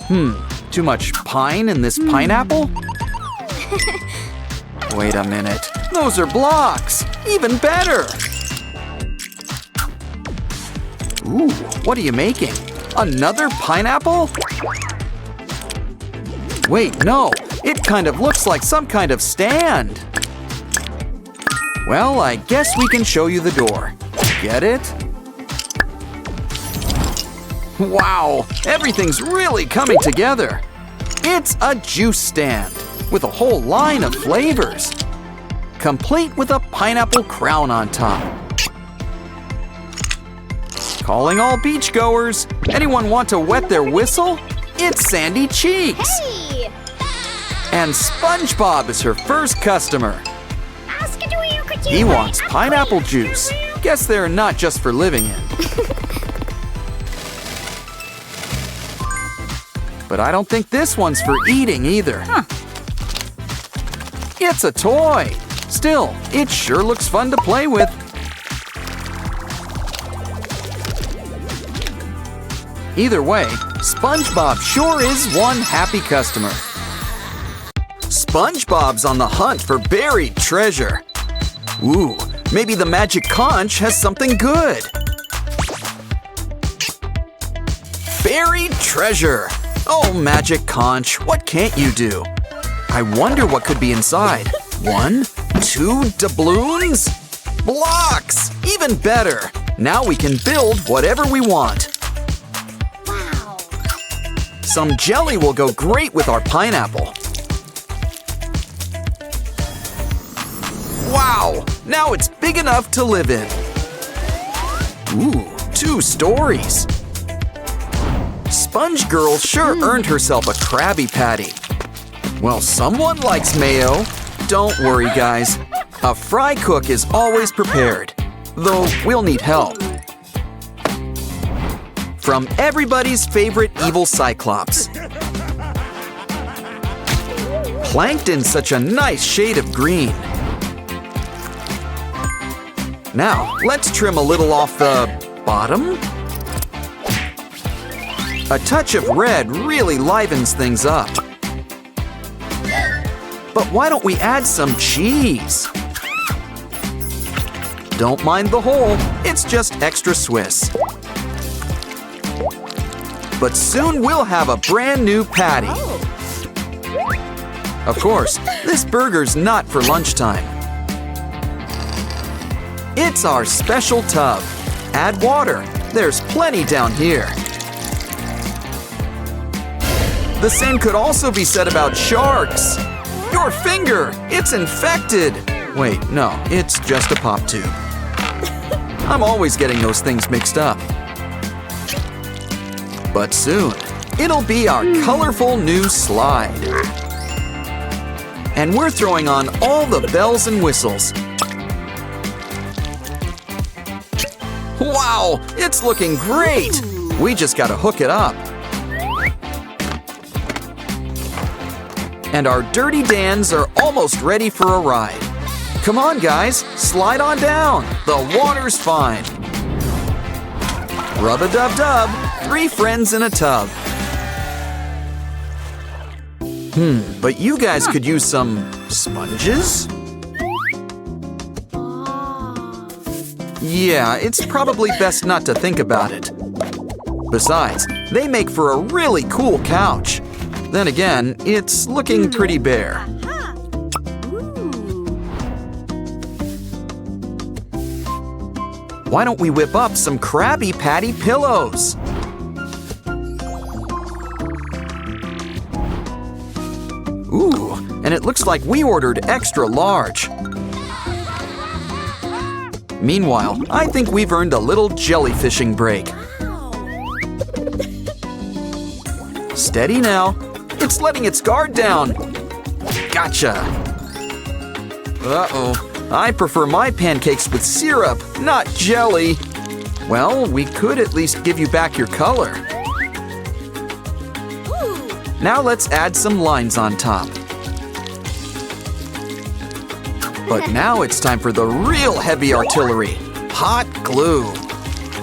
Too much pine in this pineapple? Wait a minute. Those are blocks! Even better! Ooh, what are you making? Another pineapple? Wait, no. It kind of looks like some kind of stand. Well, I guess we can show you the door. Get it? Wow, everything's really coming together. It's a juice stand with a whole line of flavors, complete with a pineapple crown on top. Calling all beachgoers. Anyone want to wet their whistle? It's Sandy Cheeks. Hey! And SpongeBob is her first customer. He wants pineapple juice. Guess they're not just for living in. But I don't think this one's for eating either. It's a toy. Still, it sure looks fun to play with. Either way, SpongeBob sure is one happy customer. SpongeBob's on the hunt for buried treasure. Ooh, maybe the magic conch has something good. Buried treasure! Oh, magic conch, what can't you do? I wonder what could be inside. 1, 2 doubloons? Blocks! Even better! Now we can build whatever we want. Wow! Some jelly will go great with our pineapple. Wow! Now it's big enough to live in. Ooh, 2 stories. Sponge Girl sure earned herself a Krabby Patty. Well, someone likes mayo. Don't worry, guys. A fry cook is always prepared, though we'll need help. From everybody's favorite evil Cyclops. Planked in such a nice shade of green. Now, let's trim a little off the bottom. A touch of red really livens things up. But why don't we add some cheese? Don't mind the hole, it's just extra Swiss. But soon we'll have a brand new patty. Of course, this burger's not for lunchtime. It's our special tub. Add water. There's plenty down here. The same could also be said about sharks. Your finger! It's infected! Wait, no, it's just a pop tube. I'm always getting those things mixed up. But soon, it'll be our colorful new slide. And we're throwing on all the bells and whistles. Wow, it's looking great! We just gotta hook it up. And our Dirty Dans are almost ready for a ride. Come on, guys, slide on down. The water's fine. Rub-a-dub-dub, 3 friends in a tub. But you guys could use some sponges? Yeah, it's probably best not to think about it. Besides, they make for a really cool couch. Then again, it's looking pretty bare. Why don't we whip up some Krabby Patty pillows? Ooh, and it looks like we ordered extra large. Meanwhile, I think we've earned a little jellyfishing break. Steady now. It's letting its guard down. Gotcha. Uh-oh. I prefer my pancakes with syrup, not jelly. Well, we could at least give you back your color. Now let's add some lines on top. But now it's time for the real heavy artillery, hot glue.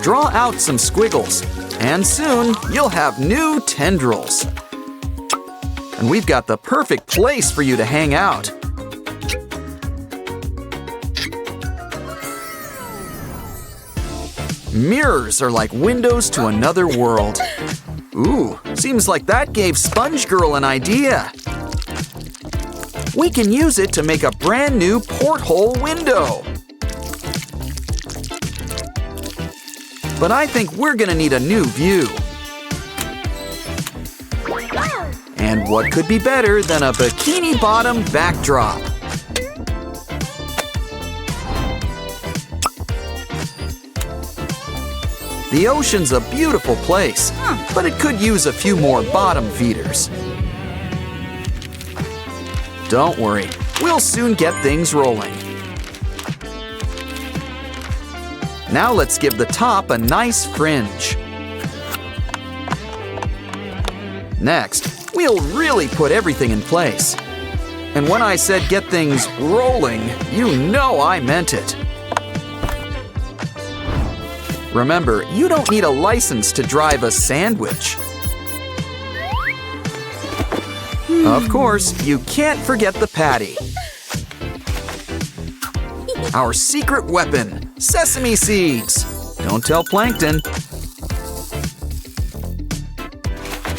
Draw out some squiggles, and soon you'll have new tendrils. And we've got the perfect place for you to hang out. Mirrors are like windows to another world. Ooh, seems like that gave Sponge Girl an idea. We can use it to make a brand new porthole window. But I think we're gonna need a new view. And what could be better than a bikini bottom backdrop? The ocean's a beautiful place, but it could use a few more bottom feeders. Don't worry, we'll soon get things rolling. Now let's give the top a nice fringe. Next, we'll really put everything in place. And when I said get things rolling, you know I meant it. Remember, you don't need a license to drive a sandwich. Of course, you can't forget the patty. Our secret weapon, sesame seeds. Don't tell Plankton.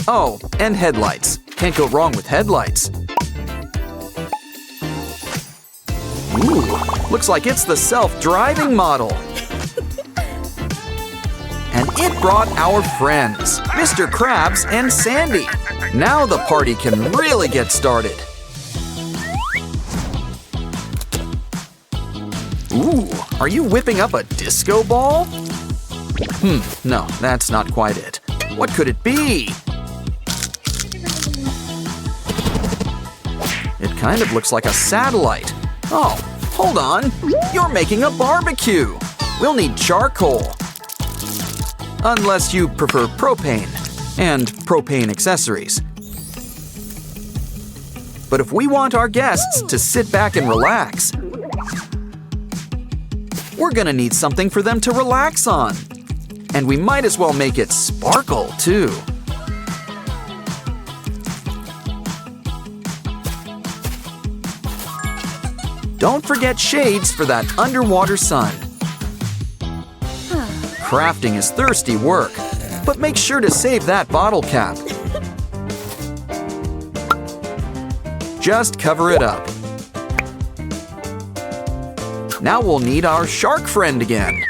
Oh, and headlights. Can't go wrong with headlights. Ooh, looks like it's the self-driving model. And it brought our friends, Mr. Krabs and Sandy. Now the party can really get started. Ooh, are you whipping up a disco ball? No, that's not quite it. What could it be? It kind of looks like a satellite. Oh, hold on. You're making a barbecue. We'll need charcoal. Unless you prefer propane and propane accessories. But if we want our guests to sit back and relax, we're gonna need something for them to relax on. And we might as well make it sparkle, too. Don't forget shades for that underwater sun. Crafting is thirsty work, but make sure to save that bottle cap. Just cover it up. Now we'll need our shark friend again.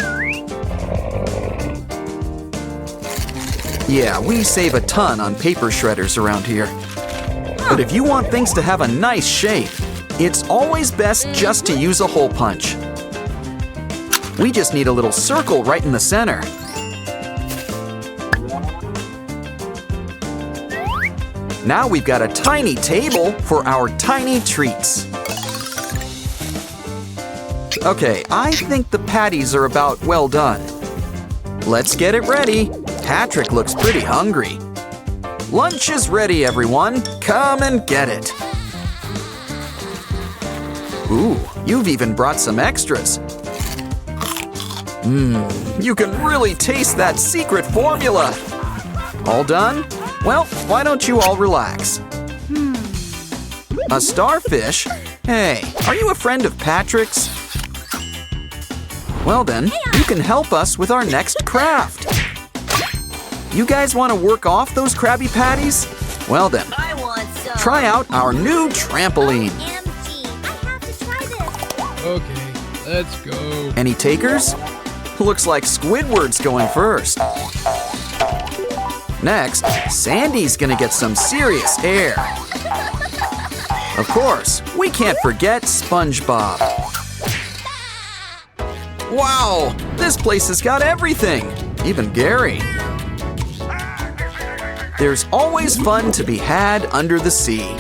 Yeah, we save a ton on paper shredders around here. But if you want things to have a nice shape, it's always best just to use a hole punch. We just need a little circle right in the center. Now we've got a tiny table for our tiny treats. Okay, I think the patties are about well done. Let's get it ready. Patrick looks pretty hungry. Lunch is ready, everyone. Come and get it. Ooh, you've even brought some extras. You can really taste that secret formula. All done? Well, why don't you all relax? A starfish? Hey, are you a friend of Patrick's? Well then, you can help us with our next craft. You guys want to work off those Krabby Patties? Well then, try out our new trampoline. Okay, let's go. Any takers? Looks like Squidward's going first. Next, Sandy's gonna get some serious air. Of course, we can't forget SpongeBob. Wow, this place has got everything, even Gary. There's always fun to be had under the sea.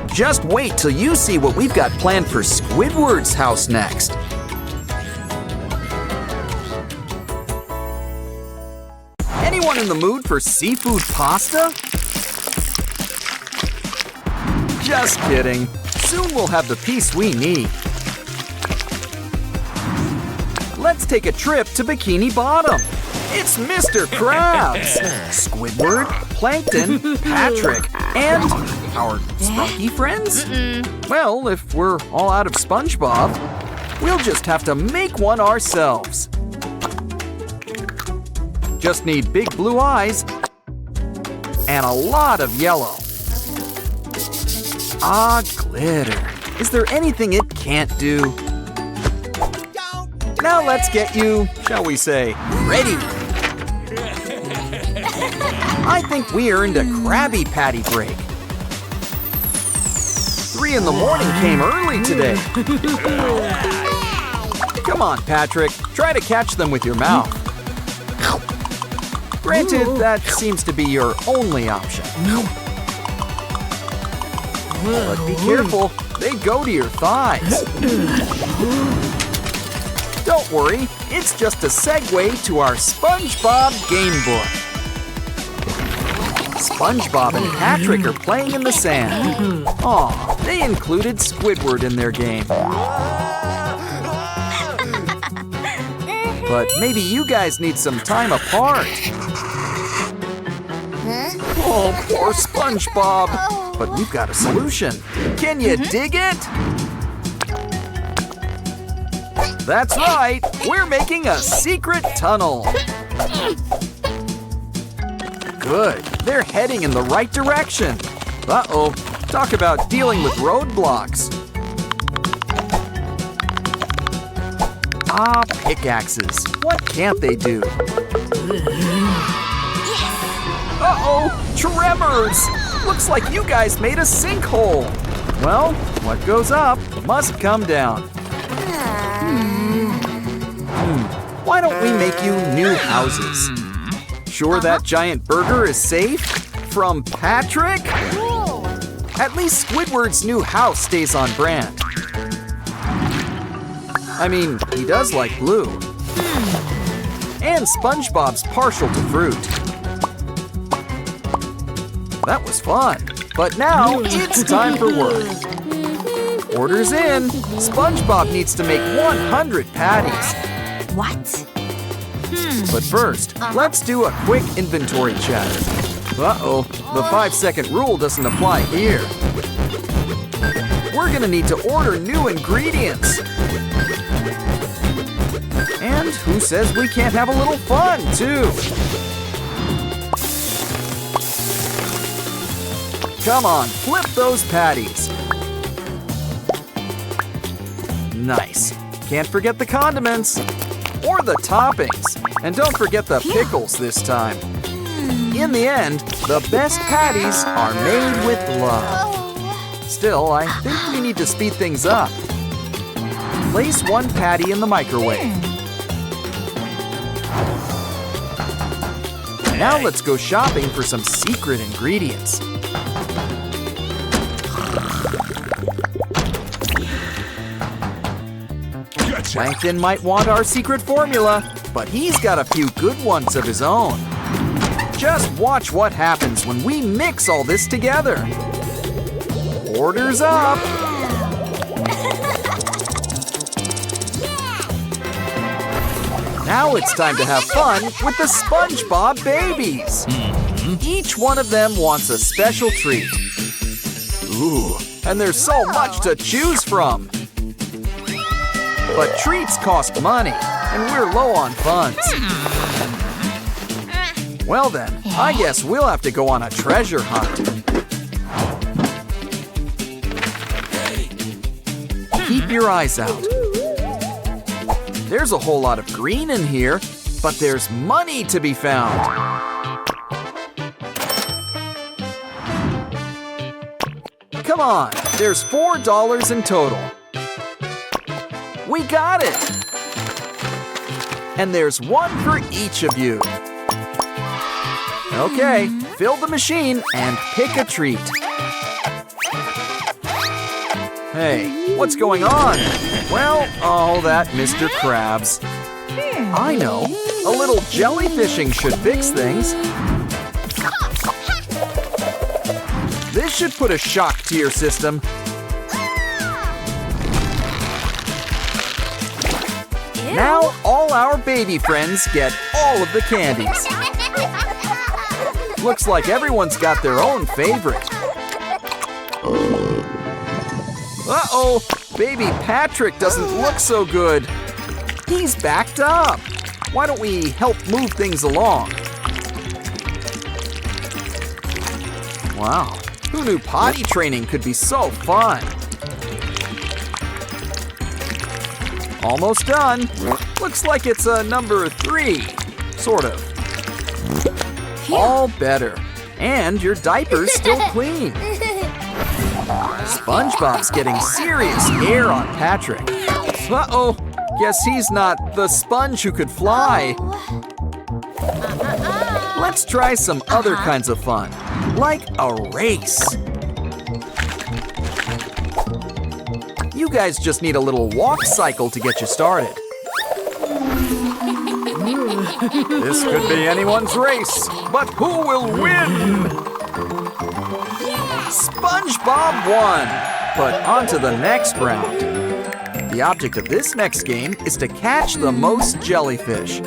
Just wait till you see what we've got planned for Squidward's house next. Anyone in the mood for seafood pasta? Just kidding. Soon we'll have the piece we need. Let's take a trip to Bikini Bottom. It's Mr. Krabs! Squidward, Plankton, Patrick, and our spunky friends? Well, if we're all out of SpongeBob, we'll just have to make one ourselves. Just need big blue eyes and a lot of yellow. Ah, glitter. Is there anything it can't do? Now let's get you, shall we say, ready. I think we earned a Krabby Patty break. 3 in the morning came early today. Come on, Patrick. Try to catch them with your mouth. Granted, that seems to be your only option. But be careful, they go to your thighs. Don't worry, it's just a segue to our SpongeBob game book. SpongeBob and Patrick are playing in the sand. Aw, they included Squidward in their game. But maybe you guys need some time apart. Oh, poor SpongeBob. But we've got a solution. Can you dig it? That's right, we're making a secret tunnel. Good, they're heading in the right direction. Uh-oh, talk about dealing with roadblocks. Ah, pickaxes. What can't they do? Uh-oh, tremors! Looks like you guys made a sinkhole. Well, what goes up must come down. Why don't we make you new houses? Sure that giant burger is safe? From Patrick? At least Squidward's new house stays on brand. I mean, he does like blue. And SpongeBob's partial to fruit. That was fun. But now it's time for work. Orders in. SpongeBob needs to make 100 patties. What? But first, let's do a quick inventory check. Uh-oh, the 5-second rule doesn't apply here. We're gonna need to order new ingredients. And who says we can't have a little fun, too? Come on, flip those patties. Nice. Can't forget the condiments. Or the toppings. And don't forget the pickles this time. In the end, the best patties are made with love. Still, I think we need to speed things up. Place 1 patty in the microwave. Now let's go shopping for some secret ingredients. Plankton might want our secret formula, but he's got a few good ones of his own. Just watch what happens when we mix all this together. Orders up! Now it's time to have fun with the SpongeBob babies. Each one of them wants a special treat. Ooh, and there's so much to choose from. But treats cost money, and we're low on funds. Well then, I guess we'll have to go on a treasure hunt. Keep your eyes out. There's a whole lot of green in here, but there's money to be found. Come on, there's $4 in total. We got it! And there's 1 for each of you. Okay, fill the machine and pick a treat. Hey, what's going on? Well, oh, that Mr. Krabs. I know, a little jellyfishing should fix things. This should put a shock to your system. Now, all all our baby friends get all of the candies. Looks like everyone's got their own favorite. Uh-oh, baby Patrick doesn't look so good. He's backed up. Why don't we help move things along? Wow, who knew potty training could be so fun? Almost done. Looks like it's a number 3, sort of. All better. And your diaper's still clean. SpongeBob's getting serious air on Patrick. Uh-oh, guess he's not the sponge who could fly. Let's try some other kinds of fun, like a race. You guys just need a little walk cycle to get you started. This could be anyone's race, but who will win? SpongeBob won! But on to the next round. The object of this next game is to catch the most jellyfish.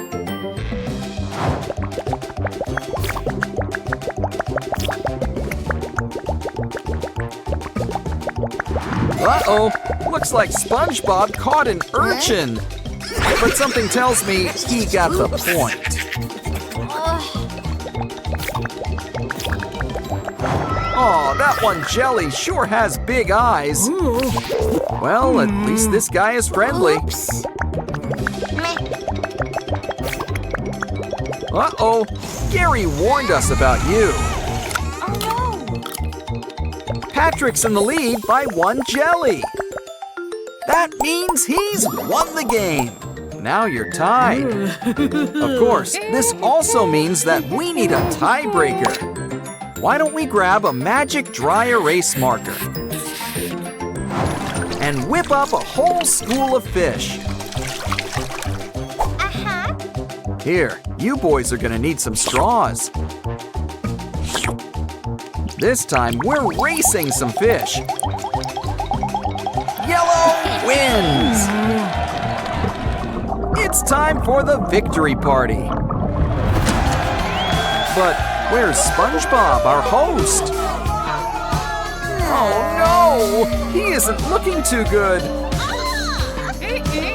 Uh-oh, looks like SpongeBob caught an urchin. But something tells me he got the point. Oh, that one jelly sure has big eyes. Well, at least this guy is friendly. Uh-oh, Gary warned us about you. Patrick's in the lead by 1 jelly. That means he's won the game. Now you're tied. Of course, this also means that we need a tiebreaker. Why don't we grab a magic dry erase marker and whip up a whole school of fish. Here, you boys are gonna need some straws. This time, we're racing some fish. Yellow wins! It's time for the victory party. But where's SpongeBob, our host? Oh no! He isn't looking too good.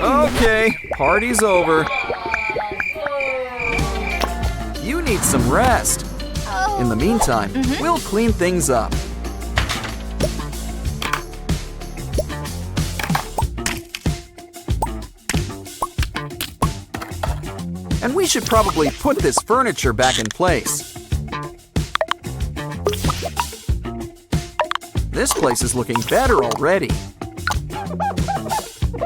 Okay, party's over. You need some rest. In the meantime, we'll clean things up. And we should probably put this furniture back in place. This place is looking better already.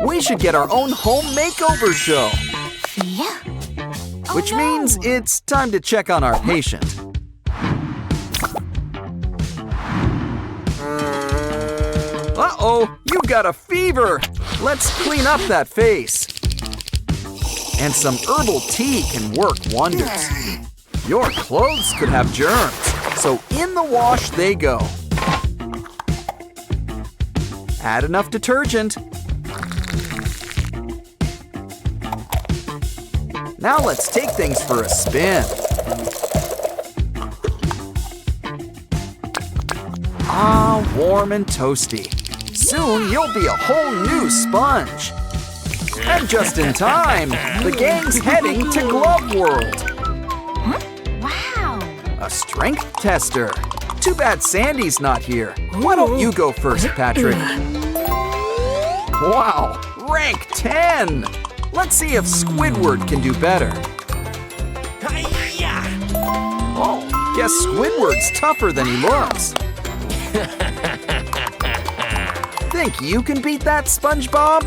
We should get our own home makeover show. Which means it's time to check on our patient. Uh-oh, you got a fever. Let's clean up that face. And some herbal tea can work wonders. Your clothes could have germs, so in the wash they go. Add enough detergent. Now let's take things for a spin. Ah, warm and toasty. Soon you'll be a whole new sponge. And just in time, the gang's heading to Glove World. Wow! A strength tester. Too bad Sandy's not here. Why don't you go first, Patrick? Wow, rank 10! Let's see if Squidward can do better. Oh, guess Squidward's tougher than he looks. Think you can beat that, SpongeBob?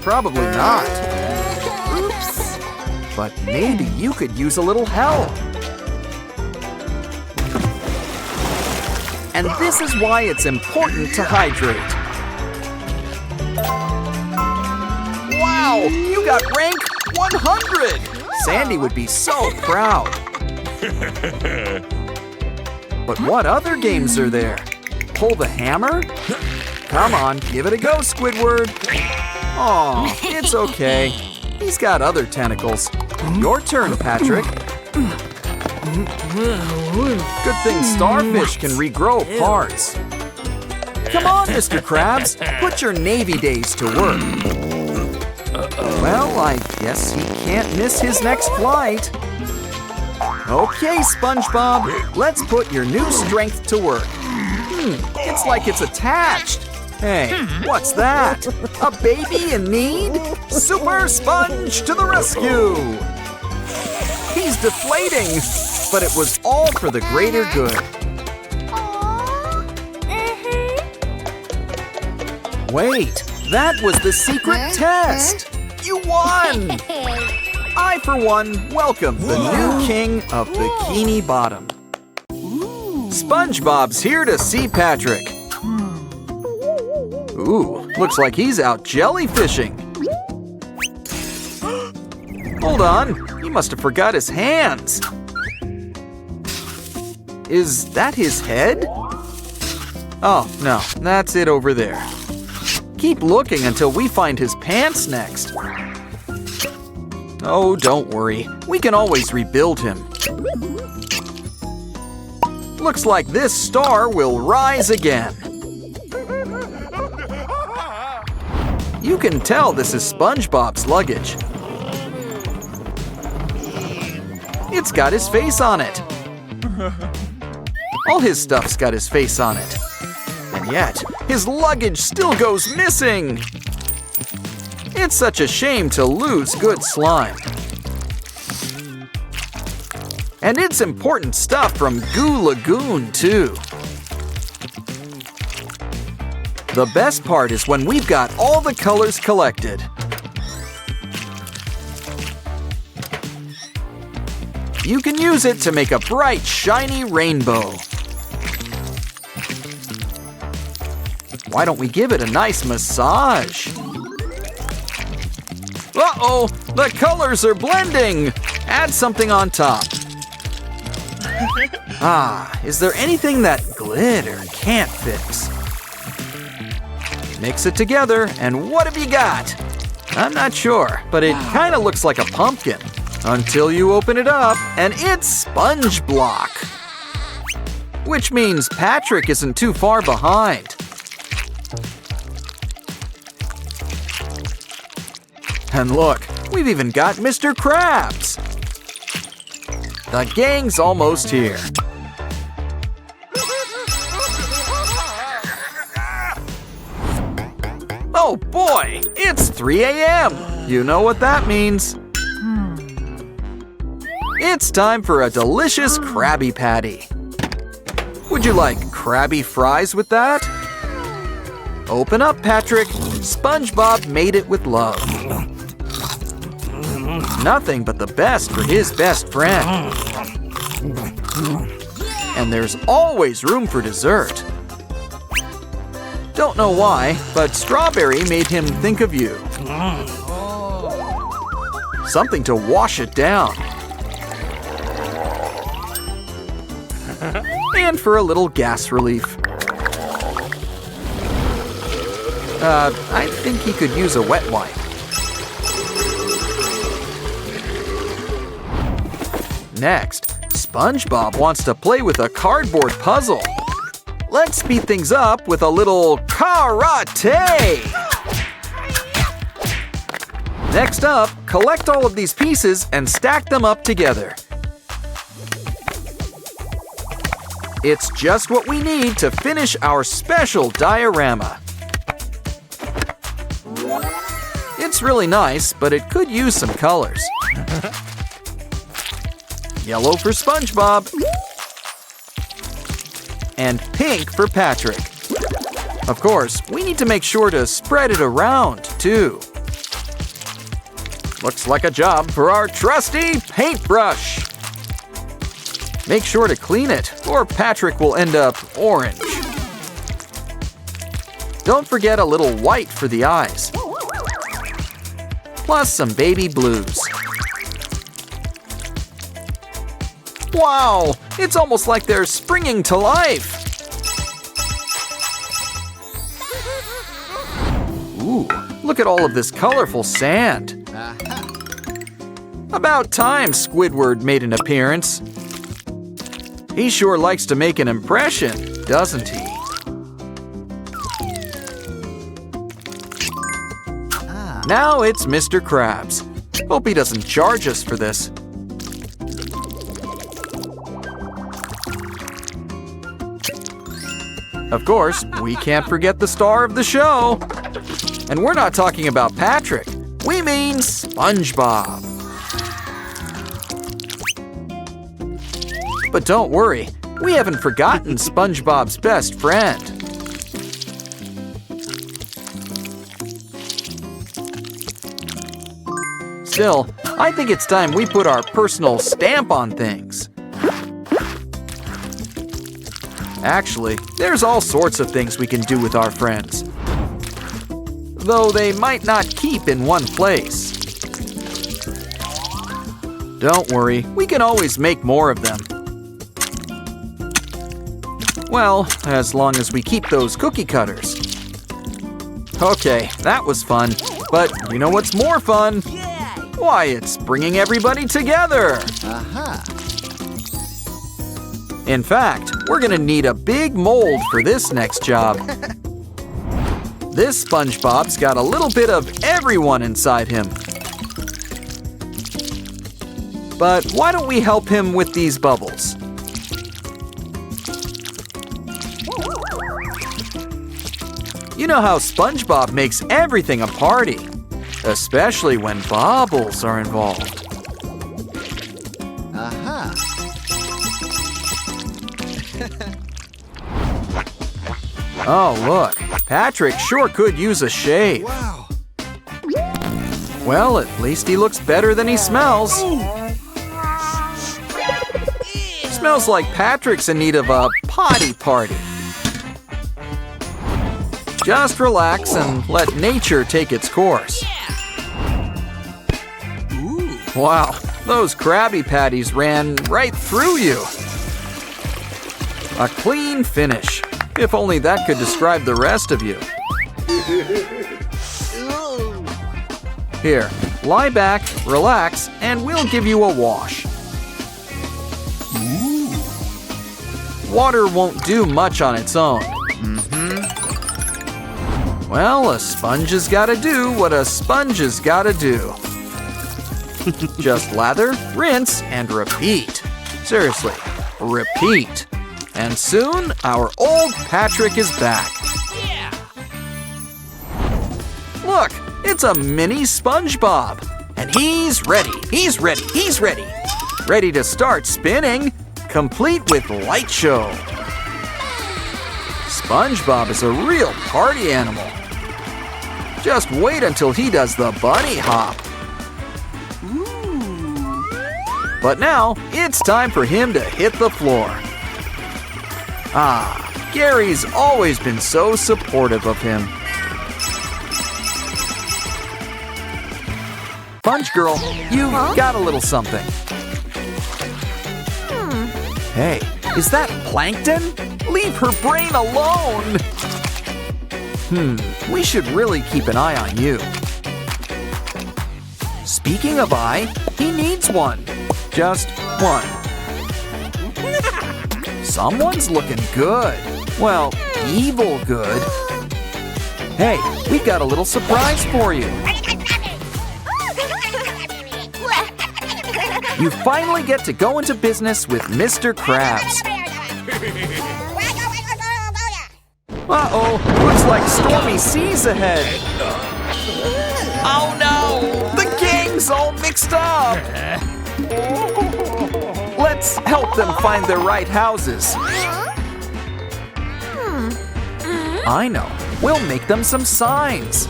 Probably not. Oops! But maybe you could use a little help. And this is why it's important to hydrate. Wow, you got rank 100! Sandy would be so proud. But what other games are there? Pull the hammer? Come on, give it a go, Squidward. Aw, it's okay. He's got other tentacles. Your turn, Patrick. Good thing starfish can regrow parts. Come on, Mr. Krabs, put your Navy days to work. Well, I guess he can't miss his next flight. Okay, SpongeBob, let's put your new strength to work. It's like it's attached. Hey, what's that? A baby in need? Super Sponge to the rescue! He's deflating, but it was all for the greater good. Wait, that was the secret test! You won! I, for one, welcome the new king of Bikini Bottom. SpongeBob's here to see Patrick. Ooh, looks like he's out jellyfishing. Hold on, he must have forgot his hands. Is that his head? Oh, no, that's it over there. Keep looking until we find his pants next. Oh, don't worry. We can always rebuild him. Looks like this star will rise again. You can tell this is SpongeBob's luggage. It's got his face on it. All his stuff's got his face on it. And yet, his luggage still goes missing. It's such a shame to lose good slime. And it's important stuff from Goo Lagoon, too. The best part is when we've got all the colors collected. You can use it to make a bright, shiny rainbow. Why don't we give it a nice massage? Uh-oh, the colors are blending! Add something on top. Ah, is there anything that glitter can't fix? Mix it together, and what have you got? I'm not sure, but it kind of looks like a pumpkin. Until you open it up, and it's Sponge Block. Which means Patrick isn't too far behind. And look, we've even got Mr. Krabs. The gang's almost here. Oh boy, it's 3 a.m. You know what that means. It's time for a delicious Krabby Patty. Would you like Krabby fries with that? Open up, Patrick. SpongeBob made it with love. Nothing but the best for his best friend. And there's always room for dessert. Don't know why, but strawberry made him think of you. Something to wash it down. And for a little gas relief. I think he could use a wet wipe. Next, SpongeBob wants to play with a cardboard puzzle. Let's speed things up with a little karate! Next up, collect all of these pieces and stack them up together. It's just what we need to finish our special diorama. It's really nice, but it could use some colors. Yellow for SpongeBob. And pink for Patrick. Of course, we need to make sure to spread it around, too. Looks like a job for our trusty paintbrush. Make sure to clean it, or Patrick will end up orange. Don't forget a little white for the eyes. Plus some baby blues. Wow, it's almost like they're springing to life. Ooh, Look at all of this colorful sand. About time Squidward made an appearance. He sure likes to make an impression, doesn't he? Now it's Mr. Krabs. Hope he doesn't charge us for this. Of course, we can't forget the star of the show. And we're not talking about Patrick. We mean SpongeBob. But don't worry, we haven't forgotten SpongeBob's best friend. Still, I think it's time we put our personal stamp on things. Actually, there's all sorts of things we can do with our friends. Though they might not keep in one place. Don't worry, we can always make more of them. Well, as long as we keep those cookie cutters. Okay, that was fun. But you know what's more fun? Why, it's bringing everybody together. In fact, we're gonna need a big mold for this next job. This SpongeBob's got a little bit of everyone inside him. But why don't we help him with these bubbles? You know how SpongeBob makes everything a party, especially when bubbles are involved. Oh, look, Patrick sure could use a shave. Wow. Well, at least he looks better than he smells. Smells like Patrick's in need of a potty party. Just relax and let nature take its course. Wow, those Krabby Patties ran right through you. A clean finish. If only that could describe the rest of you. Here, lie back, relax, and we'll give you a wash. Water won't do much on its own. Well, a sponge has gotta do what a sponge has gotta do. Just lather, rinse, and repeat. Seriously, repeat. And soon, our old Patrick is back. Look, it's a mini SpongeBob. And he's ready, he's ready, he's ready. Ready to start spinning, complete with light show. SpongeBob is a real party animal. Just wait until he does the bunny hop. But now, it's time for him to hit the floor. Ah, Gary's always been so supportive of him. Sponge Girl, you've got a little something. Hey, is that Plankton? Leave her brain alone! We should really keep an eye on you. Speaking of eye, he needs one. Just one. Someone's looking good. Well, evil good. Hey, we've got a little surprise for you. You finally get to go into business with Mr. Krabs. Uh-oh, looks like stormy seas ahead. Oh no, the gang's all mixed up. Let's help them find their right houses. I know, we'll make them some signs.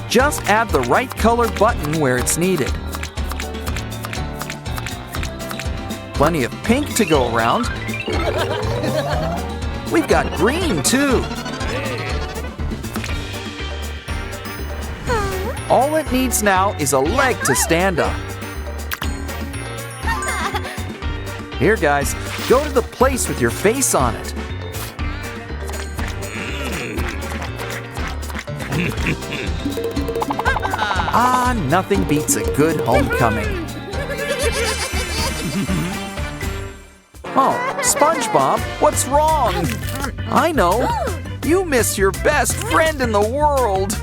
Just add the right color button where it's needed. Plenty of pink to go around. We've got green too. All it needs now is a leg to stand up. Here guys, go to the place with your face on it. Ah, nothing beats a good homecoming. Oh, SpongeBob, what's wrong? I know. You miss your best friend in the world.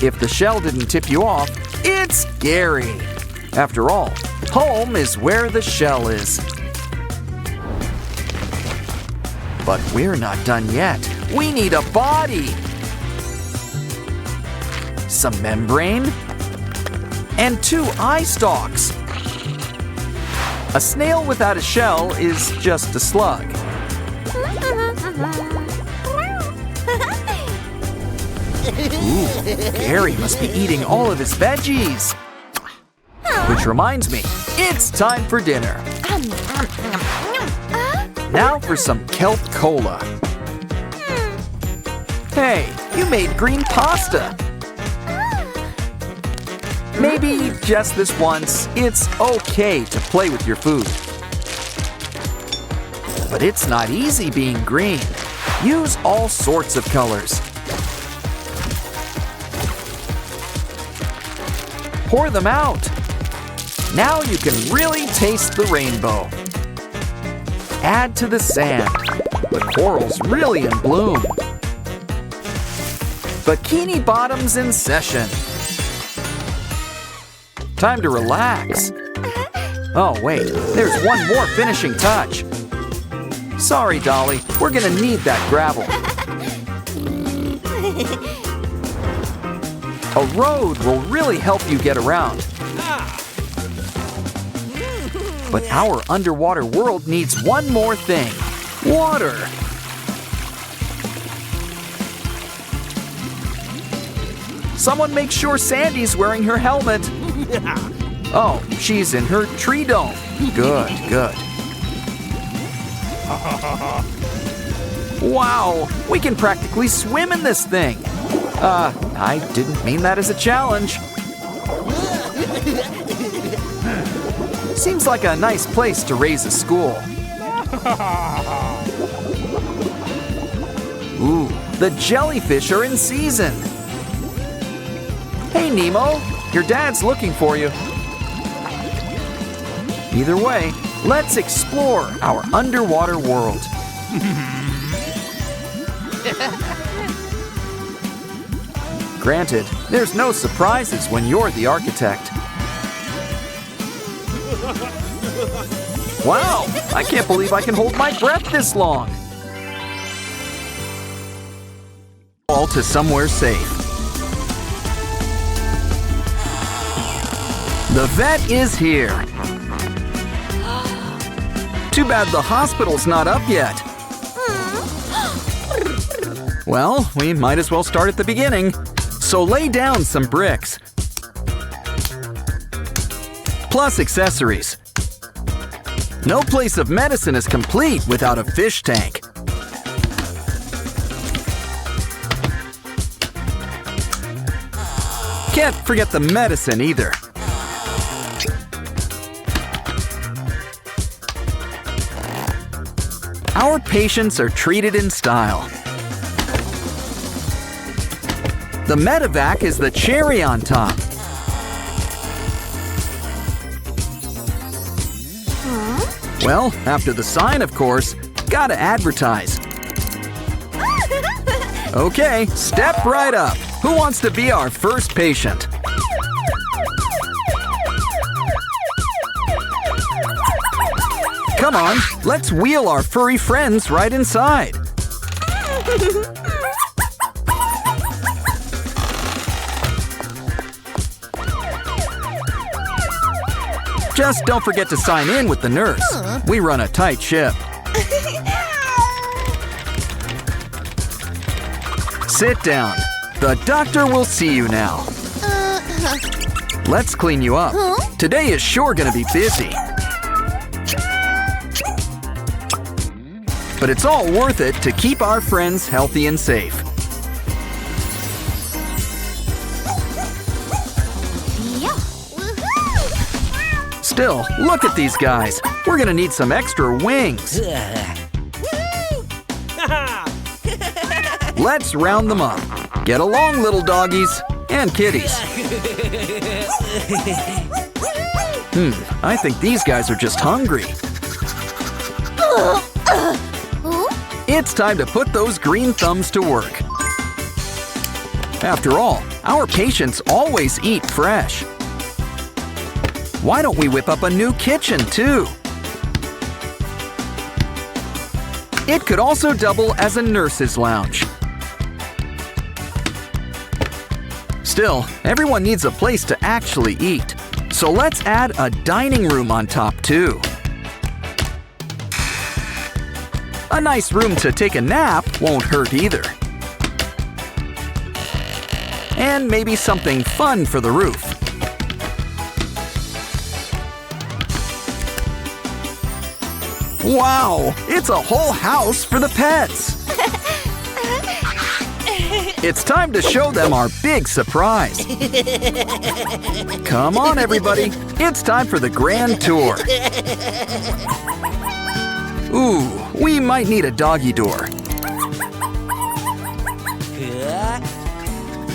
If the shell didn't tip you off, it's Gary. After all, home is where the shell is. But we're not done yet. We need a body. Some membrane, and 2 eye stalks. A snail without a shell is just a slug. Ooh, Gary must be eating all of his veggies. Which reminds me, it's time for dinner. Now for some kelp cola. Hey, you made green pasta. Maybe just this once, it's okay to play with your food. But it's not easy being green. Use all sorts of colors. Pour them out. Now you can really taste the rainbow. Add to the sand. The coral's really in bloom. Bikini Bottom's in session. Time to relax. Oh, wait, there's one more finishing touch. Sorry, Dolly, we're gonna need that gravel. A road will really help you get around. But our underwater world needs one more thing. Water. Someone make sure Sandy's wearing her helmet. Oh, she's in her tree dome. Good, good. Wow, we can practically swim in this thing. I didn't mean that as a challenge. Seems like a nice place to raise a school. Ooh, the jellyfish are in season. Hey, Nemo, your dad's looking for you. Either way, let's explore our underwater world. Granted, there's no surprises when you're the architect. Wow, I can't believe I can hold my breath this long. All to somewhere safe. The vet is here. Too bad the hospital's not up yet. Well, we might as well start at the beginning. So lay down some bricks. Plus accessories. No place of medicine is complete without a fish tank. Can't forget the medicine either. Our patients are treated in style. The medevac is the cherry on top. Well, after the sign, of course, gotta advertise. Okay, step right up. Who wants to be our first patient? Come on, let's wheel our furry friends right inside. Just don't forget to sign in with the nurse. We run a tight ship. Sit down. The doctor will see you now. Let's clean you up. Today is sure gonna be busy. But it's all worth it to keep our friends healthy and safe. Still, look at these guys. We're gonna need some extra wings. Let's round them up. Get along, little doggies and kitties. I think these guys are just hungry. It's time to put those green thumbs to work. After all, our patients always eat fresh. Why don't we whip up a new kitchen, too? It could also double as a nurse's lounge. Still, everyone needs a place to actually eat. So let's add a dining room on top, too. A nice room to take a nap won't hurt either. And maybe something fun for the roof. Wow! It's a whole house for the pets! It's time to show them our big surprise. Come on, everybody. It's time for the grand tour. Ooh, we might need a doggy door.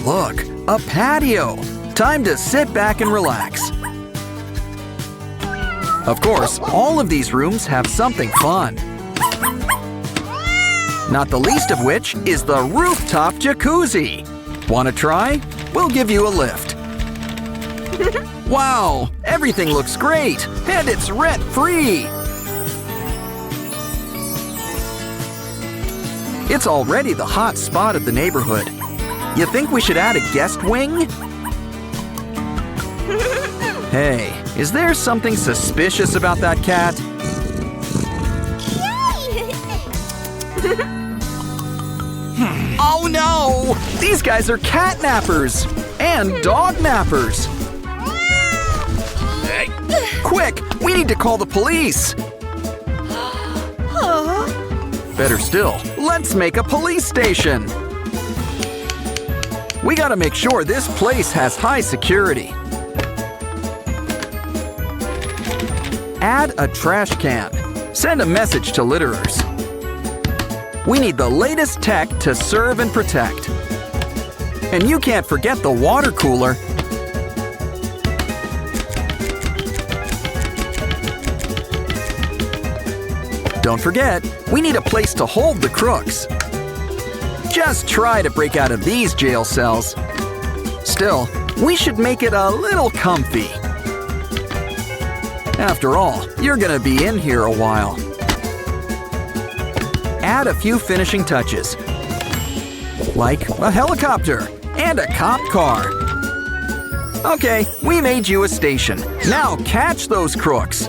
Look, a patio. Time to sit back and relax. Of course, all of these rooms have something fun. Not the least of which is the rooftop jacuzzi. Want to try? We'll give you a lift. Wow, everything looks great, and it's rent-free. It's already the hot spot of the neighborhood. You think we should add a guest wing? Hey, is there something suspicious about that cat? Oh no! These guys are cat nappers and dog nappers. Quick, we need to call the police. Better still, let's make a police station. We gotta make sure this place has high security. Add a trash can. Send a message to litterers. We need the latest tech to serve and protect. And you can't forget the water cooler. Don't forget, we need a place to hold the crooks. Just try to break out of these jail cells. Still, we should make it a little comfy. After all, you're gonna be in here a while. Add a few finishing touches, like a helicopter and a cop car. Okay, we made you a station. Now catch those crooks.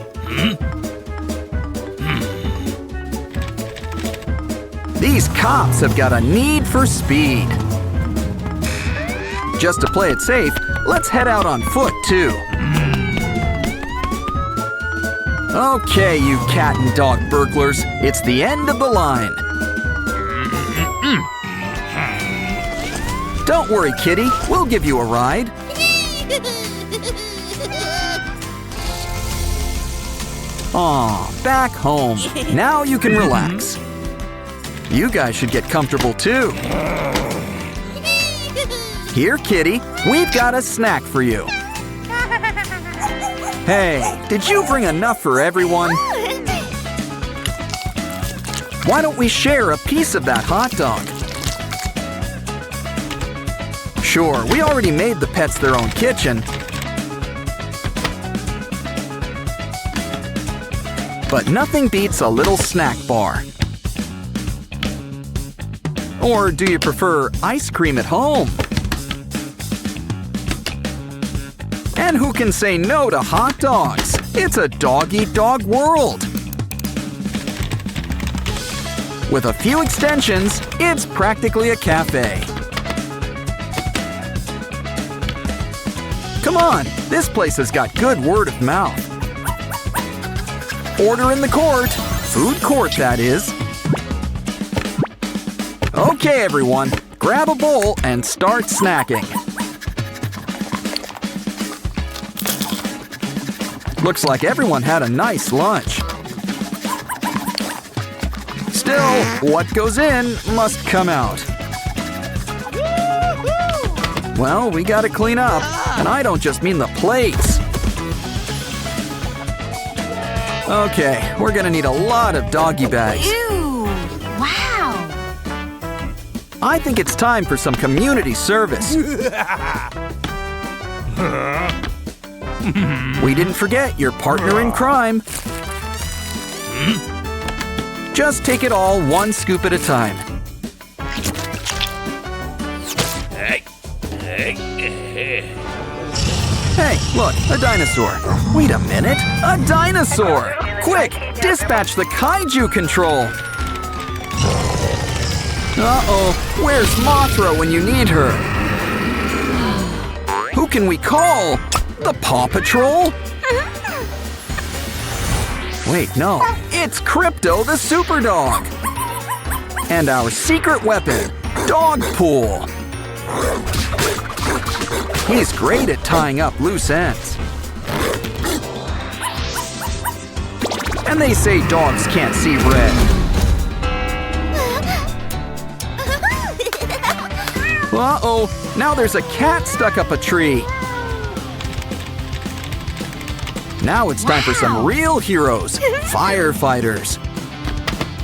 These cops have got a need for speed. Just to play it safe, let's head out on foot, too. Okay, you cat and dog burglars, it's the end of the line. Don't worry, kitty, we'll give you a ride. Aw, back home. Now you can relax. You guys should get comfortable, too. Here, kitty, we've got a snack for you. Hey, did you bring enough for everyone? Why don't we share a piece of that hot dog? Sure, we already made the pets their own kitchen. But nothing beats a little snack bar. Or do you prefer ice cream at home? And who can say no to hot dogs? It's a dog-eat-dog world. With a few extensions, it's practically a cafe. Come on, this place has got good word of mouth. Order in the court. Food court, that is. Okay, everyone, grab a bowl and start snacking. Looks like everyone had a nice lunch. Still, what goes in must come out. Well, we gotta clean up, and I don't just mean the plates. Okay, we're gonna need a lot of doggy bags. Ew! Wow! I think it's time for some community service. We didn't forget your partner in crime. Just take it all one scoop at a time. Hey, look, a dinosaur. Wait a minute, a dinosaur! Quick, dispatch the kaiju control. Uh-oh, where's Mothra when you need her? Who can we call? The Paw Patrol? Wait, no, it's Crypto the Super Dog. And our secret weapon, Dog Pool. He's great at tying up loose ends. And they say dogs can't see red. Uh-oh, now there's a cat stuck up a tree. Now it's time for some real heroes, firefighters.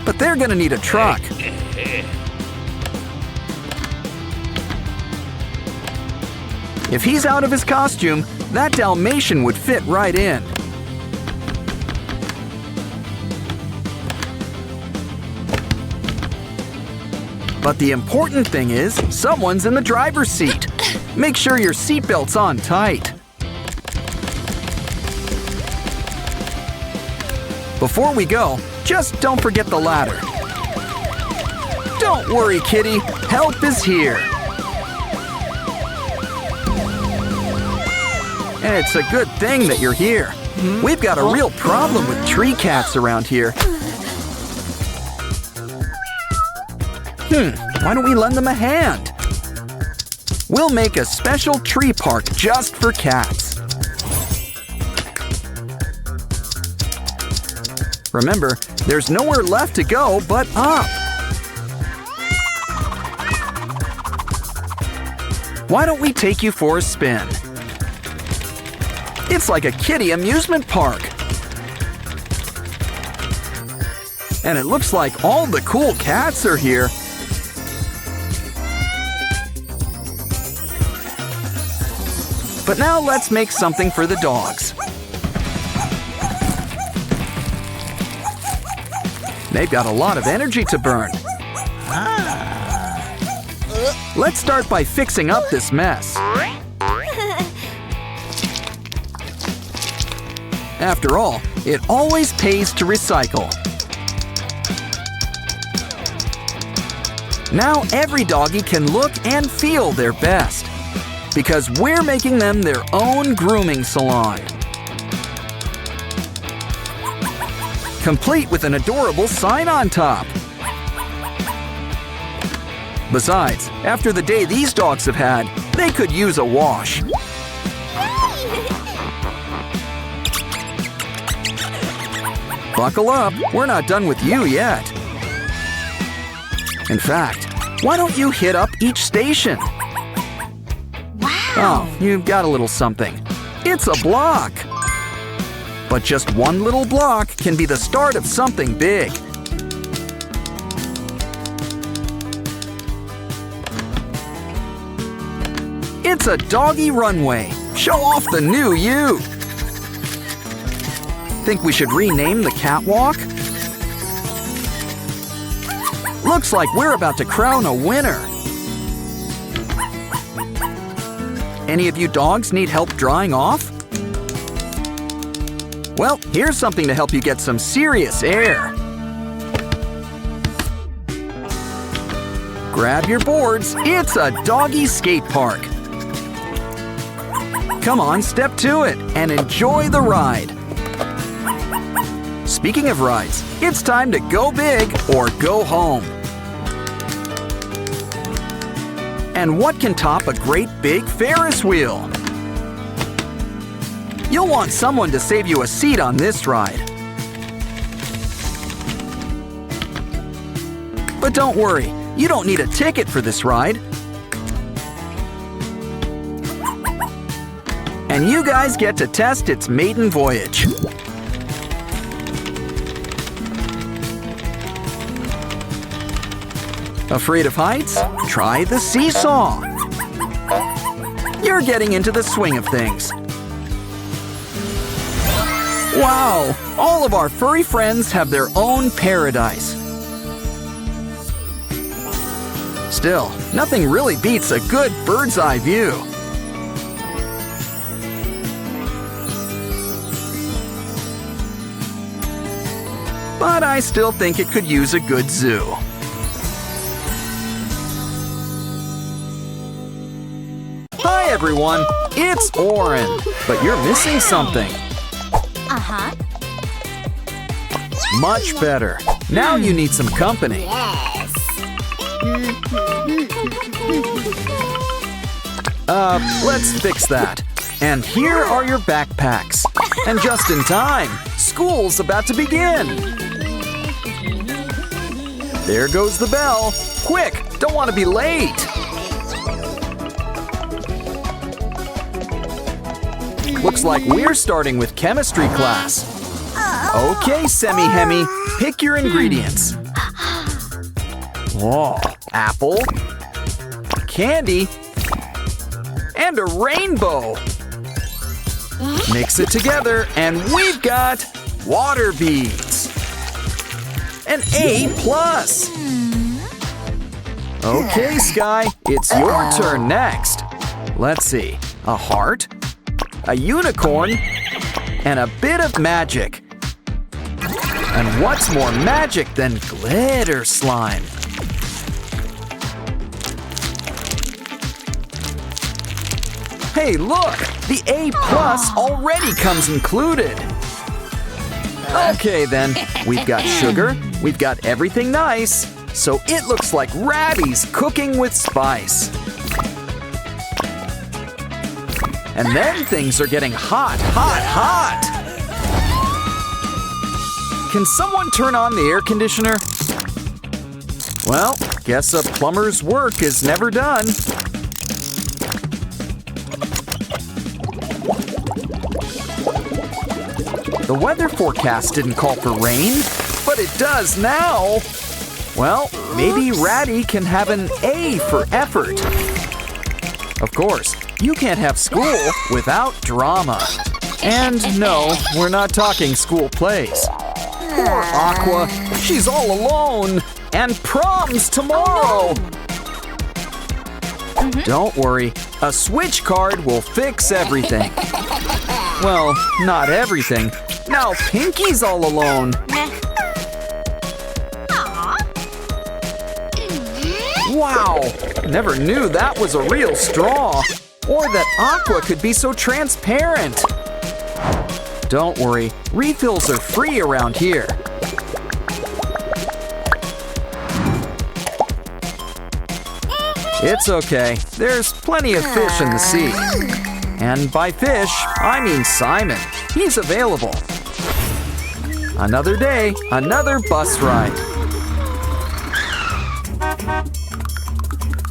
But they're gonna need a truck. If he's out of his costume, that Dalmatian would fit right in. But the important thing is, someone's in the driver's seat. Make sure your seatbelt's on tight. Before we go, just don't forget the ladder. Don't worry, kitty. Help is here. And it's a good thing that you're here. We've got a real problem with tree cats around here. Why don't we lend them a hand? We'll make a special tree park just for cats. Remember, there's nowhere left to go but up. Why don't we take you for a spin? It's like a kiddie amusement park. And it looks like all the cool cats are here. But now let's make something for the dogs. They've got a lot of energy to burn. Let's start by fixing up this mess. After all, it always pays to recycle. Now every doggy can look and feel their best, because we're making them their own grooming salon. Complete with an adorable sign on top. Besides, after the day these dogs have had, they could use a wash. Buckle up, we're not done with you yet. In fact, why don't you hit up each station? Wow! Oh, you've got a little something. It's a block. But just one little block can be the start of something big. It's a doggy runway. Show off the new you. Think we should rename the catwalk? Looks like we're about to crown a winner. Any of you dogs need help drying off? Well, here's something to help you get some serious air. Grab your boards, it's a doggy skate park. Come on, step to it and enjoy the ride. Speaking of rides, it's time to go big or go home. And what can top a great big Ferris wheel? You'll want someone to save you a seat on this ride. But don't worry, you don't need a ticket for this ride. And you guys get to test its maiden voyage. Afraid of heights? Try the seesaw. You're getting into the swing of things. Wow! All of our furry friends have their own paradise. Still, nothing really beats a good bird's eye view. But I still think it could use a good zoo. Hi everyone, it's Oren, but you're missing something. Uh-huh. Much better. Now you need some company. Yes. Let's fix that. And here are your backpacks. And just in time, school's about to begin. There goes the bell. Quick, don't want to be late. Looks like we're starting with chemistry class. Okay, Semi-Hemi, pick your ingredients. Whoa, apple, candy, and a rainbow. Mix it together and we've got water beads. An A+. Okay, Sky, it's your turn next. Let's see, a heart, a unicorn, and a bit of magic. And what's more magic than glitter slime? Hey, look! The A+ already comes included. Okay then, we've got sugar, we've got everything nice, so it looks like Rabby's cooking with spice. And then things are getting hot, hot, hot! Can someone turn on the air conditioner? Well, guess a plumber's work is never done. The weather forecast didn't call for rain, but it does now. Well, maybe Ratty can have an A for effort. Of course, you can't have school without drama. And no, we're not talking school plays. Poor Aqua, she's all alone. And prom's tomorrow. Don't worry, a switch card will fix everything. Well, not everything. Now Pinky's all alone. Wow, never knew that was a real straw. Or that Aqua could be so transparent. Don't worry, refills are free around here. It's okay, there's plenty of fish in the sea. And by fish, I mean Simon. He's available. Another day, another bus ride.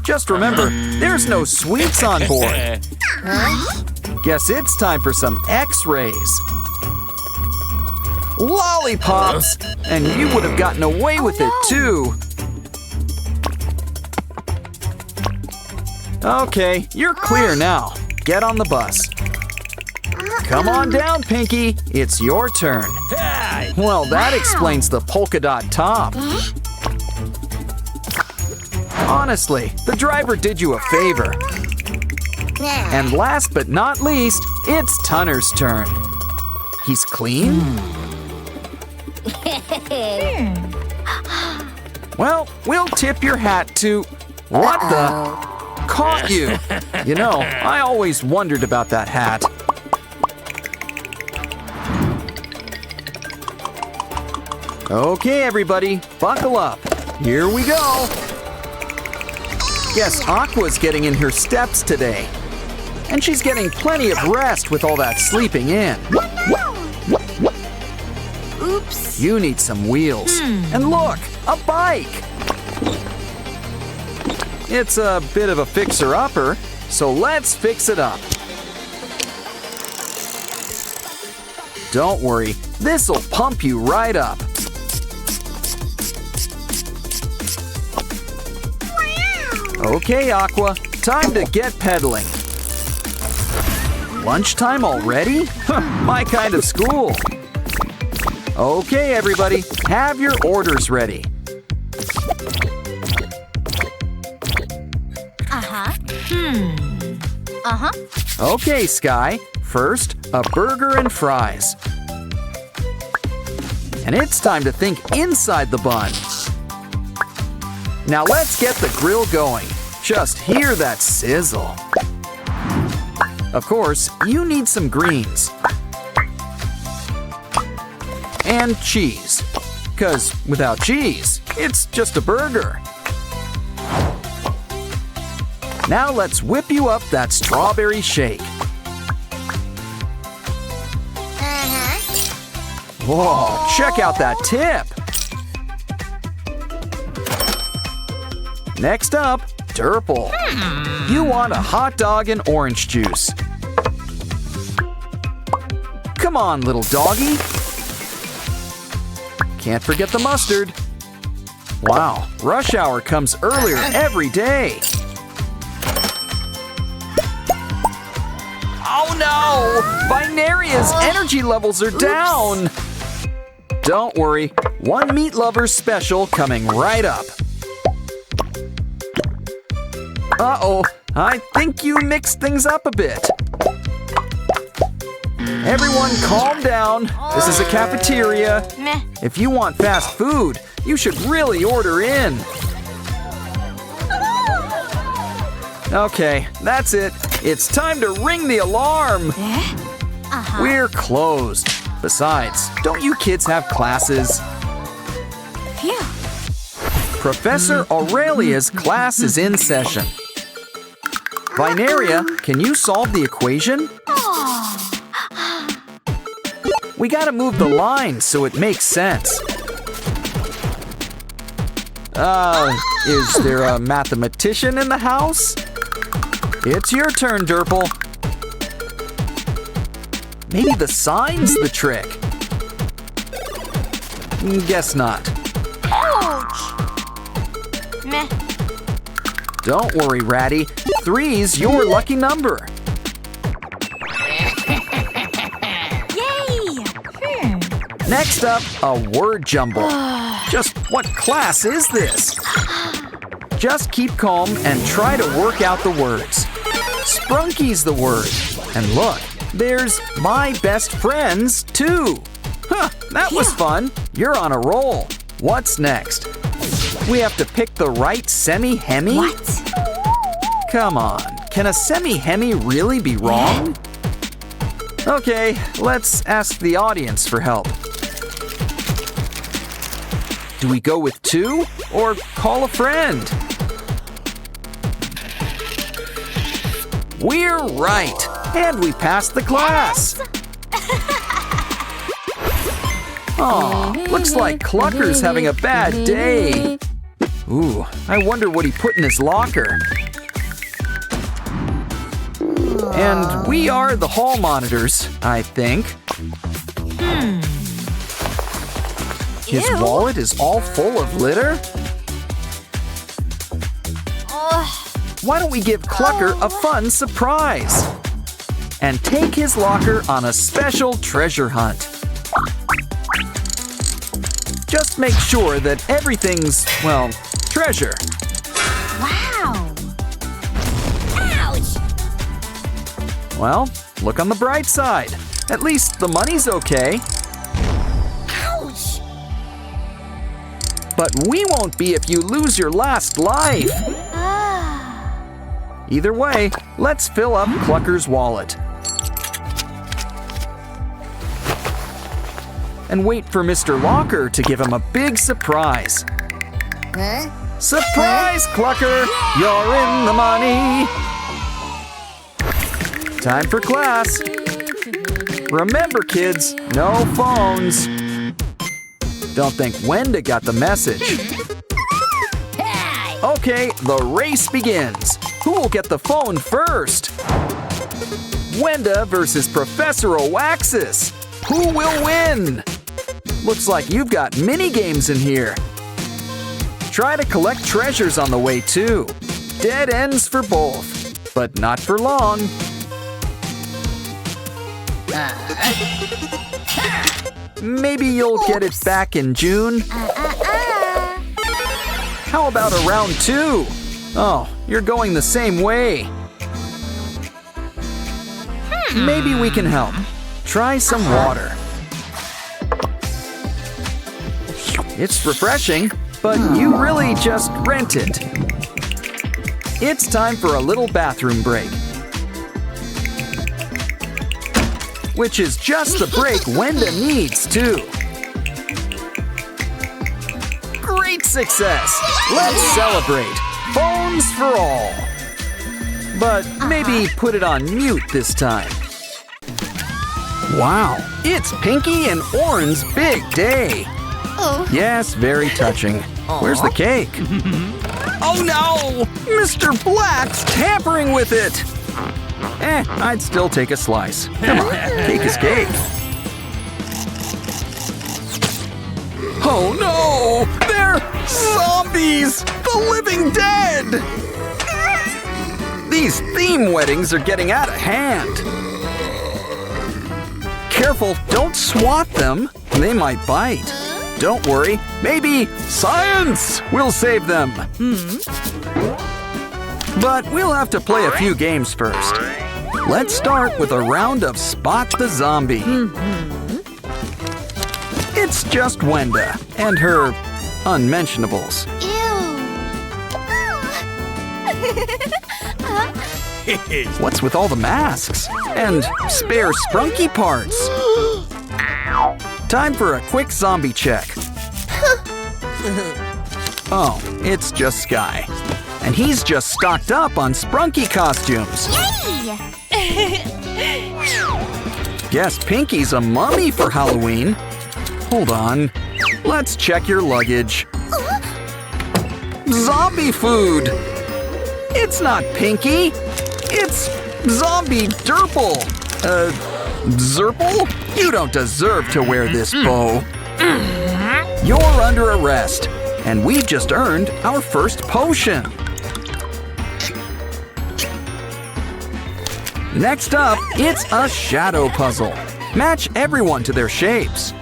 Just remember, there's no sweets on board. Guess it's time for some X-rays. Lollipops! And you would have gotten away with it too. Okay, you're clear now. Get on the bus. Come on down, Pinky. It's your turn. Well, that explains the polka dot top. Honestly, the driver did you a favor. And last but not least, it's Tunner's turn. He's clean? Well, we'll tip your hat to... What the... Caught you! You know, I always wondered about that hat. Okay, everybody, buckle up. Here we go. Guess Aqua's getting in her steps today. And she's getting plenty of rest with all that sleeping in. Oops. You need some wheels. And look, a bike! It's a bit of a fixer-upper, so let's fix it up. Don't worry, this'll pump you right up. Okay, Aqua, time to get pedaling. Lunchtime already? Huh, my kind of school. Okay, everybody, have your orders ready. Okay, Sky. First, a burger and fries. And it's time to think inside the bun. Now let's get the grill going. Just hear that sizzle. Of course, you need some greens. And cheese. 'Cause without cheese, it's just a burger. Now let's whip you up that strawberry shake. Whoa, check out that tip. Next up, Durple. You want a hot dog and orange juice. Come on, little doggy. Can't forget the mustard. Wow, rush hour comes earlier every day. Oh no! Binaria's energy levels are down! Don't worry, one meat lover special coming right up. Uh-oh, I think you mixed things up a bit. Everyone calm down. This is a cafeteria. If you want fast food, you should really order in. Okay, that's it. It's time to ring the alarm. We're closed. Besides, don't you kids have classes? Professor Aurelia's class is in session. Binaria, can you solve the equation? We gotta move the line so it makes sense. Is there a mathematician in the house? It's your turn, Durple. Maybe the sign's the trick. Guess not. Ouch! Meh. Don't worry, Ratty. 3's your lucky number. Yay! Next up, a word jumble. Just what class is this? Just keep calm and try to work out the words. Sprunky's the word. And look, there's my best friends, too. Huh, that was fun. You're on a roll. What's next? We have to pick the right semi-hemi? What? Come on, can a semi-hemi really be wrong? Okay, let's ask the audience for help. Do we go with 2 or call a friend? We're right, and we passed the class. Aw, looks like Clucker's having a bad day. Ooh, I wonder what he put in his locker. And we are the hall monitors, I think. His wallet is all full of litter? Why don't we give Clucker a fun surprise? And take his locker on a special treasure hunt. Just make sure that everything's, well, treasure. Wow! Ouch! Well, look on the bright side. At least the money's okay. Ouch! But we won't be if you lose your last life. Either way, let's fill up Clucker's wallet. And wait for Mr. Locker to give him a big surprise. Surprise, Clucker! You're in the money! Time for class. Remember, kids, no phones. Don't think Wenda got the message. Okay, the race begins. Who will get the phone first? Wenda versus Professor Oaxis. Who will win? Looks like you've got mini games in here. Try to collect treasures on the way too. Dead ends for both, but not for long. Maybe you'll get it back in June. How about a round 2? Oh, you're going the same way. Maybe we can help. Try some water. It's refreshing, but you really just rented. It's time for a little bathroom break. Which is just the break Wenda needs, too. Great success! Let's celebrate! Phones for all! But maybe put it on mute this time. Wow, it's Pinky and Oren's big day. Yes, very touching. Where's the cake? Oh no! Mr. Black's tampering with it! I'd still take a slice. Come on, cake is cake. Oh no! They're zombies! The living dead! These theme weddings are getting out of hand. Careful, don't swat them. They might bite. Don't worry, maybe science will save them. But we'll have to play a few games first. Let's start with a round of Spot the Zombie. It's just Wenda and her unmentionables. What's with all the masks? And spare sprunky parts. Time for a quick zombie check. Oh, it's just Sky. And he's just stocked up on sprunky costumes. Yay! Guess Pinky's a mummy for Halloween. Hold on. Let's check your luggage. Zombie food! It's not Pinky. It's Zombie Derple. Zerple? You don't deserve to wear this bow. You're under arrest, and we've just earned our first potion. Next up, it's a shadow puzzle. Match everyone to their shapes.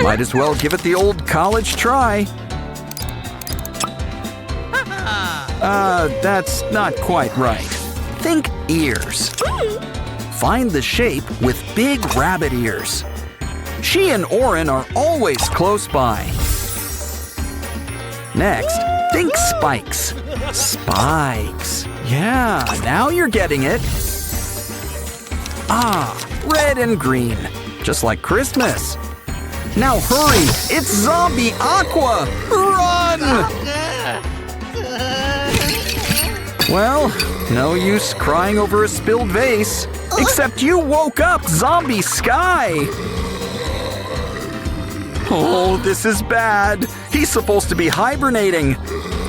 Might as well give it the old college try. That's not quite right. Think ears. Find the shape with big rabbit ears. She and Oren are always close by. Next, think spikes. Spikes. Yeah, now you're getting it. Ah, red and green. Just like Christmas. Now hurry, it's Zombie Aqua! Run! Well, no use crying over a spilled vase. Except you woke up Zombie Sky! Oh, this is bad. He's supposed to be hibernating.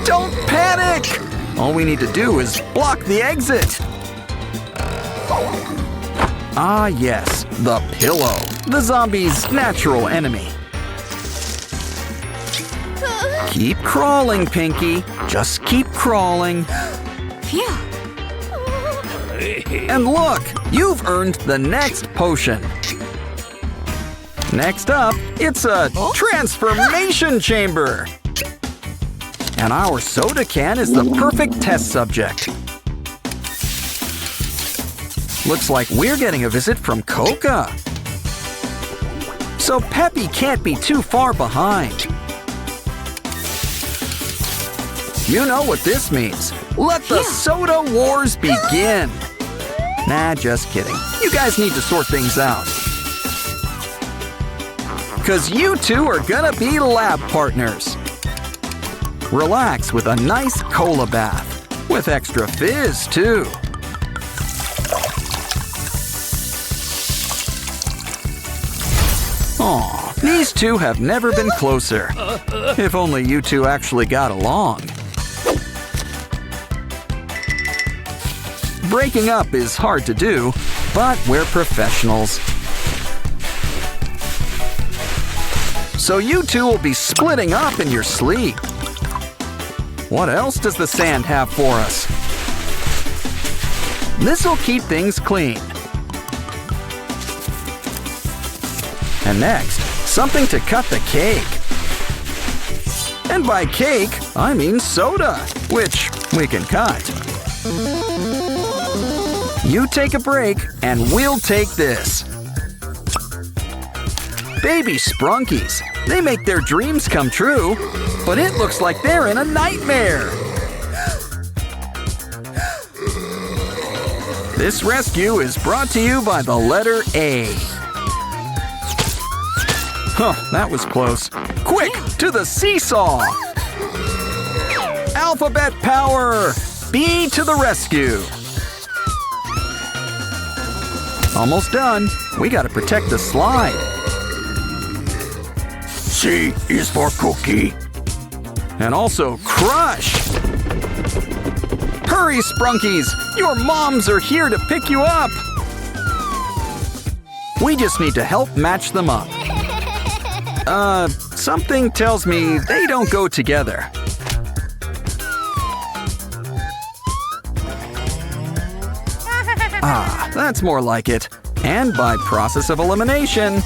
Don't panic! All we need to do is block the exit. Ah, yes, the pillow. The zombie's natural enemy. Keep crawling, Pinky. Just keep crawling. Phew. And look, you've earned the next potion. Next up, it's a transformation chamber. And our soda can is the perfect test subject. Looks like we're getting a visit from Coca. So Peppy can't be too far behind. You know what this means. Let the soda wars begin. Nah, just kidding. You guys need to sort things out. 'Cause you two are gonna be lab partners. Relax with a nice cola bath. With extra fizz, too. Aw, these two have never been closer. If only you two actually got along. Breaking up is hard to do, but we're professionals. So you two will be splitting up in your sleep. What else does the sand have for us? This'll keep things clean. And next, something to cut the cake. And by cake, I mean soda, which we can cut. You take a break, and we'll take this. Baby Sprunkies. They make their dreams come true, but it looks like they're in a nightmare. This rescue is brought to you by the letter A. Huh, that was close. Quick, to the seesaw! Alphabet power! B to the rescue! Almost done. We gotta protect the slide. C is for cookie. And also crush! Hurry, Sprunkies! Your moms are here to pick you up! We just need to help match them up. Something tells me they don't go together. Ah, that's more like it. And by process of elimination,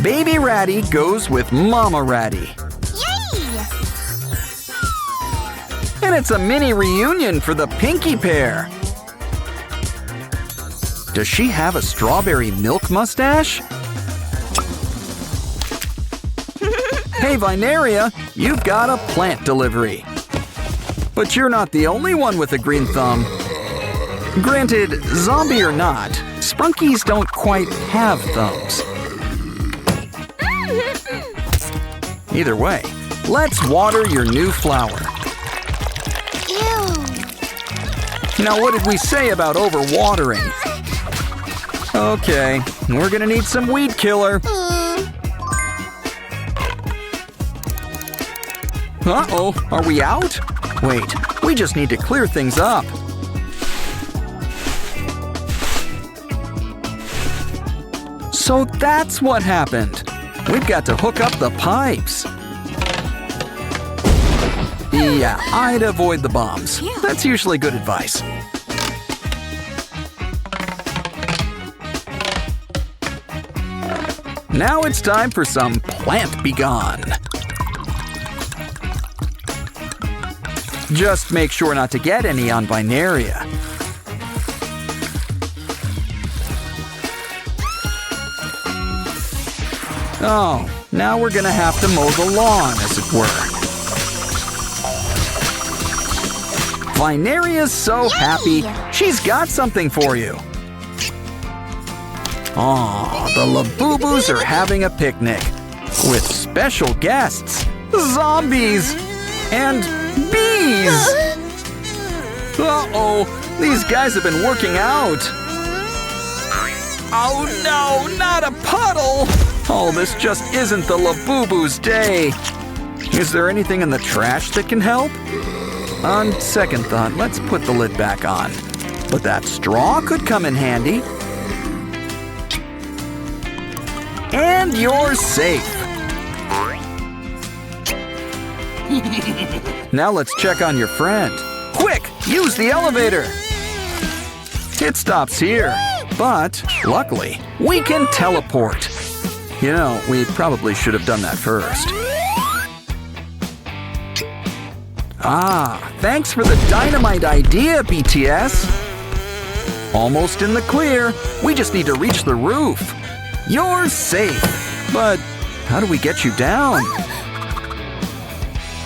Baby Ratty goes with Mama Ratty. Yay! And it's a mini reunion for the Pinky pair. Does she have a strawberry milk mustache? Hey, Vineria, you've got a plant delivery. But you're not the only one with a green thumb. Granted, zombie or not, Sprunkies don't quite have thumbs. Either way, let's water your new flower. Ew. Now, what did we say about overwatering? Okay, we're gonna need some weed killer. Uh-oh, are we out? Wait, we just need to clear things up. So that's what happened. We've got to hook up the pipes. Yeah, I'd avoid the bombs. That's usually good advice. Now it's time for some plant be gone. Just make sure not to get any on Vineria. Oh, now we're gonna have to mow the lawn, as it were. Vineria's so happy, she's got something for you. Aw, the Labubu's are having a picnic with special guests, zombies, and bees. Uh-oh, these guys have been working out. Oh no, not a puddle! Oh, this just isn't the Labubu's day. Is there anything in the trash that can help? On second thought, let's put the lid back on. But that straw could come in handy. And you're safe. Now let's check on your friend. Quick, use the elevator. It stops here, but luckily, we can teleport. You know, we probably should have done that first. Ah, thanks for the dynamite idea, BTS. Almost in the clear. We just need to reach the roof. You're safe. But how do we get you down?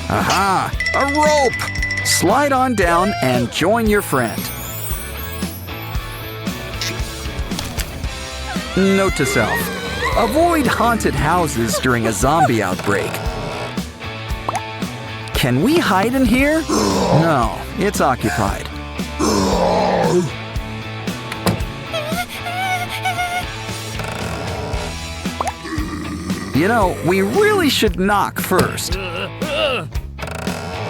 Aha, a rope. Slide on down and join your friend. Note to self. Avoid haunted houses during a zombie outbreak. Can we hide in here? No, it's occupied. You know, we really should knock first.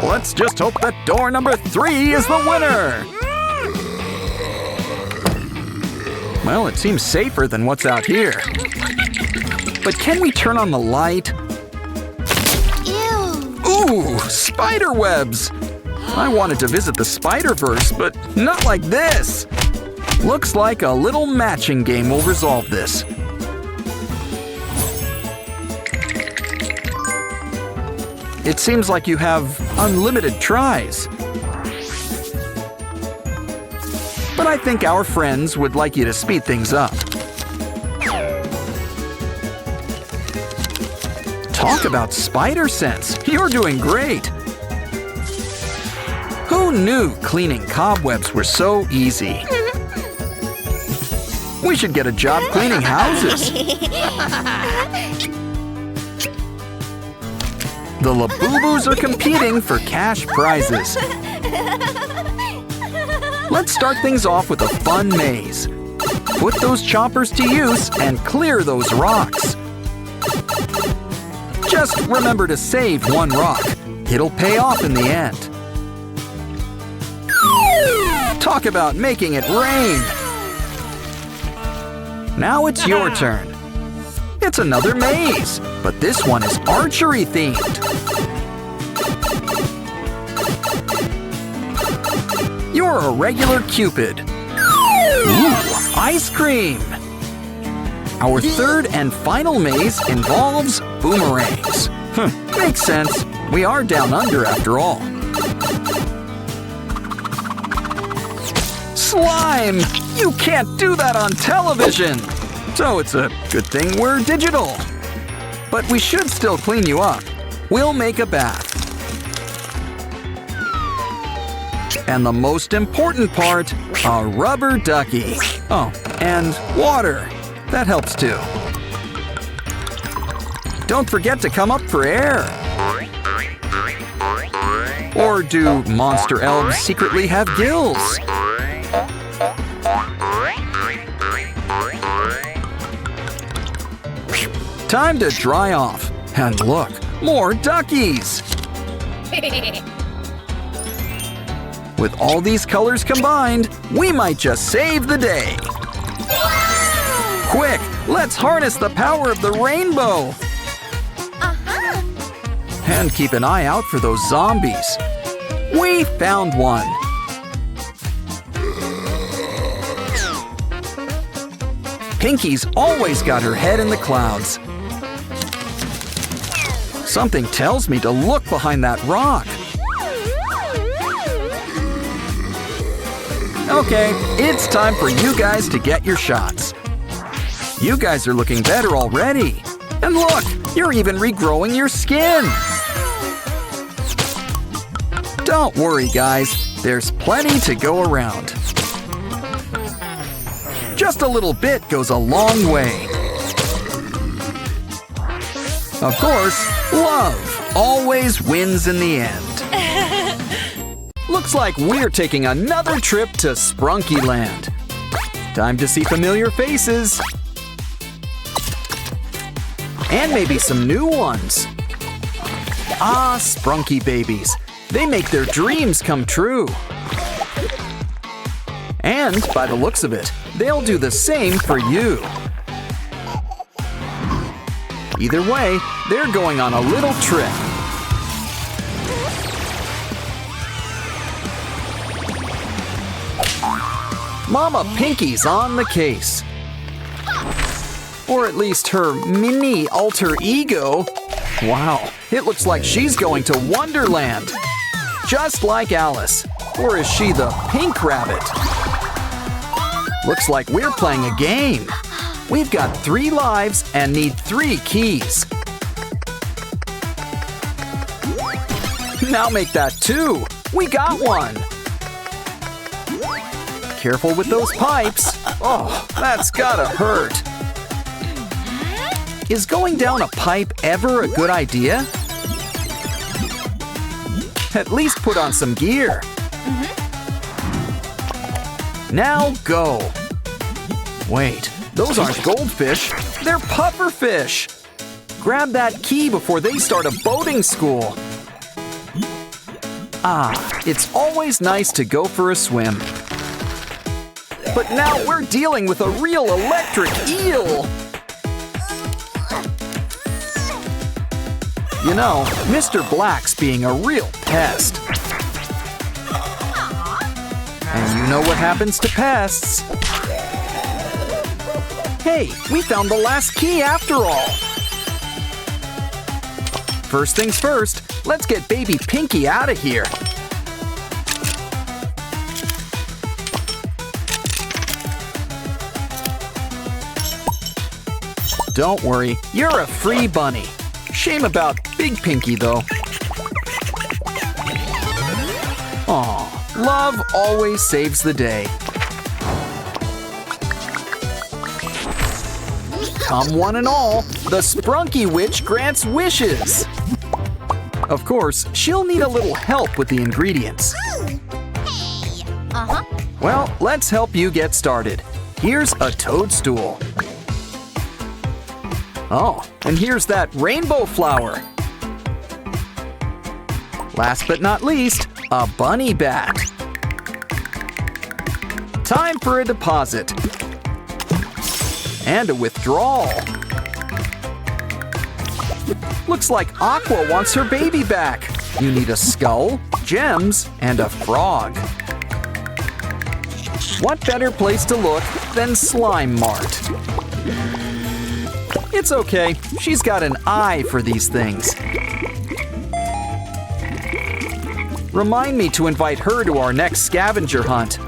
Let's just hope that door number 3 is the winner. Well, it seems safer than what's out here. But can we turn on the light? Ew. Ooh, spider webs! I wanted to visit the Spider-Verse, but not like this. Looks like a little matching game will resolve this. It seems like you have unlimited tries. But I think our friends would like you to speed things up. Talk about spider sense. You're doing great. Who knew cleaning cobwebs were so easy? We should get a job cleaning houses. The Labubus are competing for cash prizes. Let's start things off with a fun maze. Put those choppers to use and clear those rocks. Just remember to save one rock. It'll pay off in the end. Talk about making it rain! Now it's your turn. It's another maze, but this one is archery themed. You're a regular Cupid. Ooh, ice cream! Our third and final maze involves boomerangs. Makes sense. We are down under after all. Slime! You can't do that on television! So it's a good thing we're digital. But we should still clean you up. We'll make a bath. And the most important part, a rubber ducky. Oh, and water. That helps too. Don't forget to come up for air. Or do monster elves secretly have gills? Time to dry off. And look, more duckies! With all these colors combined, we might just save the day. Quick, let's harness the power of the rainbow! And keep an eye out for those zombies. We found one! Pinky's always got her head in the clouds. Something tells me to look behind that rock. Okay, it's time for you guys to get your shots. You guys are looking better already. And look, you're even regrowing your skin. Don't worry, guys. There's plenty to go around. Just a little bit goes a long way. Of course, love always wins in the end. Looks like we're taking another trip to Sprunky Land. Time to see familiar faces. And maybe some new ones. Ah, Sprunky babies. They make their dreams come true. And by the looks of it, they'll do the same for you. Either way, they're going on a little trip. Mama Pinky's on the case. Or at least her mini alter ego. Wow, it looks like she's going to Wonderland. Just like Alice. Or is she the pink rabbit? Looks like we're playing a game. We've got 3 lives and need 3 keys. Now make that 2. We got one. Careful with those pipes. Oh, that's gotta hurt. Is going down a pipe ever a good idea? At least put on some gear. Now go. Wait, those aren't goldfish. They're pufferfish. Grab that key before they start a boating school. Ah, it's always nice to go for a swim. But now we're dealing with a real electric eel. You know, Mr. Black's being a real pest. And you know what happens to pests. Hey, we found the last key after all. First things first, let's get baby Pinky out of here. Don't worry, you're a free bunny. Shame about Big Pinky, though. Aw, love always saves the day. Come one and all, the Sprunky Witch grants wishes. Of course, she'll need a little help with the ingredients. Well, let's help you get started. Here's a toadstool. Oh, and here's that rainbow flower. Last but not least, a bunny bat. Time for a deposit. And a withdrawal. Looks like Aqua wants her baby back. You need a skull, gems, and a frog. What better place to look than Slime Mart? It's okay, she's got an eye for these things. Remind me to invite her to our next scavenger hunt.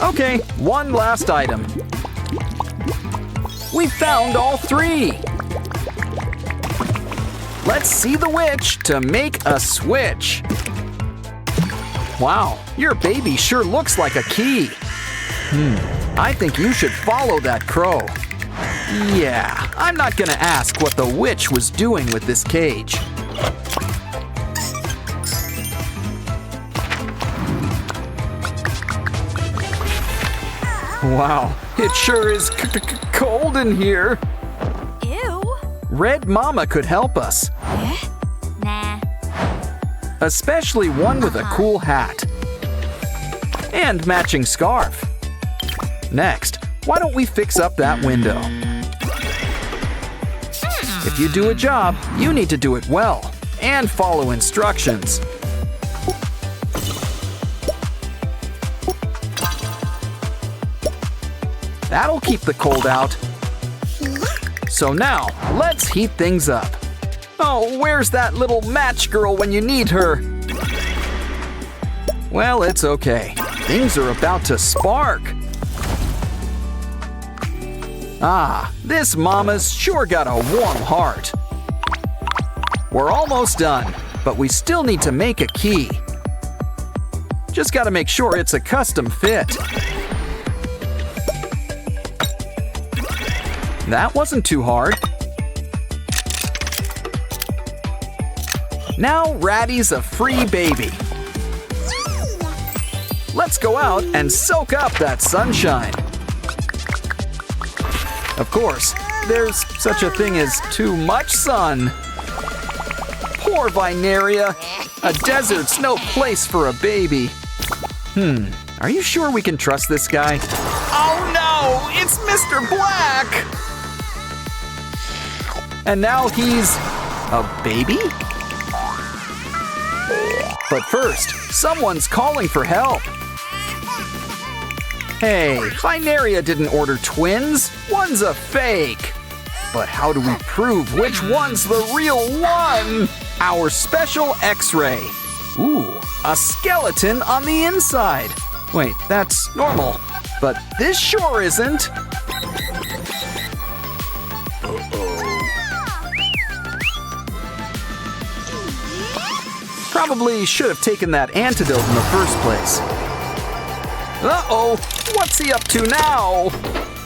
Okay, one last item. We found all three. Let's see the witch to make a switch. Wow, your baby sure looks like a key. I think you should follow that crow. Yeah, I'm not gonna ask what the witch was doing with this cage. Wow, it sure is cold in here. Ew. Red Mama could help us. Nah. Especially one with a cool hat. And matching scarf. Next, why don't we fix up that window? If you do a job, you need to do it well and follow instructions. That'll keep the cold out. So now, let's heat things up. Oh, where's that little match girl when you need her? Well, it's okay. Things are about to spark. Ah, this mama's sure got a warm heart. We're almost done, but we still need to make a key. Just gotta make sure it's a custom fit. That wasn't too hard. Now Ratty's a free baby. Let's go out and soak up that sunshine. Of course, there's such a thing as too much sun. Poor Vinaria. A desert's no place for a baby. Are you sure we can trust this guy? Oh no, it's Mr. Black! And now he's a baby? But first, someone's calling for help. Hey, Vinaria didn't order twins. One's a fake. But how do we prove which one's the real one? Our special X-ray. Ooh, a skeleton on the inside. Wait, that's normal. But this sure isn't. Probably should have taken that antidote in the first place. Uh-oh, what's he up to now?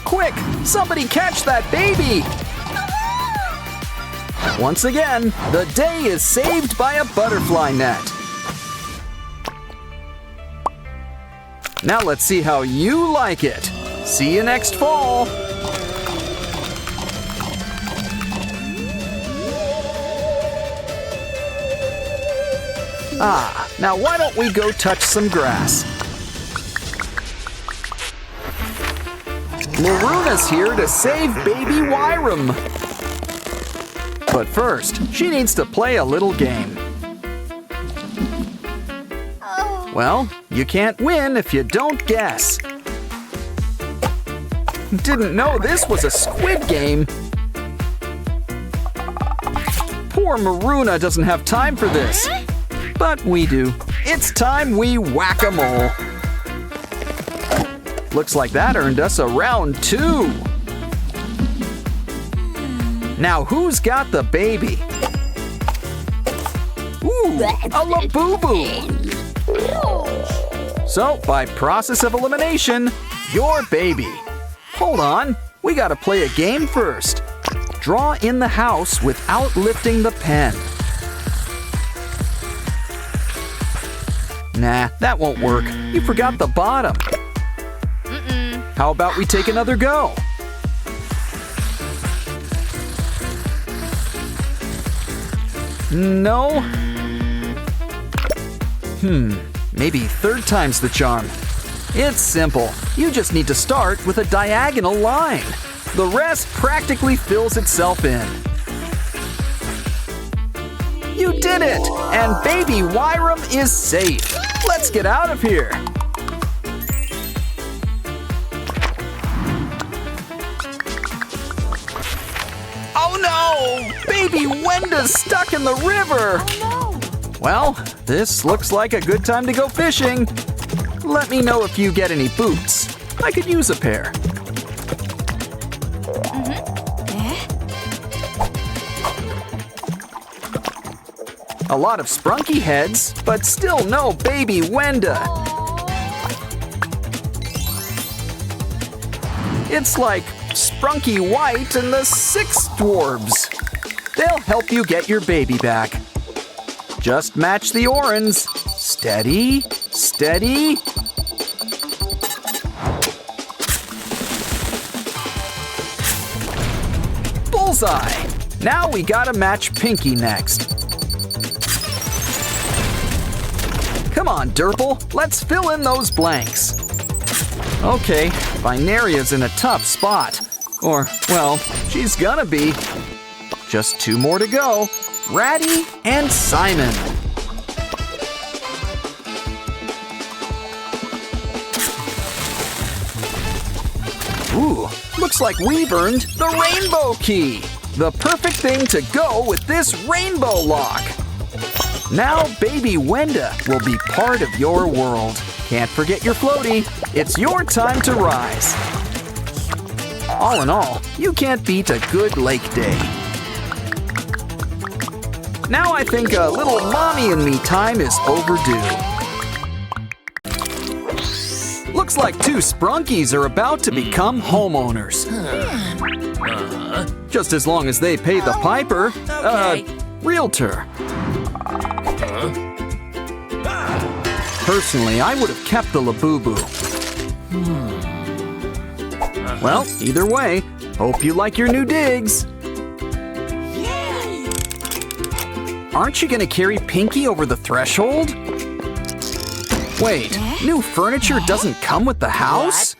Quick, somebody catch that baby! Once again, the day is saved by a butterfly net. Now let's see how you like it. See you next fall. Ah, now why don't we go touch some grass? Maruna's here to save baby Wyram. But first, she needs to play a little game. Well, you can't win if you don't guess. Didn't know this was a squid game. Poor Maruna doesn't have time for this. But we do. It's time we whack-a-mole. Looks like that earned us a round 2. Now who's got the baby? Ooh, a Labubu. So, by process of elimination, your baby. Hold on, we gotta play a game first. Draw in the house without lifting the pen. Nah, that won't work. You forgot the bottom. How about we take another go? No? Maybe third time's the charm. It's simple. You just need to start with a diagonal line. The rest practically fills itself in. You did it! And baby Wyram is safe. Let's get out of here. Oh no! Baby Wenda's stuck in the river! Oh no! Well, this looks like a good time to go fishing. Let me know if you get any boots. I could use a pair. A lot of sprunky heads, but still no baby Wenda. It's like Sprunky White and the 6 dwarves. They'll help you get your baby back. Just match the orange. Steady, steady. Bullseye! Now we gotta match Pinky next. Come on, Derple, let's fill in those blanks. Okay, Binaria's in a tough spot. Or, well, she's gonna be. Just 2 more to go. Ratty and Simon. Ooh, looks like we've earned the rainbow key. The perfect thing to go with this rainbow lock. Now baby Wenda will be part of your world. Can't forget your floaty. It's your time to rise. All in all, you can't beat a good lake day. Now I think a little mommy and me time is overdue. Looks like 2 sprunkies are about to become homeowners. Just as long as they pay the piper, realtor. Personally, I would have kept the Labubu. Well, either way, hope you like your new digs. Aren't you gonna carry Pinky over the threshold? Wait, new furniture doesn't come with the house?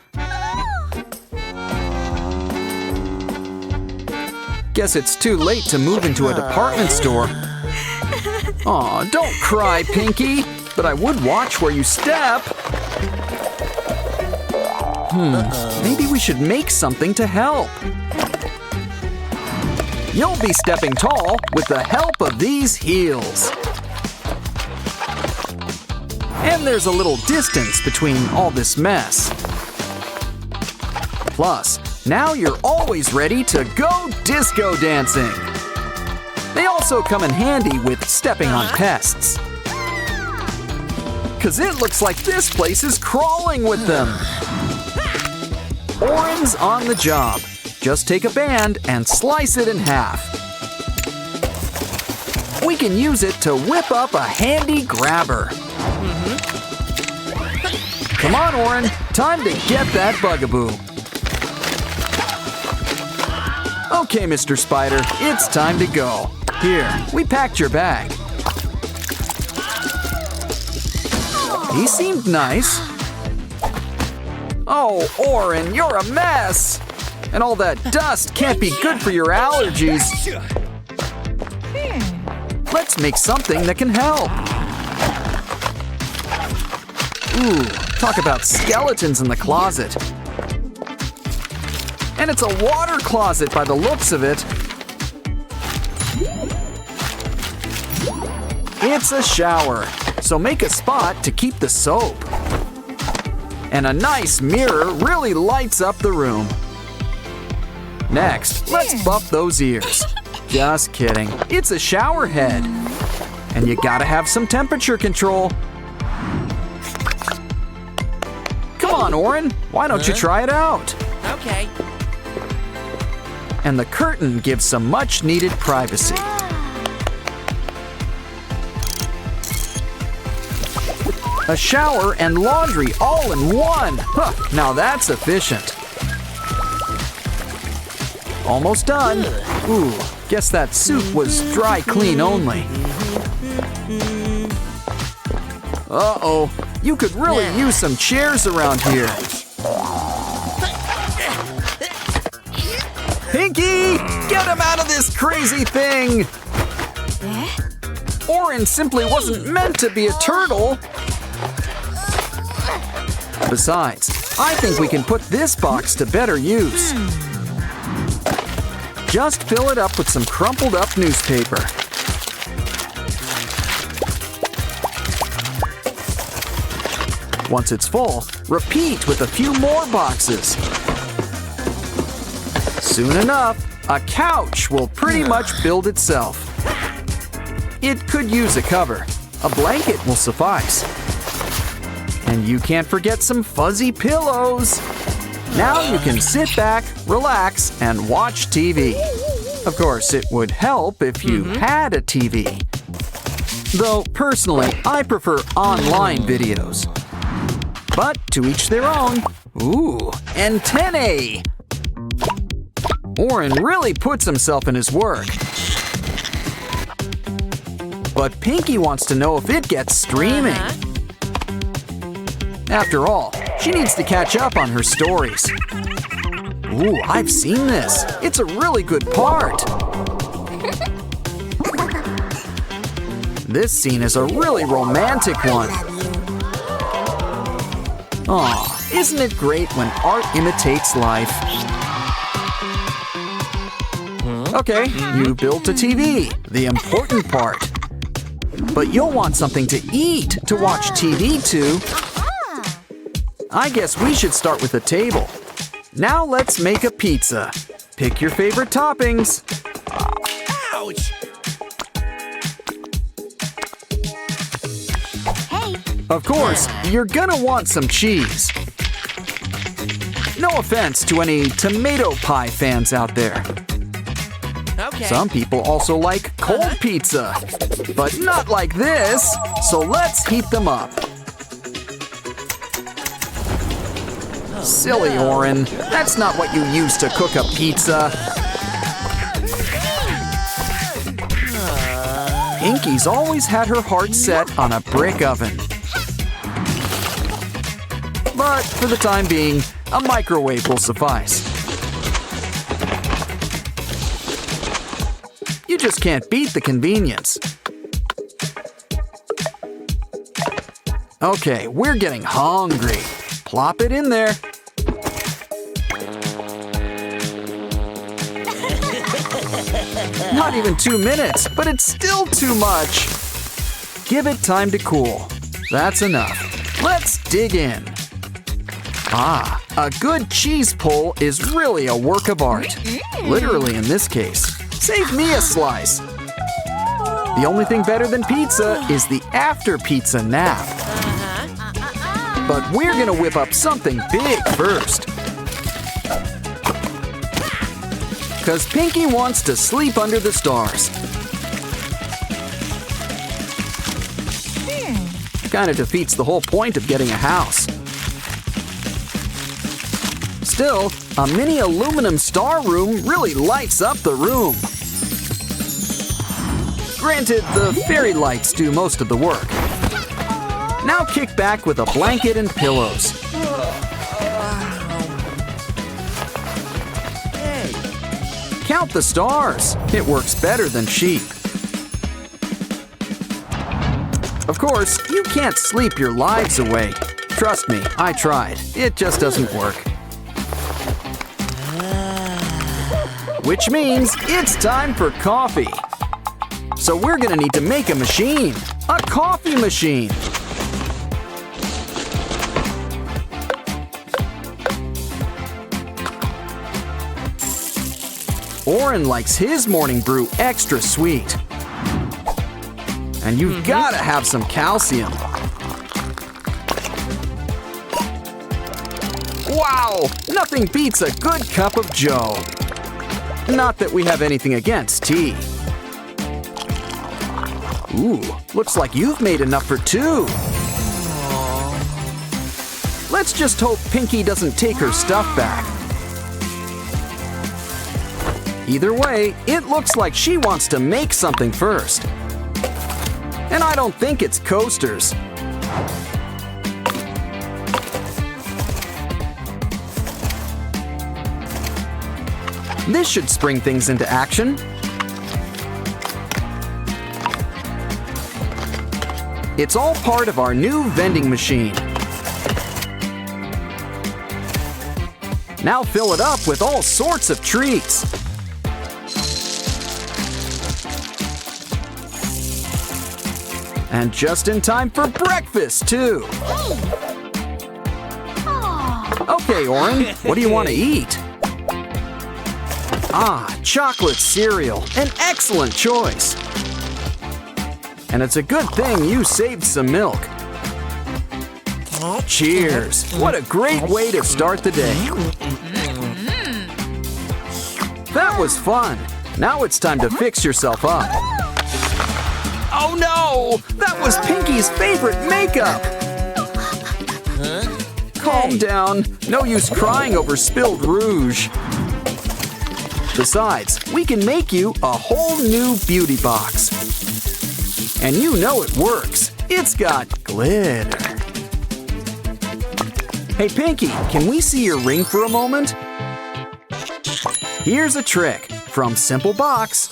Guess it's too late to move into a department store. Aw, don't cry, Pinky. But I would watch where you step. Maybe we should make something to help. You'll be stepping tall with the help of these heels. And there's a little distance between all this mess. Plus, now you're always ready to go disco dancing. They also come in handy with stepping on pests. 'Cause it looks like this place is crawling with them. Orange on the job. Just take a band and slice it in half. We can use it to whip up a handy grabber. Come on, Oren, time to get that bugaboo. Okay, Mr. Spider, it's time to go. Here, we packed your bag. He seemed nice. Oh, Oren, you're a mess! And all that dust can't be good for your allergies. Let's make something that can help. Ooh, talk about skeletons in the closet. And it's a water closet by the looks of it. It's a shower, so make a spot to keep the soap. And a nice mirror really lights up the room. Next, let's buff those ears. Just kidding, it's a shower head. And you gotta have some temperature control. Come on, Oren, why don't you try it out? Okay. And the curtain gives some much-needed privacy. A shower and laundry all in one. Huh, now that's efficient. Almost done. Ooh, guess that suit was dry clean only. Uh-oh, you could really use some chairs around here. Pinky, get him out of this crazy thing! Oren simply wasn't meant to be a turtle. Besides, I think we can put this box to better use. Just fill it up with some crumpled up newspaper. Once it's full, repeat with a few more boxes. Soon enough, a couch will pretty much build itself. It could use a cover. A blanket will suffice. And you can't forget some fuzzy pillows. Now you can sit back, relax, and watch TV. Of course, it would help if you had a TV. Though, personally, I prefer online videos. But to each their own. Ooh, antennae! Oren really puts himself in his work. But Pinky wants to know if it gets streaming. After all, she needs to catch up on her stories. Ooh, I've seen this. It's a really good part. This scene is a really romantic one. Aw, isn't it great when art imitates life? Okay, you built a TV, the important part. But you'll want something to eat to watch TV to. I guess we should start with a table. Now let's make a pizza. Pick your favorite toppings. Ouch! Hey, Of course, you're gonna want some cheese. No offense to any tomato pie fans out there. Okay. Some people also like cold pizza, but not like this, so let's heat them up. Silly Oren, that's not what you use to cook a pizza. Pinky's always had her heart set on a brick oven. But for the time being, a microwave will suffice. You just can't beat the convenience. Okay, we're getting hungry. Plop it in there. Not even 2 minutes, but it's still too much. Give it time to cool. That's enough. Let's dig in. Ah, a good cheese pull is really a work of art. Literally in this case. Save me a slice. The only thing better than pizza is the after pizza nap. But we're gonna whip up something big first. Cause Pinky wants to sleep under the stars. Kinda defeats the whole point of getting a house. Still, a mini aluminum star room really lights up the room. Granted, the fairy lights do most of the work. Now kick back with a blanket and pillows. Hey. Count the stars. It works better than sheep. Of course, you can't sleep your lives away. Trust me, I tried. It just doesn't work. Which means it's time for coffee. So we're gonna need to make a machine. A coffee machine. Oren likes his morning brew extra sweet. And you've gotta have some calcium. Wow! Nothing beats a good cup of joe. Not that we have anything against tea. Ooh, looks like you've made enough for two. Let's just hope Pinky doesn't take her stuff back. Either way, it looks like she wants to make something first. And I don't think it's coasters. This should spring things into action. It's all part of our new vending machine. Now fill it up with all sorts of treats. And just in time for breakfast, too. Okay, Oren, what do you want to eat? Ah, chocolate cereal, an excellent choice. And it's a good thing you saved some milk. Cheers! What a great way to start the day. That was fun. Now it's time to fix yourself up. Oh no! That was Pinky's favorite makeup! Calm down. No use crying over spilled rouge. Besides, we can make you a whole new beauty box. And you know it works. It's got glitter. Hey Pinky, can we see your ring for a moment? Here's a trick. From simple box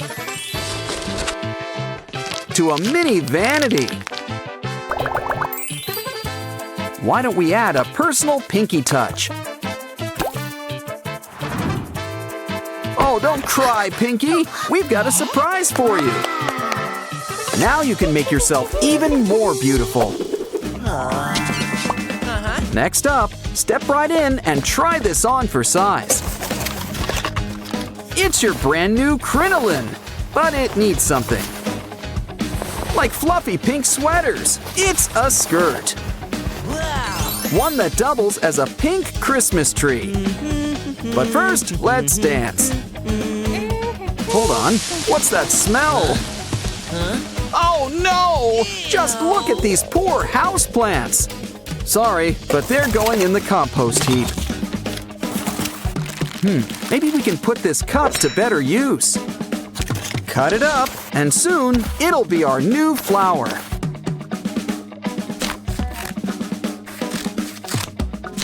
to a mini vanity. Why don't we add a personal Pinky touch? Oh, don't cry, Pinky. We've got a surprise for you. Now you can make yourself even more beautiful. Next up, step right in and try this on for size. It's your brand new crinoline, but it needs something. Like fluffy pink sweaters, it's a skirt. One that doubles as a pink Christmas tree. But first, let's dance. Hold on, what's that smell? Oh no! Just look at these poor houseplants. Sorry, but they're going in the compost heap. Maybe we can put this cup to better use. Cut it up, and soon it'll be our new flower.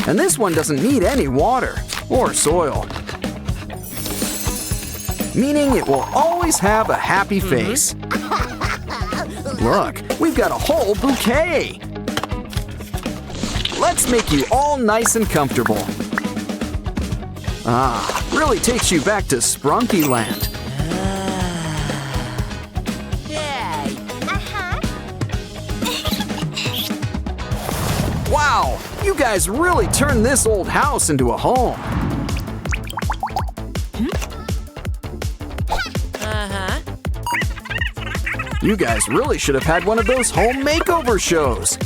And this one doesn't need any water or soil. Meaning it will always have a happy face. Look, we've got a whole bouquet. Let's make you all nice and comfortable. Ah, really takes you back to Sprunky Land. Wow, you guys really turned this old house into a home. You guys really should have had one of those home makeover shows.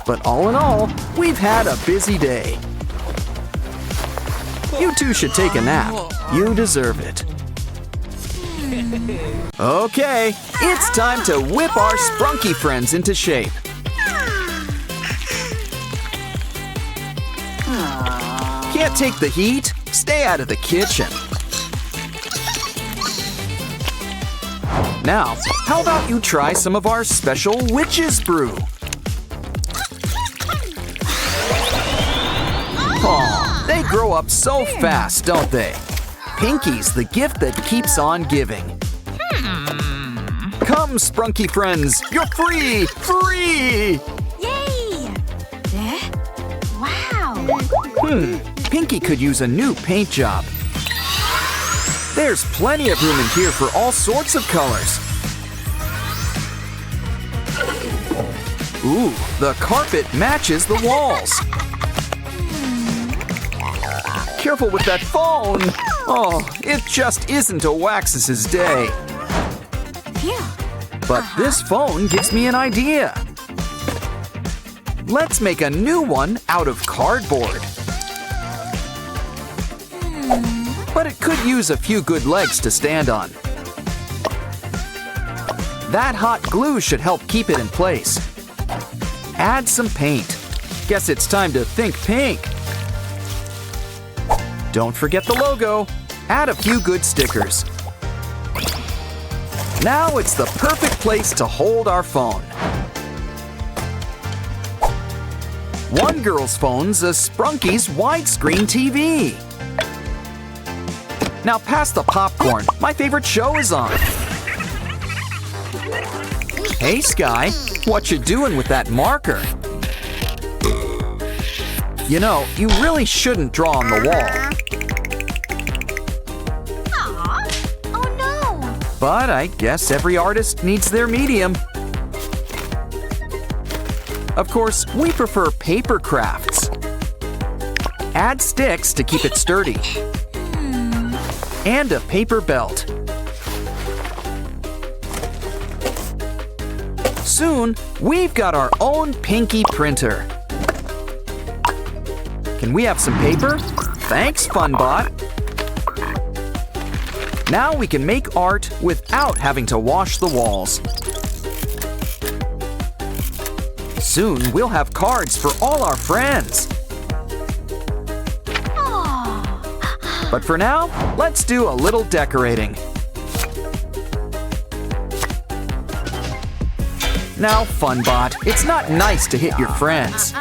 But all in all, we've had a busy day. You two should take a nap. You deserve it. Okay, it's time to whip our Sprunky friends into shape. Can't take the heat? Stay out of the kitchen. Now, how about you try some of our special witch's brew? Aw, they grow up so fast, don't they? Pinky's the gift that keeps on giving. Come, Sprunky friends, you're free! Free! Yay! Wow! Pinky could use a new paint job. There's plenty of room in here for all sorts of colors. Ooh, the carpet matches the walls. Careful with that phone! Oh, it just isn't a Waxus's day. Phew. But this phone gives me an idea. Let's make a new one out of cardboard. But it could use a few good legs to stand on. That hot glue should help keep it in place. Add some paint. Guess it's time to think pink. Don't forget the logo. Add a few good stickers. Now it's the perfect place to hold our phone. One girl's phone's a Sprunky's widescreen TV. Now pass the popcorn. My favorite show is on. Hey, Sky. What you doing with that marker? You know, you really shouldn't draw on the wall. Oh no! But I guess every artist needs their medium. Of course, we prefer paper crafts. Add sticks to keep it sturdy. And a paper belt. Soon, we've got our own Pinky printer. Can we have some paper? Thanks, FunBot. Now we can make art without having to wash the walls. Soon, we'll have cards for all our friends. But for now, let's do a little decorating. Now, FunBot, it's not nice to hit your friends.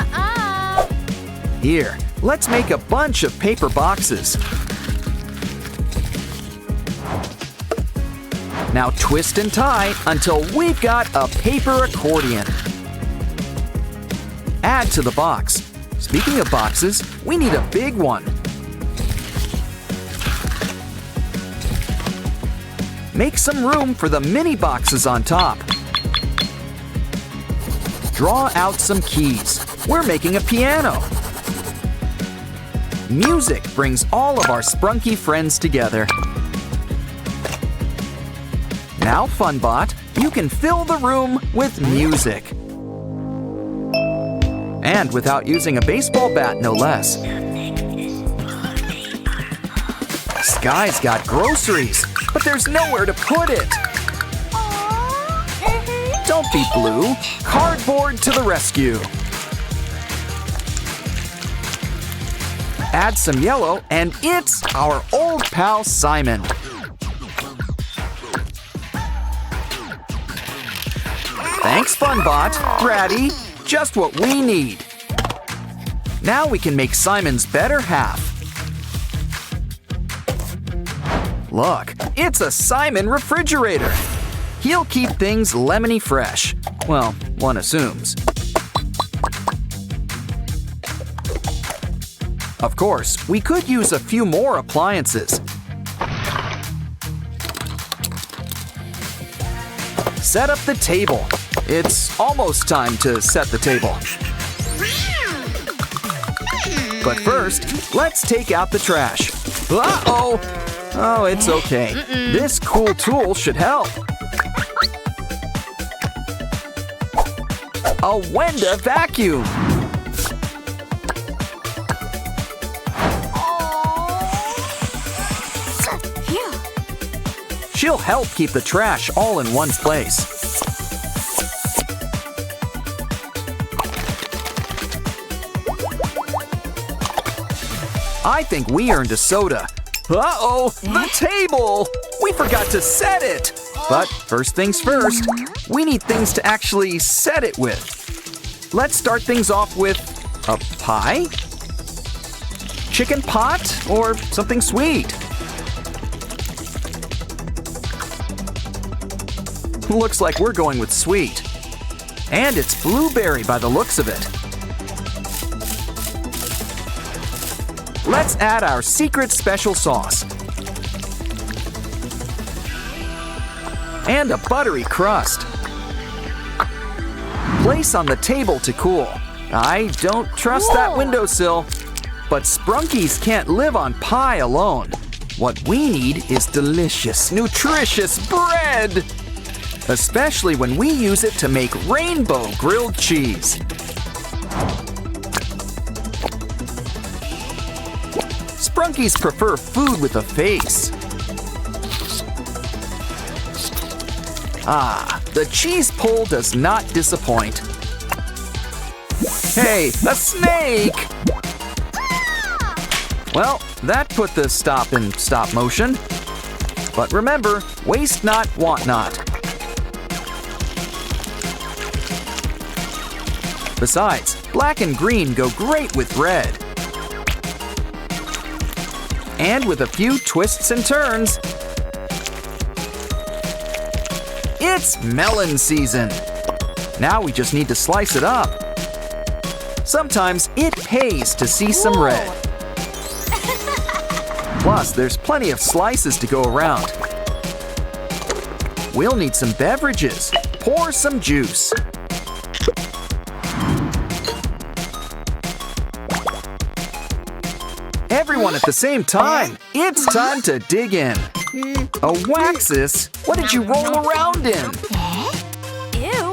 Here, let's make a bunch of paper boxes. Now twist and tie until we've got a paper accordion. Add to the box. Speaking of boxes, we need a big one. Make some room for the mini boxes on top. Draw out some keys. We're making a piano. Music brings all of our Sprunky friends together. Now, FunBot, you can fill the room with music. And without using a baseball bat, no less. Sky's got groceries, but there's nowhere to put it. Don't be blue. Cardboard to the rescue. Add some yellow, and it's our old pal Simon. Thanks, FunBot. Ratty, just what we need. Now we can make Simon's better half. Look, it's a Simon refrigerator. He'll keep things lemony fresh. Well, one assumes. Of course, we could use a few more appliances. Set up the table. It's almost time to set the table. But first, let's take out the trash. Uh-oh! Oh, it's okay. This cool tool should help. A Wenda vacuum. She'll help keep the trash all in one place. I think we earned a soda. Uh-oh, the table! We forgot to set it! But first things first, we need things to actually set it with. Let's start things off with a pie, chicken pot, or something sweet. Looks like we're going with sweet. And it's blueberry by the looks of it. Let's add our secret special sauce. And a buttery crust. Place on the table to cool. I don't trust that windowsill. But Sprunkies can't live on pie alone. What we need is delicious, nutritious bread. Especially when we use it to make rainbow grilled cheese. Sprunkies prefer food with a face. Ah, the cheese pull does not disappoint. Hey, a snake! Well, that put the stop in stop motion. But remember, waste not, want not. Besides, black and green go great with red. And with a few twists and turns, it's melon season. Now we just need to slice it up. Sometimes it pays to see some red. Plus, there's plenty of slices to go around. We'll need some beverages. Pour some juice. Everyone at the same time. It's time to dig in. A Waxus? What did you roll around in? Ew.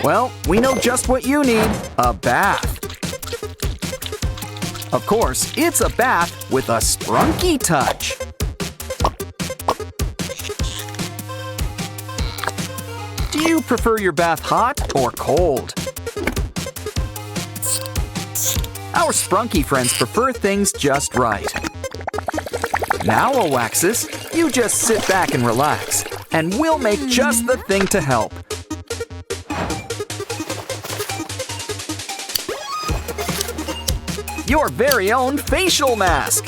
Well, we know just what you need. A bath. Of course, it's a bath with a sprunky touch. Do you prefer your bath hot or cold? Our Sprunky friends prefer things just right. Now, Waxus, you just sit back and relax, and we'll make just the thing to help. Your very own facial mask.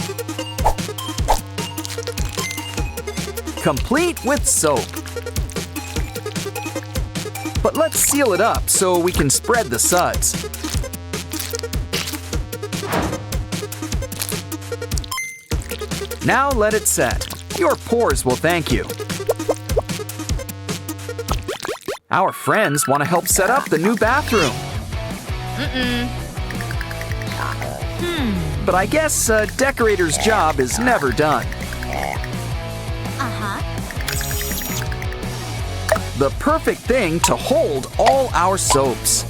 Complete with soap. But let's seal it up so we can spread the suds. Now let it set. Your pores will thank you. Our friends want to help set up the new bathroom. But I guess a decorator's job is never done. The perfect thing to hold all our soaps.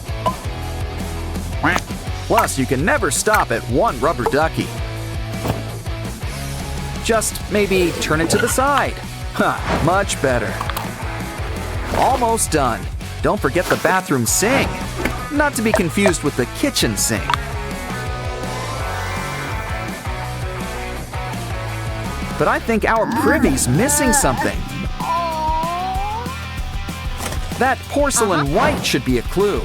Plus, you can never stop at one rubber ducky. Just maybe turn it to the side. Much better. Almost done. Don't forget the bathroom sink. Not to be confused with the kitchen sink. But I think our privy's missing something. That porcelain white should be a clue.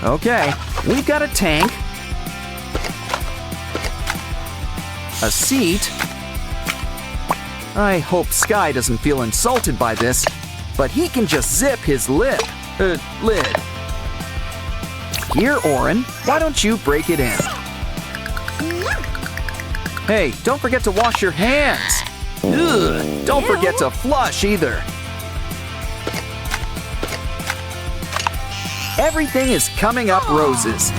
Okay, we've got a tank, a seat. I hope Sky doesn't feel insulted by this, but he can just zip his lid. Here, Oren, why don't you break it in? Hey, don't forget to wash your hands. Ugh, don't forget to flush either. Everything is coming up roses.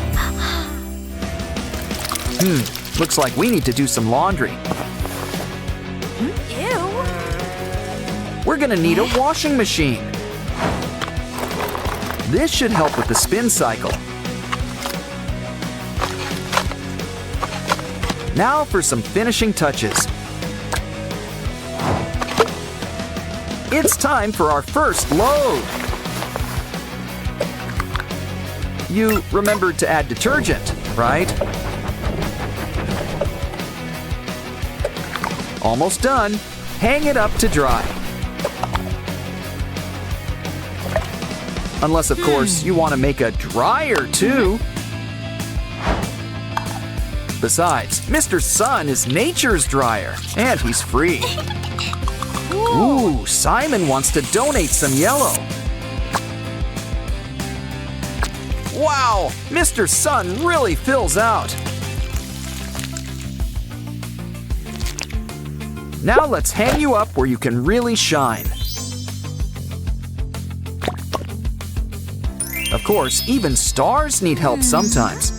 Looks like we need to do some laundry. Ew. We're gonna need a washing machine. This should help with the spin cycle. Now for some finishing touches. It's time for our first load. You remembered to add detergent, right? Almost done. hang it up to dry. Unless, of course, you want to make a dryer too. Besides, Mr. Sun is nature's dryer, and he's free. Ooh, Simon wants to donate some yellow. Wow, Mr. Sun really fills out. Now let's hang you up where you can really shine. Of course, even stars need help sometimes.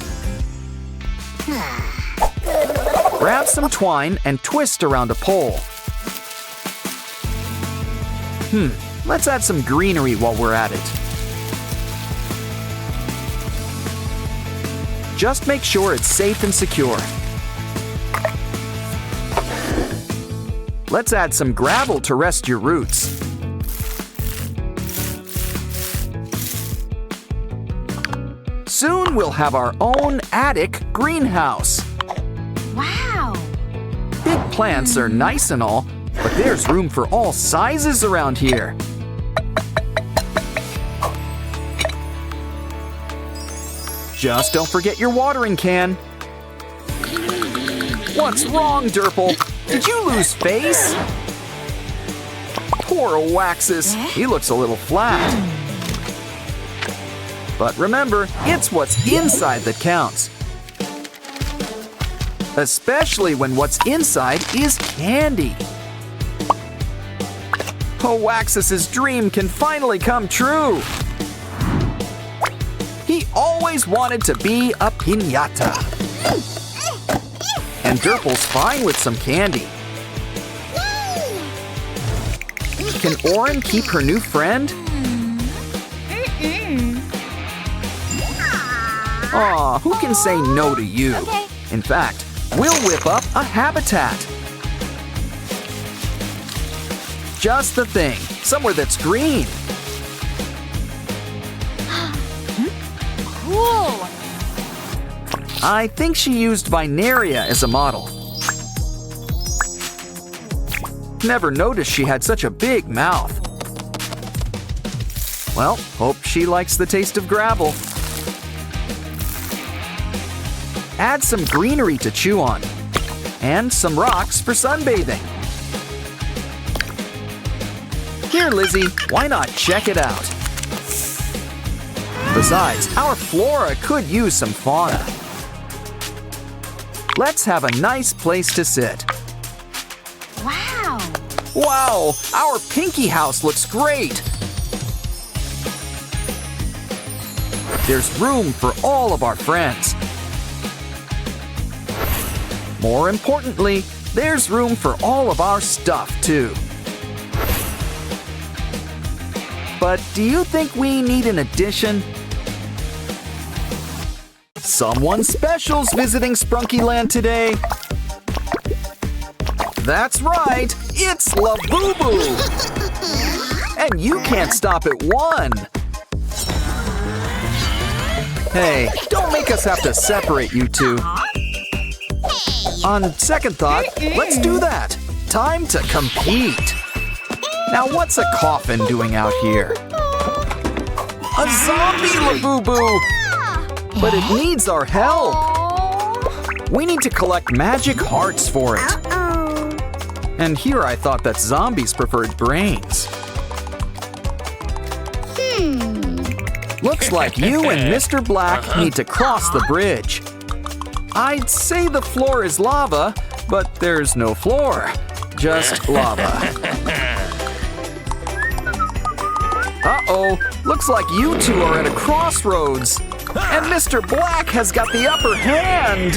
Grab some twine and twist around a pole. Let's add some greenery while we're at it. Just make sure it's safe and secure. Let's add some gravel to rest your roots. Soon we'll have our own attic greenhouse. Wow. Big plants are nice and all, but there's room for all sizes around here. Just don't forget your watering can. What's wrong, Derple? Did you lose face? Poor Waxus, he looks a little flat. But remember, it's what's inside that counts. Especially when what's inside is candy. Waxus's dream can finally come true. He always wanted to be a piñata. And Derple's fine with some candy. Can Oren keep her new friend? Aw, who can say no to you? Okay. In fact, we'll whip up a habitat. Just the thing, somewhere that's green. Cool. I think she used Vinaria as a model. Never noticed she had such a big mouth. Well, hope she likes the taste of gravel. Add some greenery to chew on, and some rocks for sunbathing. Here, Lizzie, why not check it out? Besides, our flora could use some fauna. Let's have a nice place to sit. Wow. Wow, our Pinky house looks great. There's room for all of our friends. More importantly, there's room for all of our stuff, too. But do you think we need an addition? Someone special's visiting Sprunkyland today. That's right, it's Labubu! And you can't stop at one. Hey, don't make us have to separate you two. On second thought, let's do that. Time to compete. Now what's a coffin doing out here? A zombie Labubu! But it needs our help. We need to collect magic hearts for it. And here I thought that zombies preferred brains. Looks like you and Mr. Black need to cross the bridge. I'd say the floor is lava, but there's no floor, just lava. Uh-oh, looks like you two are at a crossroads. And Mr. Black has got the upper hand.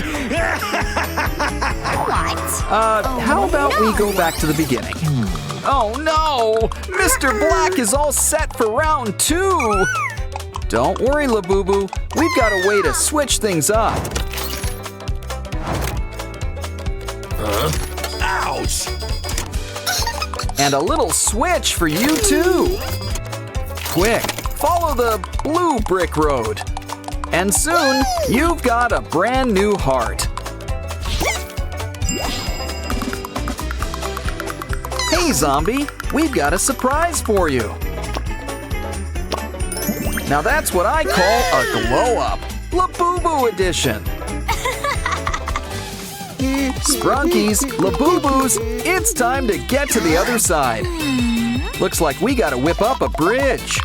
How about we go back to the beginning? Oh no, Mr. Black is all set for round 2. Don't worry, Labubu, we've got a way to switch things up. Ouch! And a little switch for you too. Quick, follow the blue brick road. And soon, you've got a brand new heart. Hey Hey, Zombie, we've got a surprise for you. Now that's what I call a glow-up. Labubu edition. Sprunkies, Labubus, it's time to get to the other side. Looks like we gotta whip up a bridge.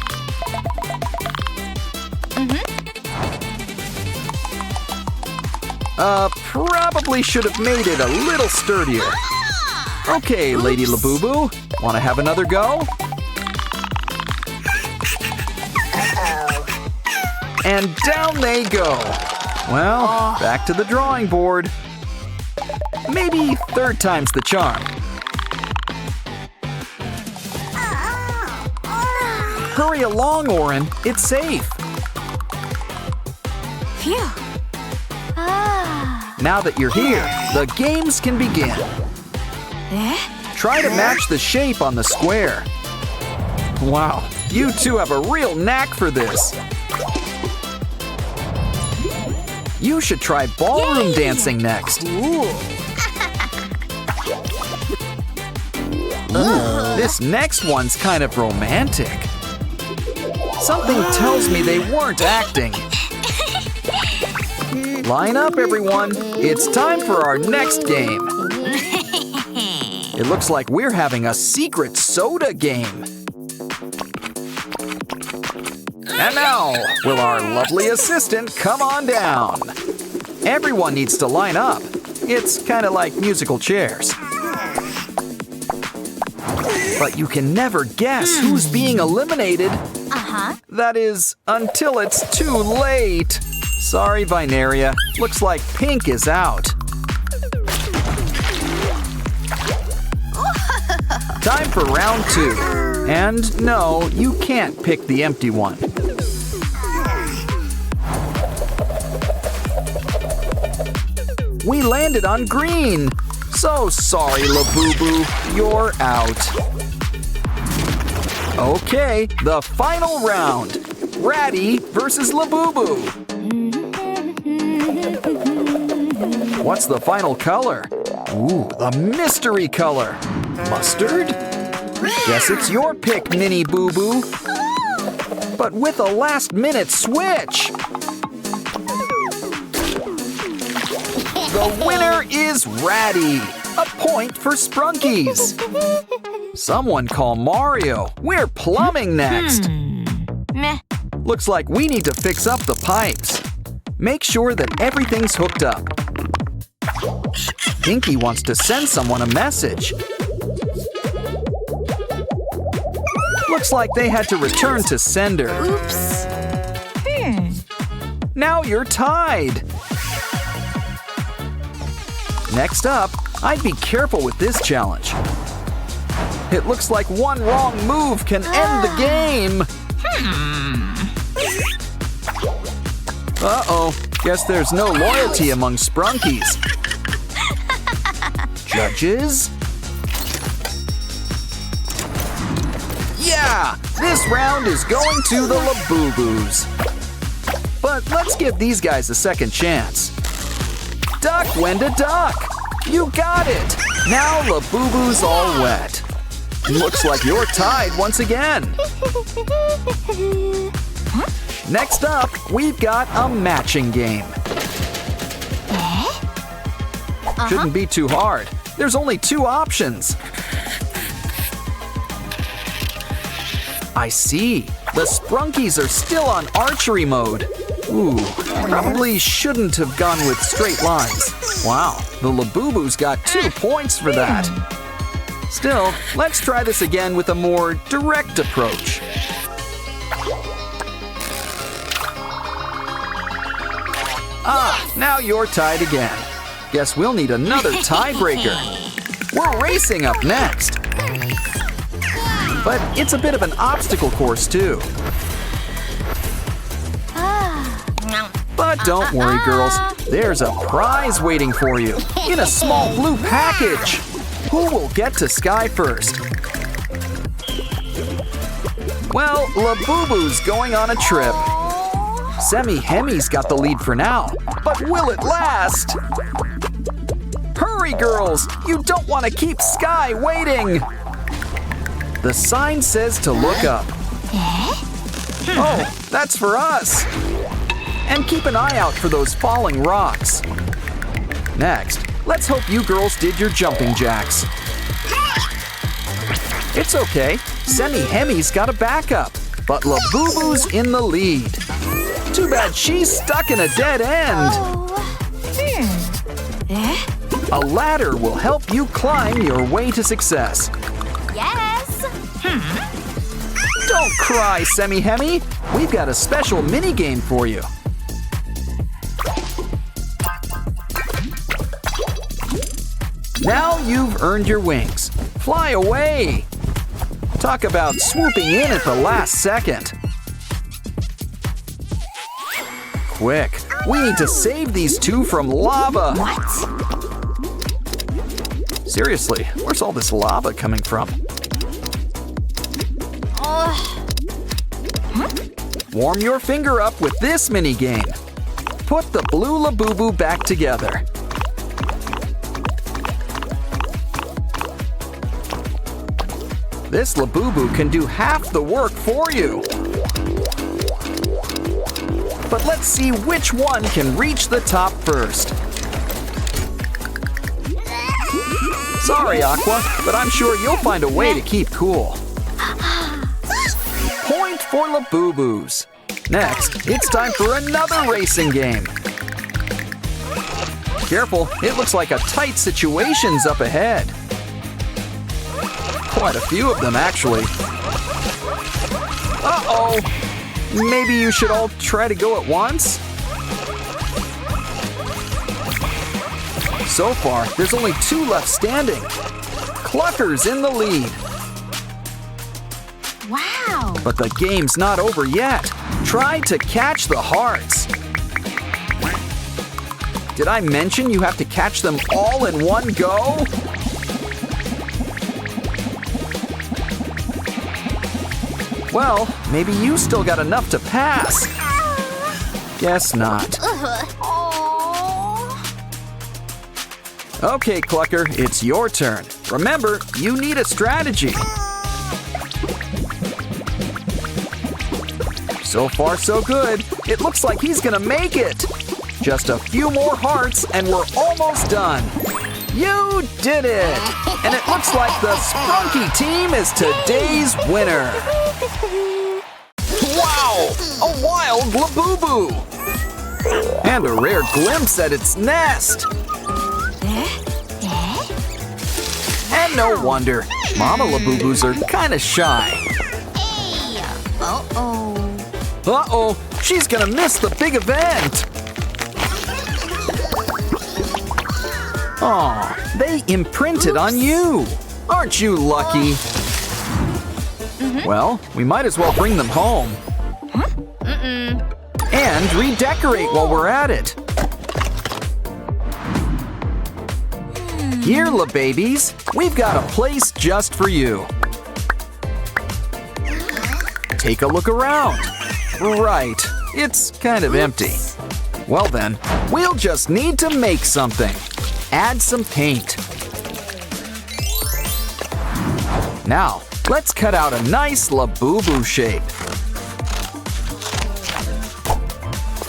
Probably should have made it a little sturdier. Okay, Lady Labubu, wanna have another go? And down they go. Well, back to the drawing board. Maybe third time's the charm. Hurry along, Orin. It's safe. Phew. Now that you're here, the games can begin. Try to match the shape on the square. Wow, you two have a real knack for this. You should try ballroom dancing next. Ooh, this next one's kind of romantic. Something tells me they weren't acting. Line up, everyone. It's time for our next game. It looks like we're having a secret soda game. And now, will our lovely assistant come on down? Everyone needs to line up. It's kind of like musical chairs. But you can never guess who's being eliminated. That is, until it's too late. Sorry, Vinaria. Looks like Pink is out. Time for round 2. And no, you can't pick the empty one. We landed on green. So sorry, Labubu. You're out. Okay, the final round. Ratty versus Labubu. What's the final color? Ooh, the mystery color. Mustard? Guess it's your pick, Minnie Boo Boo. But with a last-minute switch. The winner is Ratty. A point for Sprunkies. Someone call Mario. We're plumbing next. Meh. Looks like we need to fix up the pipes. Make sure that everything's hooked up. Pinky wants to send someone a message. Looks like they had to return to sender. Oops. Now you're tied. Next up, I'd be careful with this challenge. It looks like one wrong move can end the game. Uh-oh, guess there's no loyalty among Sprunkies. Judges? Yeah, this round is going to the Labubus. But let's give these guys a second chance. Duck, Wenda, duck! You got it! Now Labubu's all wet. Looks like you're tied once again. Next up, we've got a matching game. Shouldn't be too hard. There's only 2 options. I see. The Sprunkies are still on archery mode. Ooh, probably shouldn't have gone with straight lines. Wow, the Labubus got 2 points for that. Still, let's try this again with a more direct approach. Ah, now you're tied again. Guess we'll need another tiebreaker. We're racing up next. But it's a bit of an obstacle course, too. But don't worry, girls. There's a prize waiting for you in a small blue package. Who will get to Sky first? Well, Labubu's going on a trip. Semi-Hemi's got the lead for now, but will it last? Hurry, girls! You don't want to keep Sky waiting! The sign says to look up. Oh, that's for us. And keep an eye out for those falling rocks. Next, let's hope you girls did your jumping jacks. It's okay. Semi-Hemi's got a backup, but Labubu's in the lead. Too bad she's stuck in a dead end. A ladder will help you climb your way to success. Yes. Don't cry, Semi-Hemi. We've got a special mini-game for you. Now you've earned your wings. Fly away. Talk about swooping in at the last second. Quick, we need to save these two from lava. What? Seriously, where's all this lava coming from? Warm your finger up with this mini game. Put the blue Labubu back together. This Labubu can do half the work for you. But let's see which one can reach the top first. Sorry, Aqua, but I'm sure you'll find a way to keep cool. Point for Labubus. Next, it's time for another racing game. Careful, it looks like a tight situation's up ahead. Quite a few of them, actually. Uh-oh! Maybe you should all try to go at once? So far, there's only two left standing. Clucker's in the lead. Wow. But the game's not over yet. Try to catch the hearts. Did I mention you have to catch them all in one go? Well, maybe you still got enough to pass. Guess not. Okay, Clucker, it's your turn. Remember, you need a strategy. So far, so good. It looks like he's gonna make it. Just a few more hearts and we're almost done. You did it! And it looks like the Sprunky team is today's winner. Wow! A wild Labubu! And a rare glimpse at its nest. And no wonder, Mama Labubus are kinda shy. Uh-oh, she's gonna miss the big event. Aw, they imprinted on you. Aren't you lucky? Well, we might as well bring them home. And redecorate while we're at it. Here, La Babies, we've got a place just for you. Take a look around. Right, it's kind of empty. Well then, we'll just need to make something. Add some paint. Now, let's cut out a nice Labubu shape.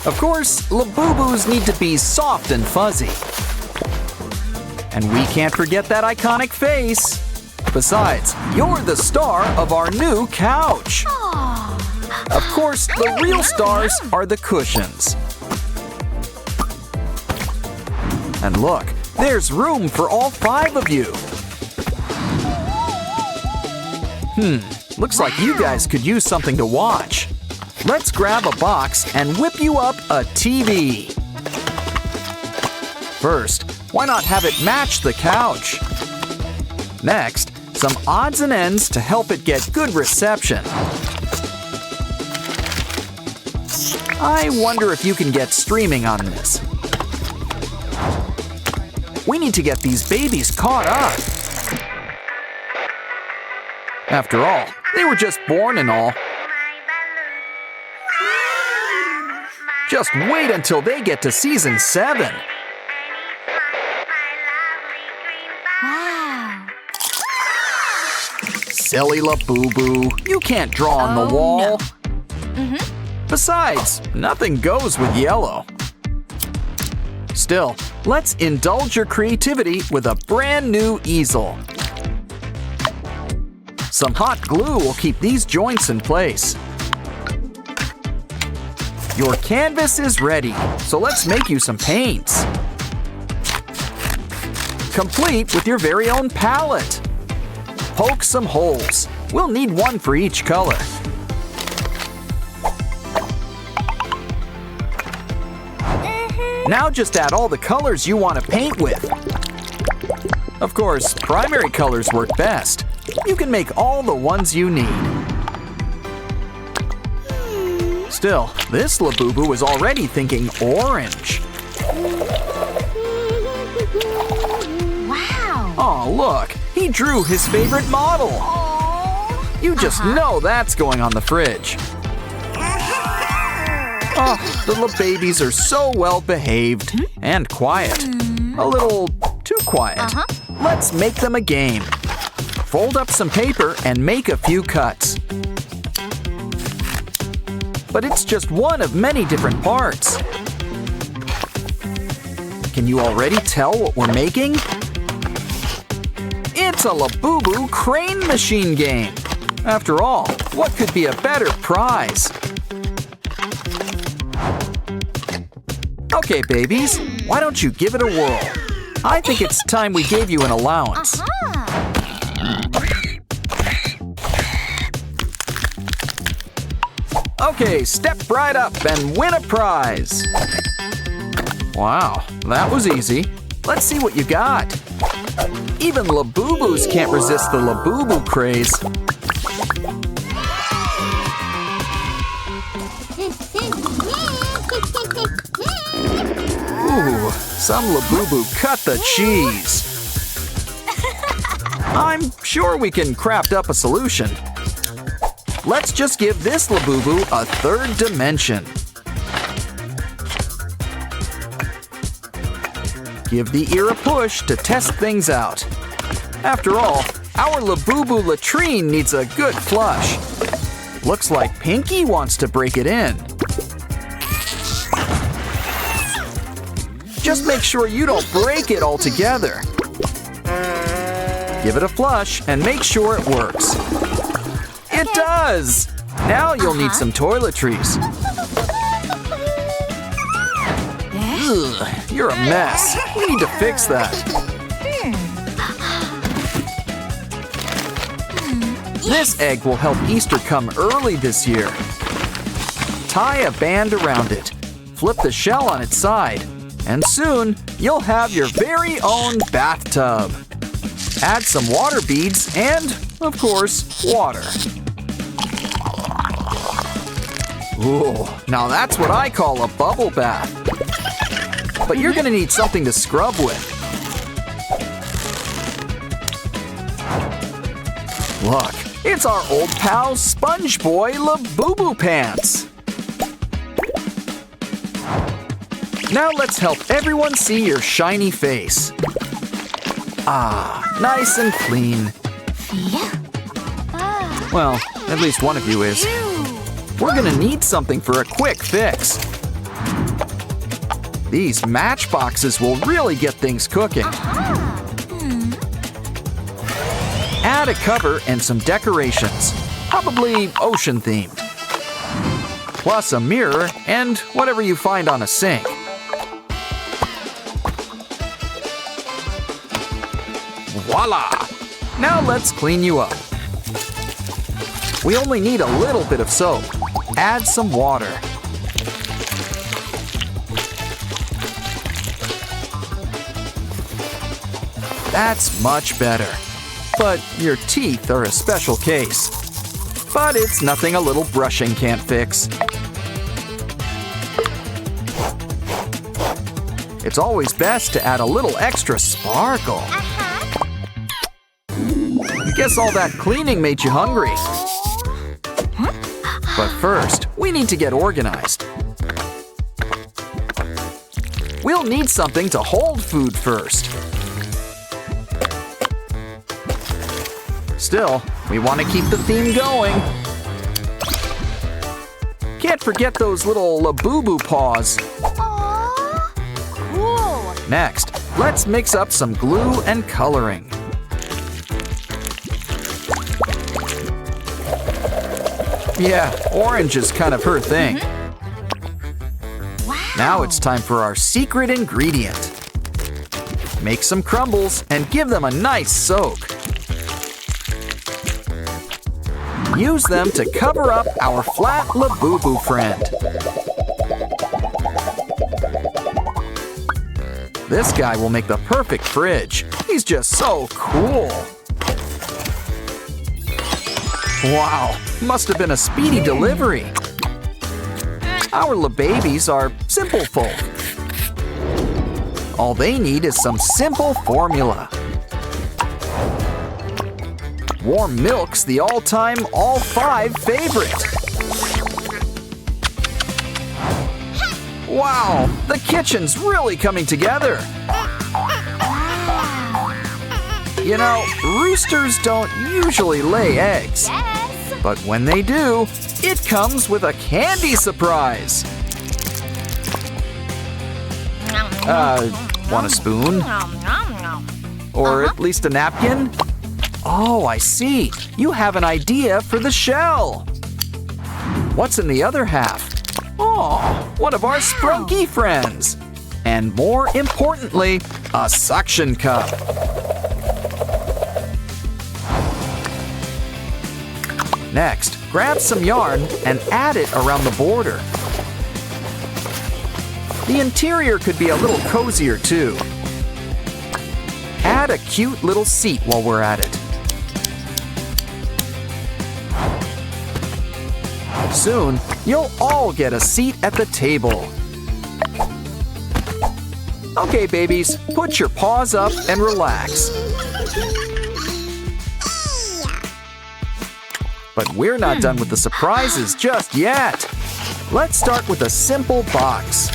Of course, Labubus need to be soft and fuzzy. And we can't forget that iconic face. Besides, you're the star of our new couch. Of course, the real stars are the cushions. And look, there's room for all 5 of you. Looks like you guys could use something to watch. Let's grab a box and whip you up a TV. First, why not have it match the couch? Next, some odds and ends to help it get good reception. I wonder if you can get streaming on this. We need to get these babies caught up. After all, they were just born and all. Just wait until they get to season 7. Wow. Silly Labubu, you can't draw on the wall. Besides, nothing goes with yellow. Still, let's indulge your creativity with a brand new easel. Some hot glue will keep these joints in place. Your canvas is ready, so let's make you some paints. Complete with your very own palette. Poke some holes. We'll need one for each color. Now just add all the colors you want to paint with. Of course, primary colors work best. You can make all the ones you need. Still, this Labubu is already thinking orange. Wow. Oh, look, he drew his favorite model. You just know that's going on the fridge. Oh, the little babies are so well behaved and quiet. A little too quiet. Let's make them a game. Fold up some paper and make a few cuts. But it's just one of many different parts. Can you already tell what we're making? It's a Labubu crane machine game. After all, what could be a better prize? Okay, babies, why don't you give it a whirl? I think it's time we gave you an allowance. Okay, step right up and win a prize. Wow, that was easy. Let's see what you got. Even Labubus can't resist the Labubu craze. Ooh, some Labubu cut the cheese. I'm sure we can craft up a solution. Let's just give this Labubu a third dimension. Give the ear a push to test things out. After all, our Labubu latrine needs a good flush. Looks like Pinky wants to break it in. Just make sure you don't break it altogether. Give it a flush and make sure it works. It does! Now you'll need some toiletries. Ugh, you're a mess. We need to fix that. This egg will help Easter come early this year. Tie a band around it. Flip the shell on its side. And soon, you'll have your very own bathtub. Add some water beads and, of course, water. Ooh, now that's what I call a bubble bath. But you're gonna need something to scrub with. Look, it's our old pal SpongeBob Labubu Pants. Now let's help everyone see your shiny face. Ah, nice and clean. Well, at least one of you is. We're gonna need something for a quick fix. These matchboxes will really get things cooking. Add a cover and some decorations, probably ocean themed. Plus a mirror and whatever you find on a sink. Voila! Now let's clean you up. We only need a little bit of soap. Add some water. That's much better. But your teeth are a special case. But it's nothing a little brushing can't fix. It's always best to add a little extra sparkle. Guess all that cleaning made you hungry. But first, we need to get organized. We'll need something to hold food first. Still, we want to keep the theme going. Can't forget those little Labubu paws. Aww. Cool. Next, let's mix up some glue and coloring. Yeah, orange is kind of her thing. Wow. Now it's time for our secret ingredient. Make some crumbles and give them a nice soak. Use them to cover up our flat Labubu friend. This guy will make the perfect fridge. He's just so cool. Wow, must have been a speedy delivery. Our LaBabies are simple folk. All they need is some simple formula. Warm milk's the all-time, all-5 favorite. Wow, the kitchen's really coming together. You know, roosters don't usually lay eggs. Yes. But when they do, it comes with a candy surprise. Want a spoon? Or at least a napkin? Oh, I see. You have an idea for the shell. What's in the other half? Oh, one of our sprunky friends. And more importantly, a suction cup. Next, grab some yarn and add it around the border. The interior could be a little cozier too. Add a cute little seat while we're at it. Soon, you'll all get a seat at the table. Okay, babies, put your paws up and relax. But we're not done with the surprises just yet. Let's start with a simple box.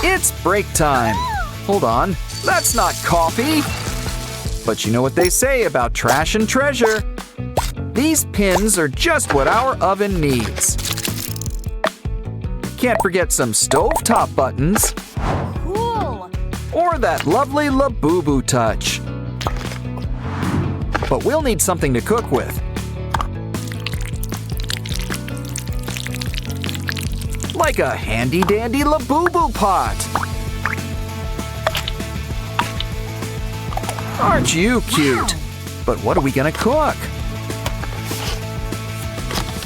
It's break time. Hold on, that's not coffee. But you know what they say about trash and treasure. These pins are just what our oven needs. Can't forget some stovetop buttons. Cool. Or that lovely Labubu touch. But we'll need something to cook with. Like a handy-dandy Labubu pot. Aren't you cute? But what are we gonna cook?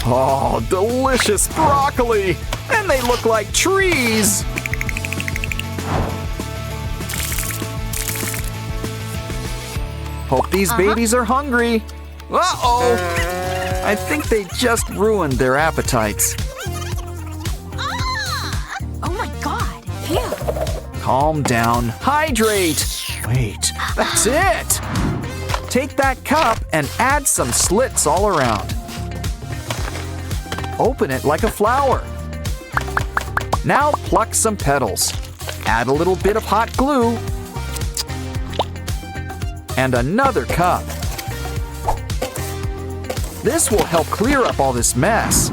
Oh, delicious broccoli! And they look like trees! Hope these babies are hungry. Uh-oh! I think they just ruined their appetites. Oh my god. Phew. Calm down. Hydrate! Wait, that's it! Take that cup and add some slits all around. Open it like a flower. Now pluck some petals. Add a little bit of hot glue. And another cup. This will help clear up all this mess.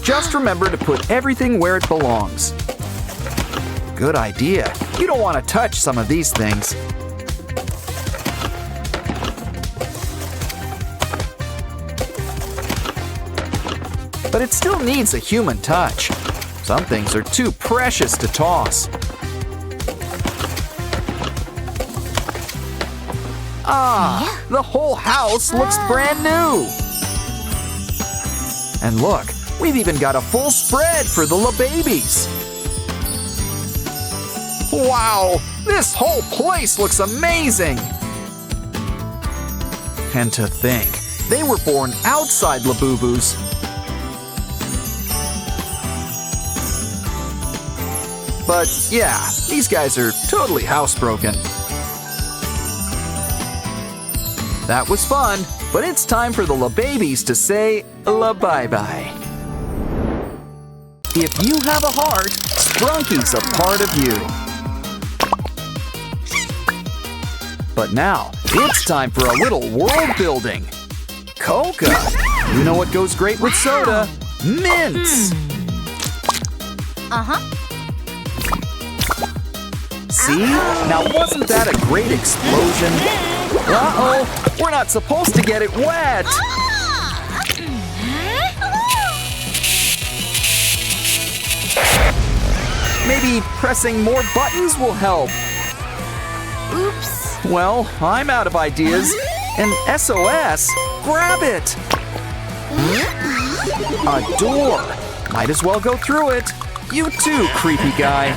Just remember to put everything where it belongs. Good idea. You don't want to touch some of these things. But it still needs a human touch. Some things are too precious to toss. Ah, the whole house looks brand new. And look, we've even got a full spread for the LaBabies. Wow, this whole place looks amazing. And to think, they were born outside Labubus. But yeah, these guys are totally housebroken. That was fun, but it's time for the LaBabies to say la-bye-bye. If you have a heart, Sprunky's a part of you. But now, it's time for a little world building. Coca. You know what goes great with soda? Mints. Uh-huh. See? Now wasn't that a great explosion? Uh-oh, we're not supposed to get it wet. Maybe pressing more buttons will help. Oops. Well, I'm out of ideas. An SOS? Grab it! A door. Might as well go through it. You too, creepy guy.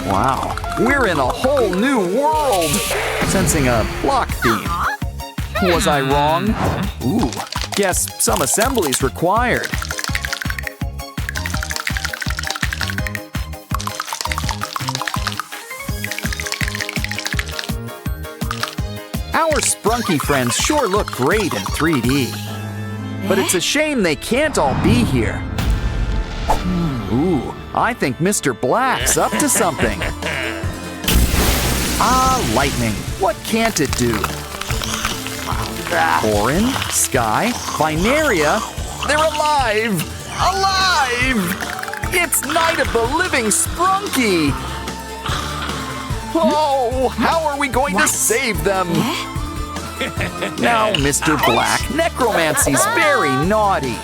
Wow, we're in a whole new world. Sensing a block theme. Was I wrong? Ooh, guess some assembly's required. Our Sprunky friends sure look great in 3D. But it's a shame they can't all be here. Ooh, I think Mr. Black's up to something. Ah, lightning. What can't it do? Orin, Sky, Binaria. They're alive! Alive! It's Night of the Living Sprunky! Oh, how are we going to save them? Now, Mr. Black, necromancy's very naughty.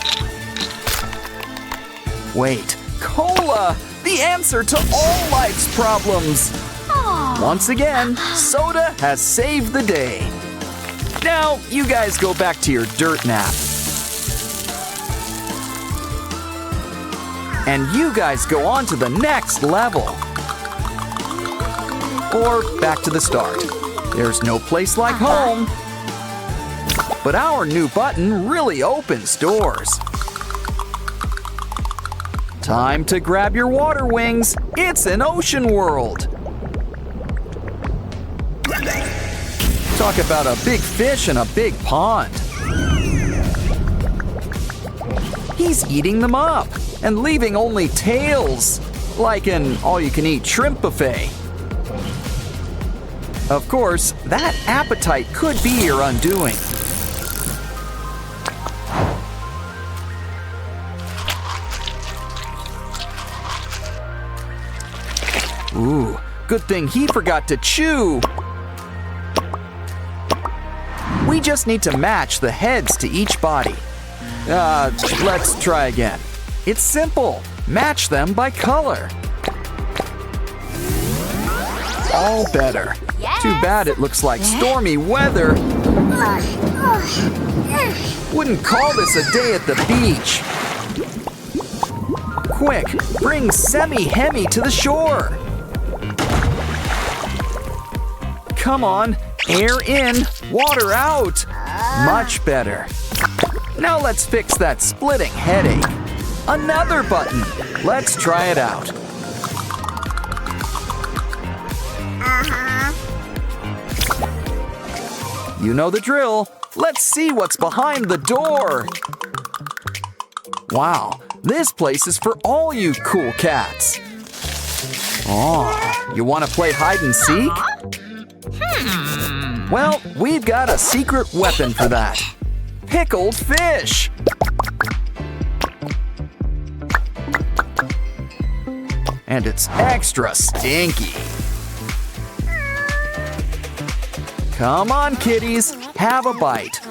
Wait, cola! The answer to all life's problems! Once again, soda has saved the day. Now, you guys go back to your dirt nap. And you guys go on to the next level. Or back to the start. There's no place like home. But our new button really opens doors. Time to grab your water wings. It's an ocean world. Talk about a big fish in a big pond. He's eating them up and leaving only tails, like an all-you-can-eat shrimp buffet. Of course, that appetite could be your undoing. Ooh, good thing he forgot to chew. We just need to match the heads to each body. Let's try again. It's simple. Match them by color. All better. Yes. Too bad it looks like stormy weather. Wouldn't call this a day at the beach. Quick, bring Semi-Hemi to the shore. Come on, air in, water out. Much better. Now let's fix that splitting headache. Another button. Let's try it out. You know the drill. Let's see what's behind the door. Wow, this place is for all you cool cats. Oh, you want to play hide and seek? Well, we've got a secret weapon for that. Pickled fish. And it's extra stinky. Come on, kitties, have a bite.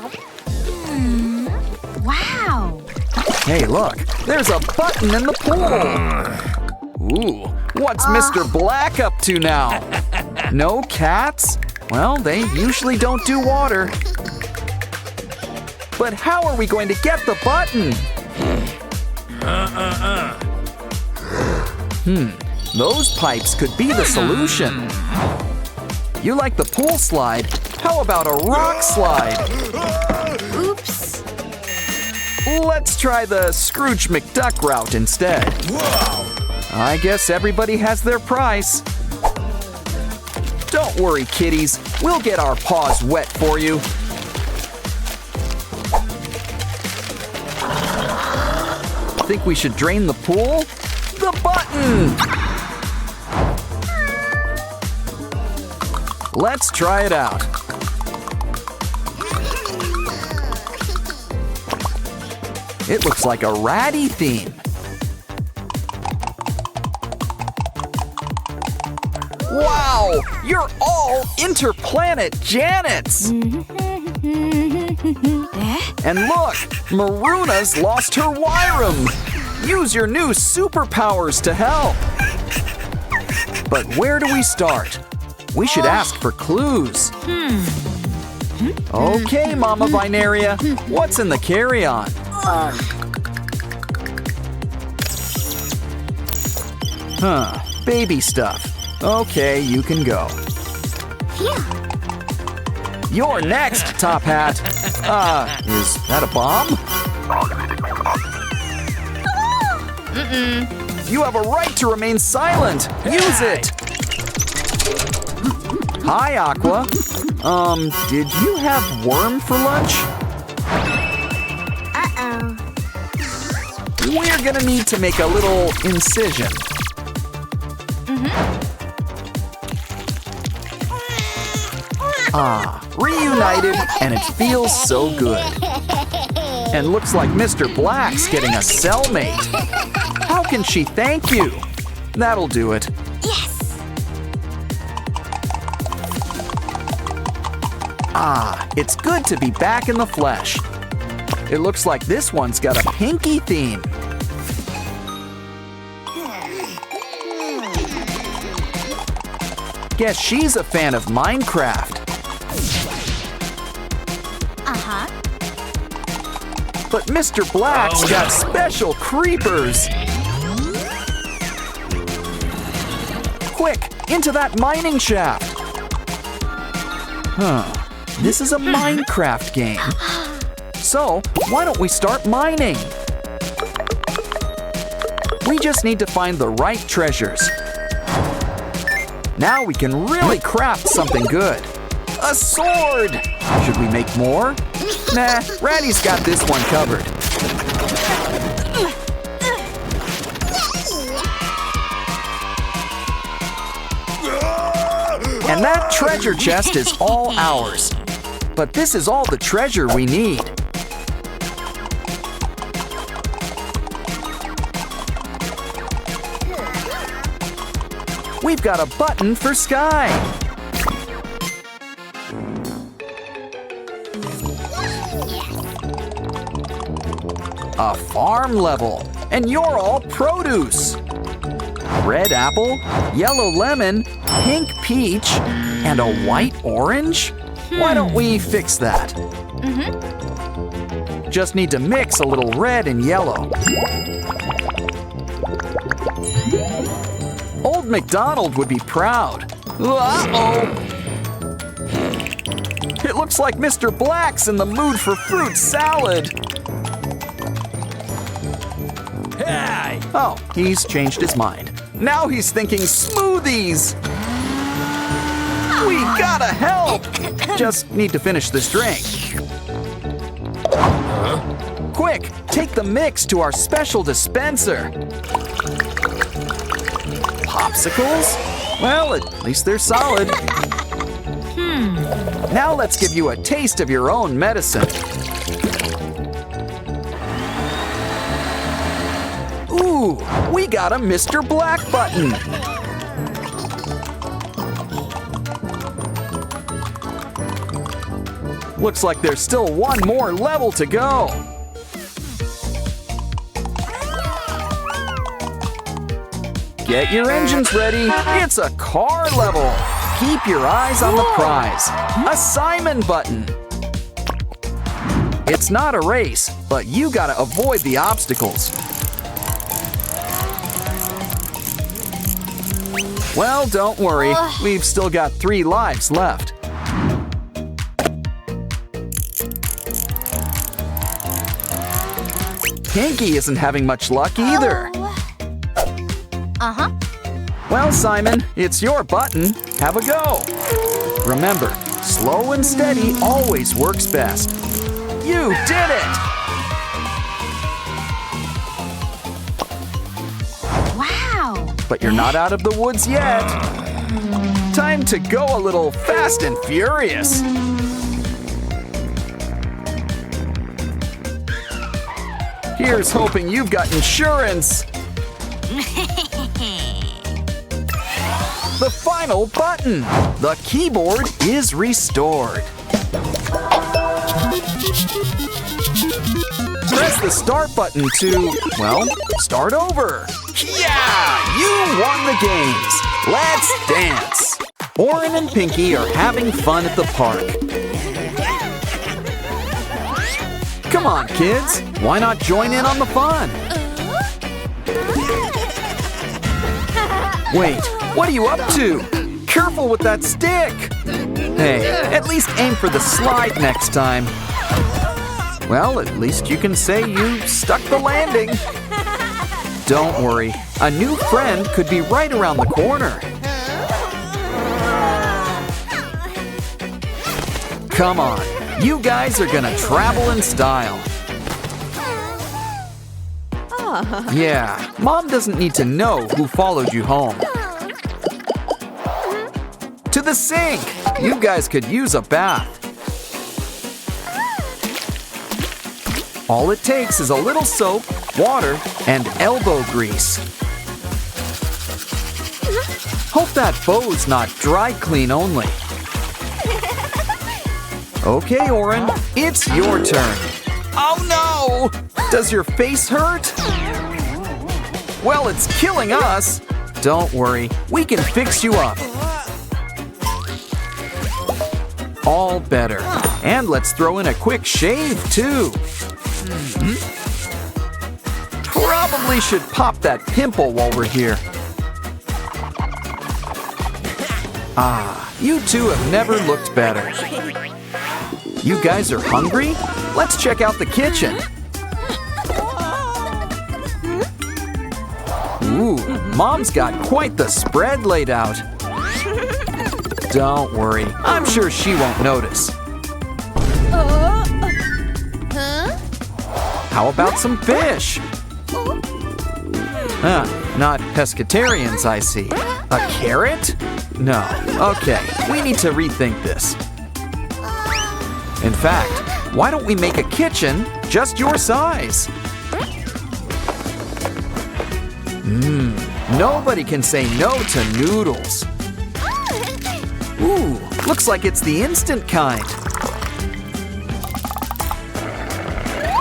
Wow. Hey, look, there's a button in the pool. Ooh, what's Mr. Black up to now? No cats? Well, they usually don't do water. But how are we going to get the button? Those pipes could be the solution. You like the pool slide? How about a rock slide? Oops. Let's try the Scrooge McDuck route instead. I guess everybody has their price. Don't worry, kitties. We'll get our paws wet for you. Think we should drain the pool? The button! Let's try it out. It looks like a ratty theme. Wow! You're all interplanet Janets! And look! Maruna's lost her Wyram! Use your new superpowers to help! But where do we start? We should ask for clues. Okay, Mama Binaria, what's in the carry-on? Baby stuff. Okay, you can go. You're next, Top Hat. Is that a bomb? You have a right to remain silent. Use it. Hi, Aqua. Did you have worm for lunch? Uh-oh. We're gonna need to make a little incision. Reunited, and it feels so good. And looks like Mr. Black's getting a cellmate. How can she thank you? That'll do it. Yes. It's good to be back in the flesh. It looks like this one's got a pinky theme. Guess she's a fan of Minecraft. But Mr. Black's got special creepers. Quick, into that mining shaft. This is a Minecraft game. So, why don't we start mining? We just need to find the right treasures. Now we can really craft something good. A sword! Should we make more? Nah, Ratty's got this one covered. And that treasure chest is all ours. But this is all the treasure we need. We've got a button for Sky. A farm level, and you're all produce. Red apple, yellow lemon, pink peach, and a white orange? Why don't we fix that? Just need to mix a little red and yellow. Old MacDonald would be proud. Uh-oh! It looks like Mr. Black's in the mood for fruit salad. Hey! Oh, he's changed his mind. Now he's thinking smoothies. We gotta help! Just need to finish this drink. Quick, take the mix to our special dispenser. Popsicles? Well, at least they're solid. Now let's give you a taste of your own medicine. Ooh, we got a Mr. Black button. Looks like there's still one more level to go. Get your engines ready. It's a car level. Keep your eyes on the prize. A Simon button. It's not a race, but you gotta avoid the obstacles. Well, don't worry. We've still got 3 lives left. Pinky isn't having much luck either. Well, Simon, it's your button. Have a go. Remember, slow and steady always works best. You did it! Wow. but you're not out of the woods yet. Time to go a little fast and furious. Here's hoping you've got insurance. The final button. The keyboard is restored. Press the start button to, well, start over. Yeah! You won the games. Let's dance. Oren and Pinky are having fun at the park. Come on, kids. Why not join in on the fun? Wait, what are you up to? Careful with that stick. Hey, at least aim for the slide next time. Well, at least you can say you stuck the landing. Don't worry, a new friend could be right around the corner. Come on, you guys are gonna travel in style. Yeah, Mom doesn't need to know who followed you home. To the sink! You guys could use a bath. All it takes is a little soap, water, and elbow grease. Hope that bow's not dry clean only. Okay, Oren, it's your turn. Oh no! Does your face hurt? Well, it's killing us. Don't worry, we can fix you up. All better. And let's throw in a quick shave, too. Probably should pop that pimple while we're here. Ah, you two have never looked better. You guys are hungry? Let's check out the kitchen. Ooh, Mom's got quite the spread laid out. Don't worry, I'm sure she won't notice. How about some fish? Not pescatarians, I see. A carrot? No. Okay, we need to rethink this. In fact, why don't we make a kitchen just your size? Nobody can say no to noodles. Ooh, looks like it's the instant kind.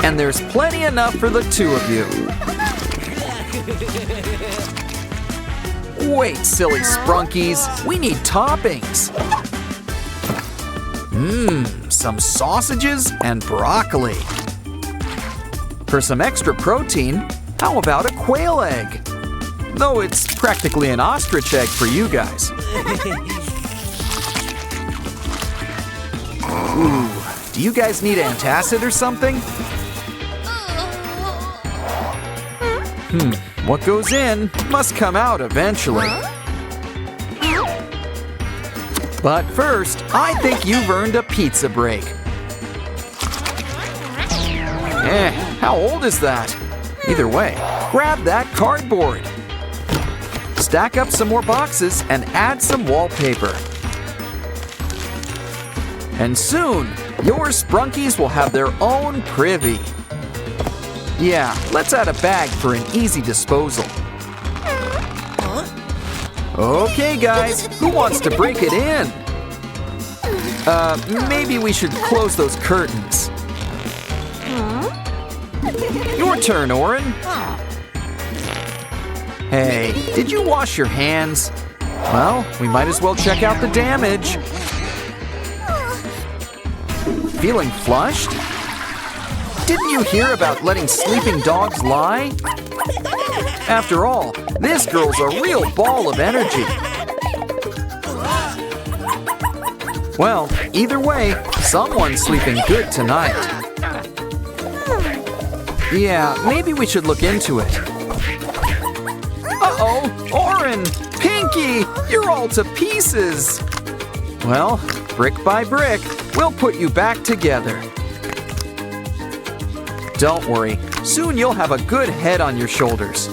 And there's plenty enough for the two of you. Wait, silly sprunkies, we need toppings. Some sausages and broccoli. For some extra protein, how about a quail egg? Though it's practically an ostrich egg for you guys. Ooh, do you guys need antacid or something? What goes in must come out eventually. But first, I think you've earned a pizza break. How old is that? Either way, grab that cardboard. Stack up some more boxes and add some wallpaper. And soon, your sprunkies will have their own privy. Yeah, let's add a bag for an easy disposal. Okay, guys, who wants to break it in? Maybe we should close those curtains. Your turn, Oren. Hey, did you wash your hands? Well, we might as well check out the damage. Feeling flushed? Didn't you hear about letting sleeping dogs lie? After all, this girl's a real ball of energy. Well, either way, someone's sleeping good tonight. Yeah, maybe we should look into it. Uh-oh, Oren, Pinky, you're all to pieces. Well, brick by brick, we'll put you back together. Don't worry, soon you'll have a good head on your shoulders.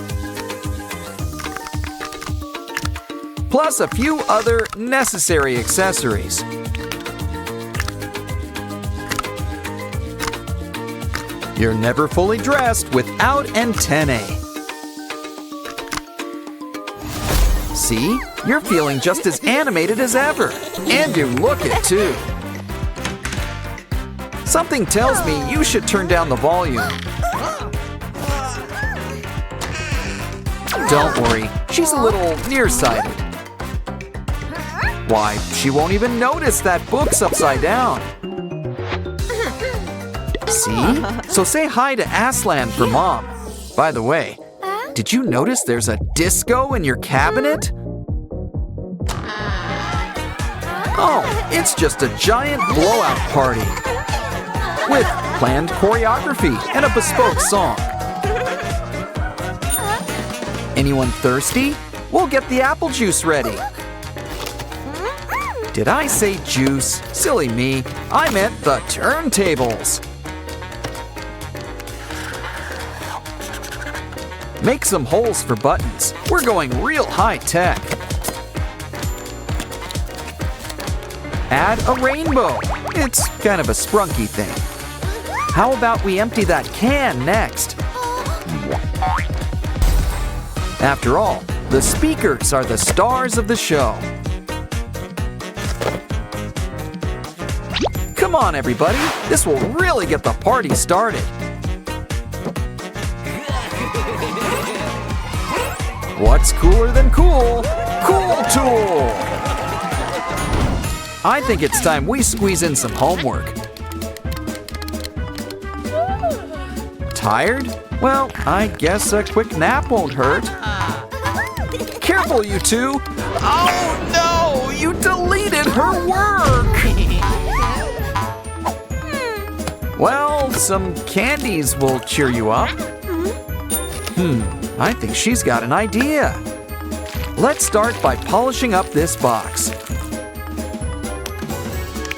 plus a few other necessary accessories. You're never fully dressed without antennae. See? You're feeling just as animated as ever. And you look it too. Something tells me you should turn down the volume. Don't worry, she's a little nearsighted. Why, she won't even notice that book's upside down. See? So say hi to Aslan for Mom. By the way, did you notice there's a disco in your cabinet? Oh, it's just a giant blowout party with planned choreography and a bespoke song. Anyone thirsty? We'll get the apple juice ready. Did I say juice? Silly me. I meant the turntables. Make some holes for buttons. We're going real high tech. Add a rainbow. It's kind of a sprunky thing. How about we empty that can next? After all, the speakers are the stars of the show. Come on, everybody. This will really get the party started. What's cooler than cool? Cool Tool! I think it's time we squeeze in some homework. Tired? Well, I guess a quick nap won't hurt. Careful, you two! Oh no! You deleted her work! Well, some candies will cheer you up. I think she's got an idea. Let's start by polishing up this box.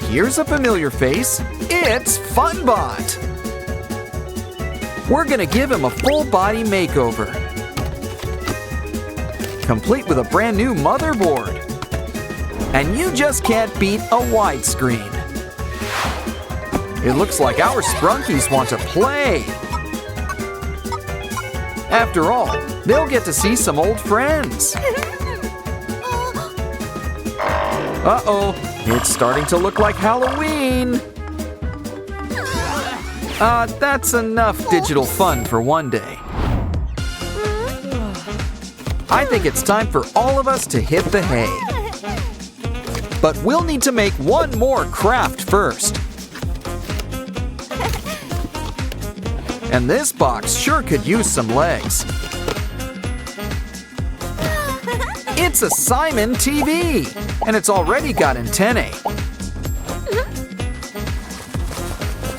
Here's a familiar face. It's FunBot. We're gonna give him a full body makeover, complete with a brand new motherboard. And you just can't beat a widescreen. It looks like our Sprunkies want to play. After all, they'll get to see some old friends. Uh-oh, it's starting to look like Halloween. That's enough digital fun for one day. I think it's time for all of us to hit the hay. But we'll need to make one more craft first. And this box sure could use some legs. It's a Simon TV, and it's already got antennae.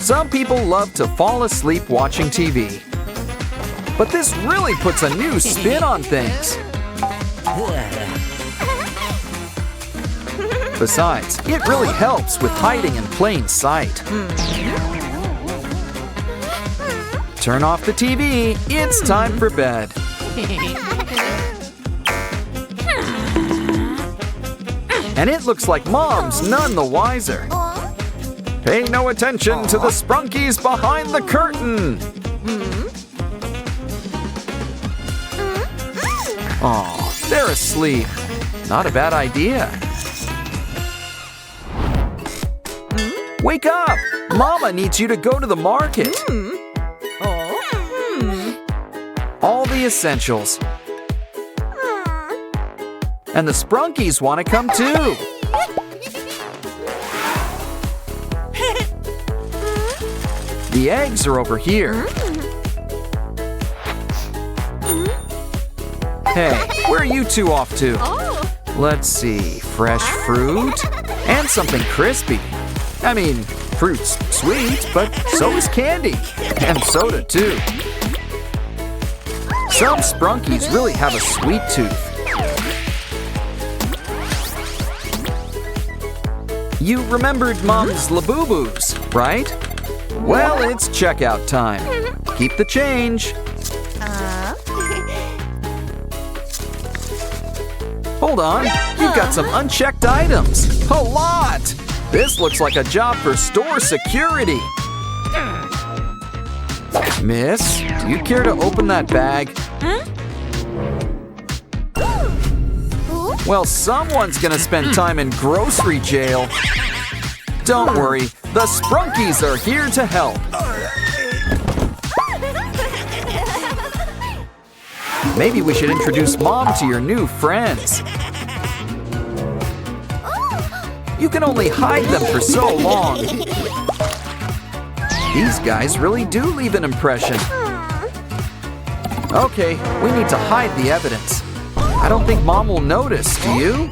Some people love to fall asleep watching TV, but this really puts a new spin on things. Besides, it really helps with hiding in plain sight. Turn off the TV. It's time for bed. And it looks like Mom's none the wiser. Pay no attention to the Sprunkies behind the curtain. Aw, they're asleep. Not a bad idea. Wake up! Mama needs you to go to the market. All the essentials. And the Sprunkies want to come too. The eggs are over here. Hey, where are you two off to? Let's see, fresh fruit and something crispy. I mean, fruit's sweet, but so is candy. And soda too. Some Sprunkies really have a sweet tooth. You remembered Mom's Labubu's, right? Well, it's checkout time. Keep the change. Hold on, you've got some unchecked items. A lot! This looks like a job for store security. Miss, do you care to open that bag? Well, someone's gonna spend time in grocery jail. Don't worry, the Sprunkies are here to help. Maybe we should introduce Mom to your new friends. You can only hide them for so long. These guys really do leave an impression. Okay, we need to hide the evidence. I don't think Mom will notice, do you?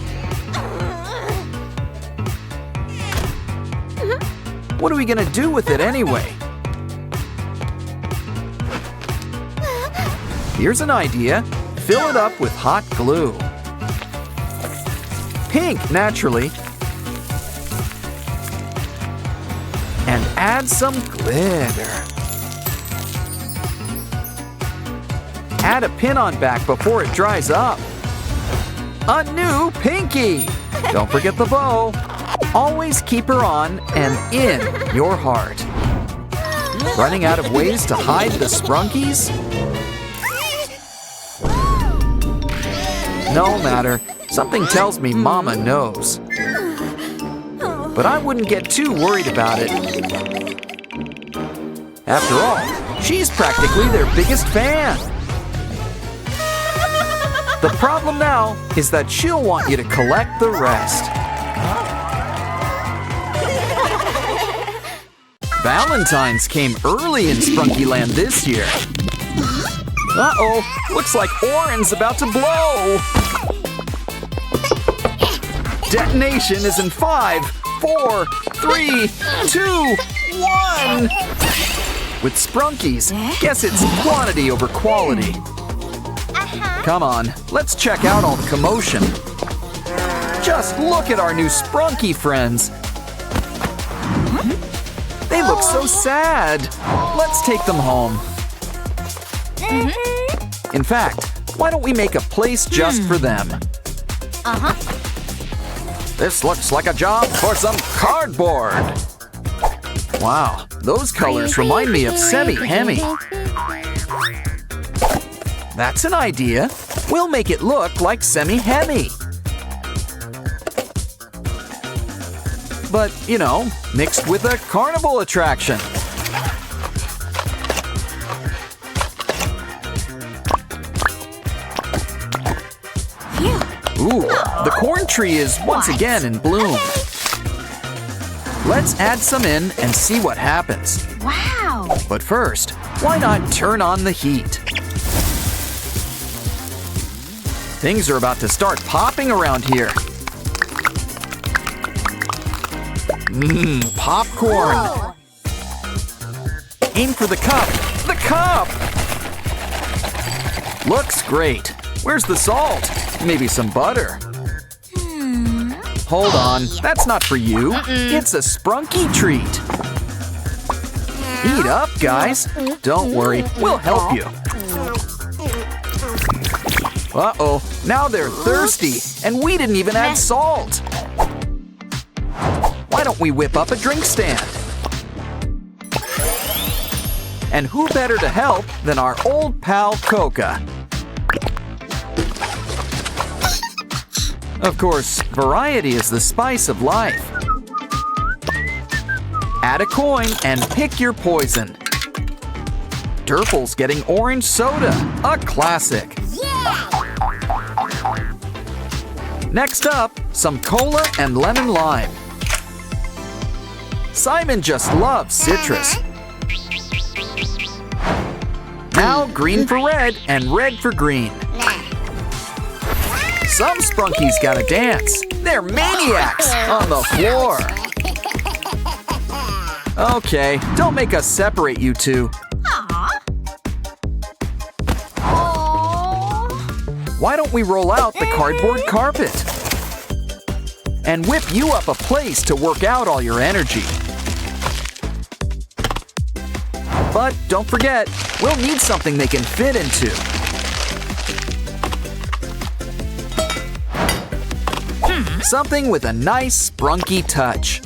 What are we gonna do with it anyway? Here's an idea. Fill it up with hot glue. Pink, naturally. And add some glitter. Add a pin on back before it dries up. A new pinky! Don't forget the bow. Always keep her on and in your heart. Running out of ways to hide the Sprunkies? No matter. Something tells me Mama knows. But I wouldn't get too worried about it. After all, she's practically their biggest fan. The problem now is that she'll want you to collect the rest. Valentine's came early in Sprunkyland this year. Uh-oh, looks like Oren's about to blow. Detonation is in 5, 4, 3, 2, 1. With Sprunkies, guess it's quantity over quality. Come on, let's check out all the commotion. Just look at our new Sprunky friends. They look so sad. Let's take them home. In fact, why don't we make a place just for them? This looks like a job for some cardboard. Wow, those colors remind me of Semi-Hemi. That's an idea. We'll make it look like Semi-Hemi. But, you know, mixed with a carnival attraction. Ooh, the corn tree is once again in bloom. Let's add some in and see what happens. Wow! But first, why not turn on the heat? Things are about to start popping around here. Popcorn! Whoa. Aim for the cup! The cup! Looks great. Where's the salt? Maybe some butter. Hold on, that's not for you. It's a Sprunky treat. Eat up, guys. Don't worry, we'll help you. Uh-oh, now they're thirsty, and we didn't even add salt. Why don't we whip up a drink stand? And who better to help than our old pal Coca? Of course, variety is the spice of life. Add a coin and pick your poison. Durple's getting orange soda, a classic. Next up, some cola and lemon lime. Simon just loves citrus. Now green for red and red for green. Some Sprunkies gotta dance. They're maniacs on the floor. Okay, don't make us separate you two. Why don't we roll out the cardboard carpet? And whip you up a place to work out all your energy. But don't forget, we'll need something they can fit into. Something with a nice sprunky touch.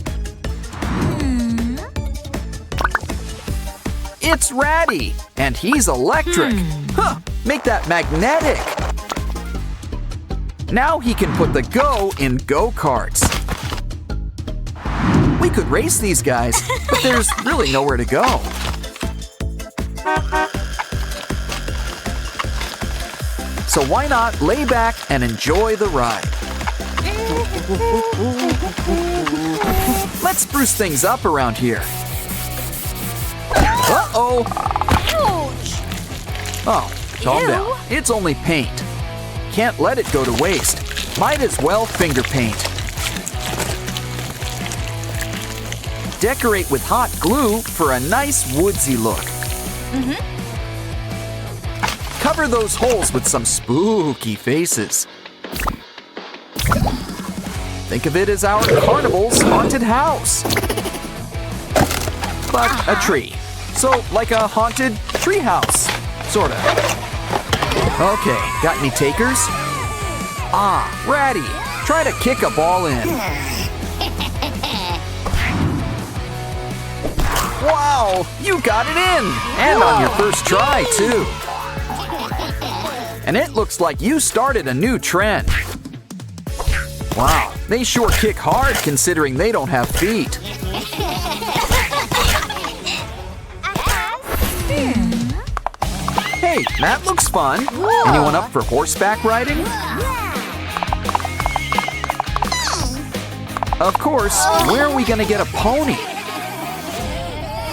It's Ratty, and he's electric. Huh, make that magnetic. Now he can put the go in go-karts. We could race these guys, but there's really nowhere to go. So why not lay back and enjoy the ride? Let's spruce things up around here. Uh-oh! Oh, calm down. It's only paint. Can't let it go to waste. Might as well finger paint. Decorate with hot glue for a nice woodsy look. Cover those holes with some spooky faces. Think of it as our carnival's haunted house. But a tree. So like a haunted tree house, sorta. Okay, got any takers? Ah, Ratty, try to kick a ball in. Wow, you got it in! And on your first try, too. And it looks like you started a new trend. Wow, they sure kick hard considering they don't have feet. Hey, that looks fun. Anyone up for horseback riding? Of course, where are we gonna get a pony?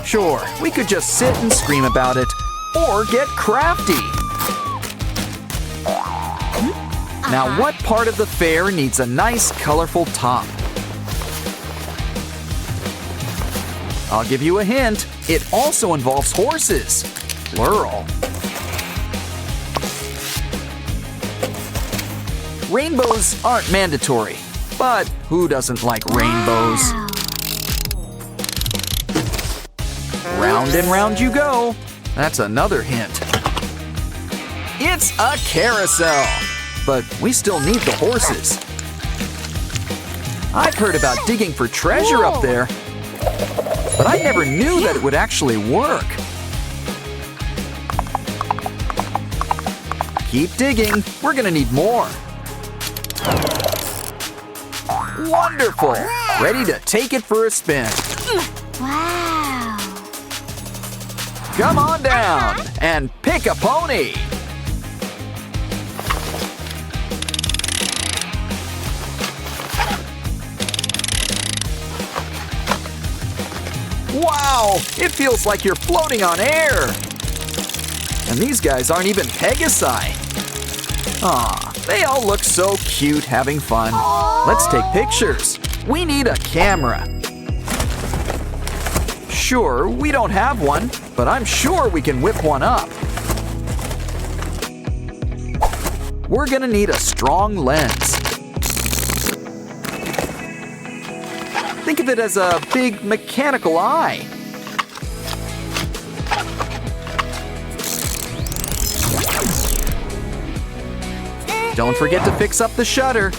Sure, we could just sit and scream about it, or get crafty. Now, what part of the fair needs a nice, colorful top? I'll give you a hint. It also involves horses, plural. Rainbows aren't mandatory, but who doesn't like rainbows? Round and round you go. That's another hint. It's a carousel, but we still need the horses. I've heard about digging for treasure up there, but I never knew that it would actually work. Keep digging, we're gonna need more. Wonderful! Ready to take it for a spin. Wow. Come on down and pick a pony. Wow! It feels like you're floating on air. And these guys aren't even Pegasi. Aw, they all look so cute having fun. Let's take pictures. We need a camera. Sure, we don't have one, but I'm sure we can whip one up. We're gonna need a strong lens. Think of it as a big mechanical eye. Don't forget to fix up the shutter.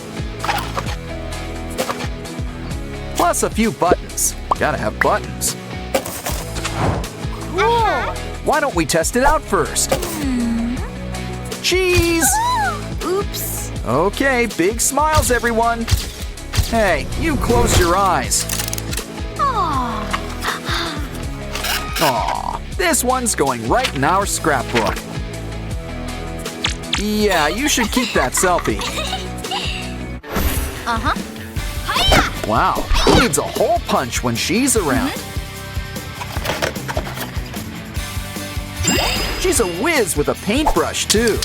Plus a few buttons. Gotta have buttons. Cool. Why don't we test it out first? Cheese! Oops. Okay, big smiles, everyone. Hey, you close your eyes. Aw. Aw, this one's going right in our scrapbook. Yeah, you should keep that selfie. Uh-huh. Wow, who needs a hole punch when she's around? She's a whiz with a paintbrush, too.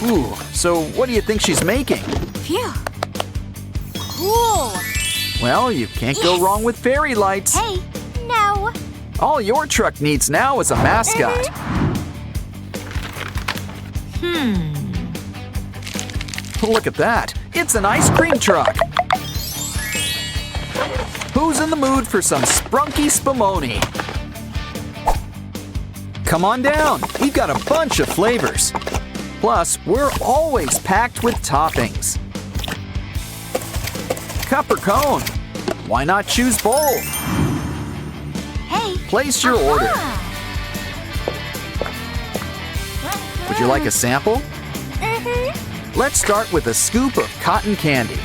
Ooh, so what do you think she's making? Phew. Cool. Well, you can't go wrong with fairy lights. Hey, no. All your truck needs now is a mascot. Look at that. It's an ice cream truck. Who's in the mood for some sprunky spumoni? Come on down. We've got a bunch of flavors. Plus, we're always packed with toppings. cup or cone? Why not choose both? Hey. Place your order. Would you like a sample? Let's start with a scoop of cotton candy.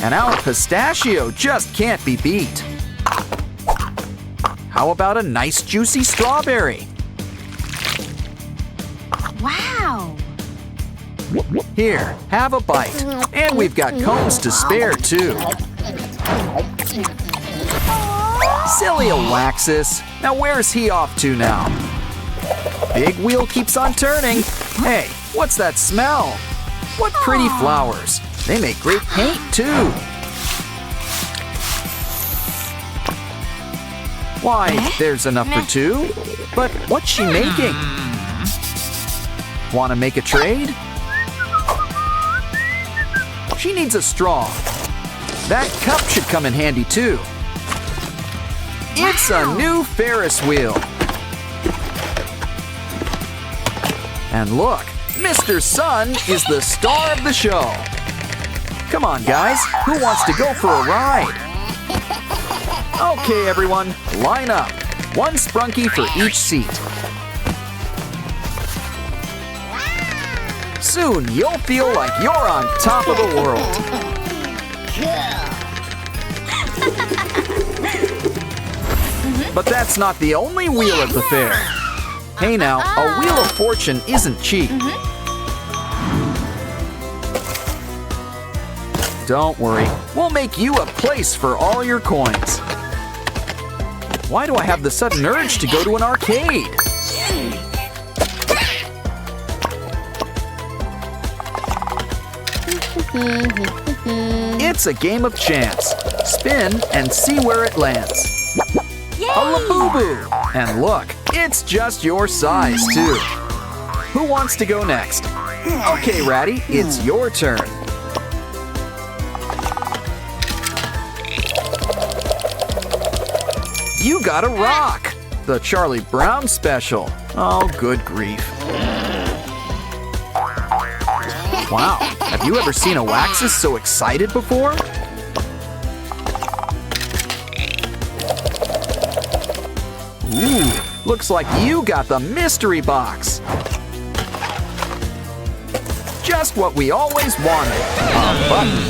And our pistachio just can't be beat. How about a nice juicy strawberry? Wow. Here, have a bite. And we've got cones to spare, too. Silly Alexis. Now where's he off to now? Big wheel keeps on turning. Hey, what's that smell? What pretty flowers. They make great paint, too. Why, there's enough for two. But what's she making? Want to make a trade? She needs a straw. That cup should come in handy too. It's a new Ferris wheel. And look, Mr. Sun is the star of the show. Come on, guys, who wants to go for a ride? Okay, everyone, line up. One Sprunky for each seat. Soon you'll feel like you're on top of the world. But that's not the only wheel at the fair. Hey now, a wheel of fortune isn't cheap. Don't worry, we'll make you a place for all your coins. Why do I have the sudden urge to go to an arcade? It's a game of chance. Spin and see where it lands. A Labubu! And look, it's just your size, too. Who wants to go next? Okay, Ratty, it's your turn. You got a rock! The Charlie Brown special. Oh, good grief. Wow, have you ever seen a Waxus so excited before? Ooh, looks like you got the mystery box. Just what we always wanted. A button.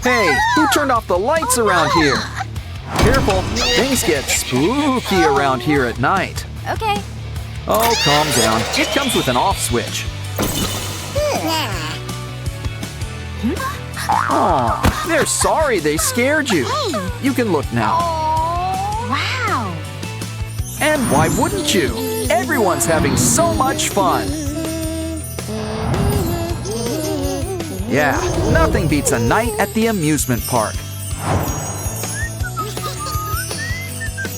Hey, who turned off the lights around here? Careful, things get spooky around here at night. Okay. Oh, calm down. It comes with an off switch. Aw, they're sorry they scared you. You can look now. Wow. And why wouldn't you? Everyone's having so much fun. Yeah, nothing beats a night at the amusement park.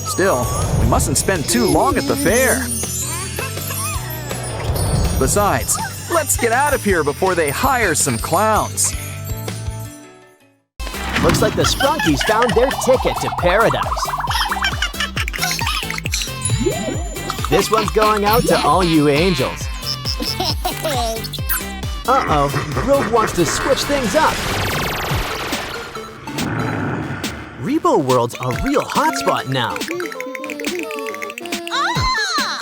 Still, we mustn't spend too long at the fair. Besides, let's get out of here before they hire some clowns. Looks like the Sprunkies found their ticket to paradise. This one's going out to all you angels. Uh-oh, Rogue wants to switch things up. Rebo World's a real hotspot now.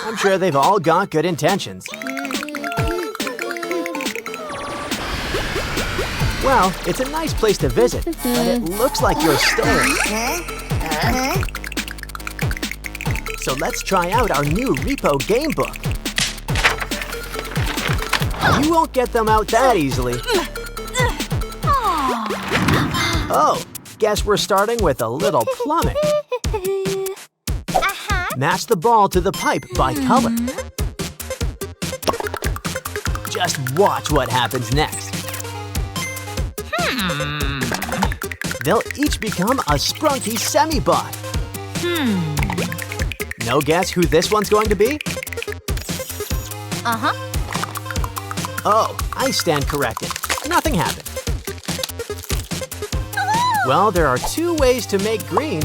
I'm sure they've all got good intentions. Well, it's a nice place to visit, but it looks like you're staying. So let's try out our new Repo game book. You won't get them out that easily. Oh, guess we're starting with a little plumbing. Match the ball to the pipe by color. Just watch what happens next. They'll each become a Sprunky semi-bot. No guess who this one's going to be? Oh, I stand corrected. Nothing happened. Well, there are two ways to make green.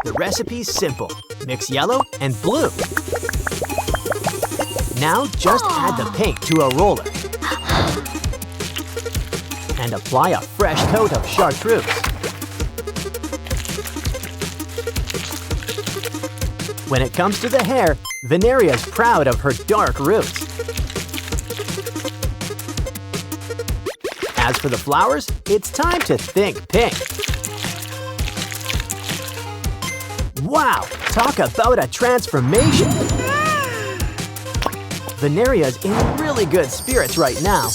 The recipe's simple. Mix yellow and blue. Now just add the paint to a roller. and apply a fresh coat of chartreuse. When it comes to the hair, Veneria's proud of her dark roots. As for the flowers, it's time to think pink. Wow, talk about a transformation! Veneria's in really good spirits right now.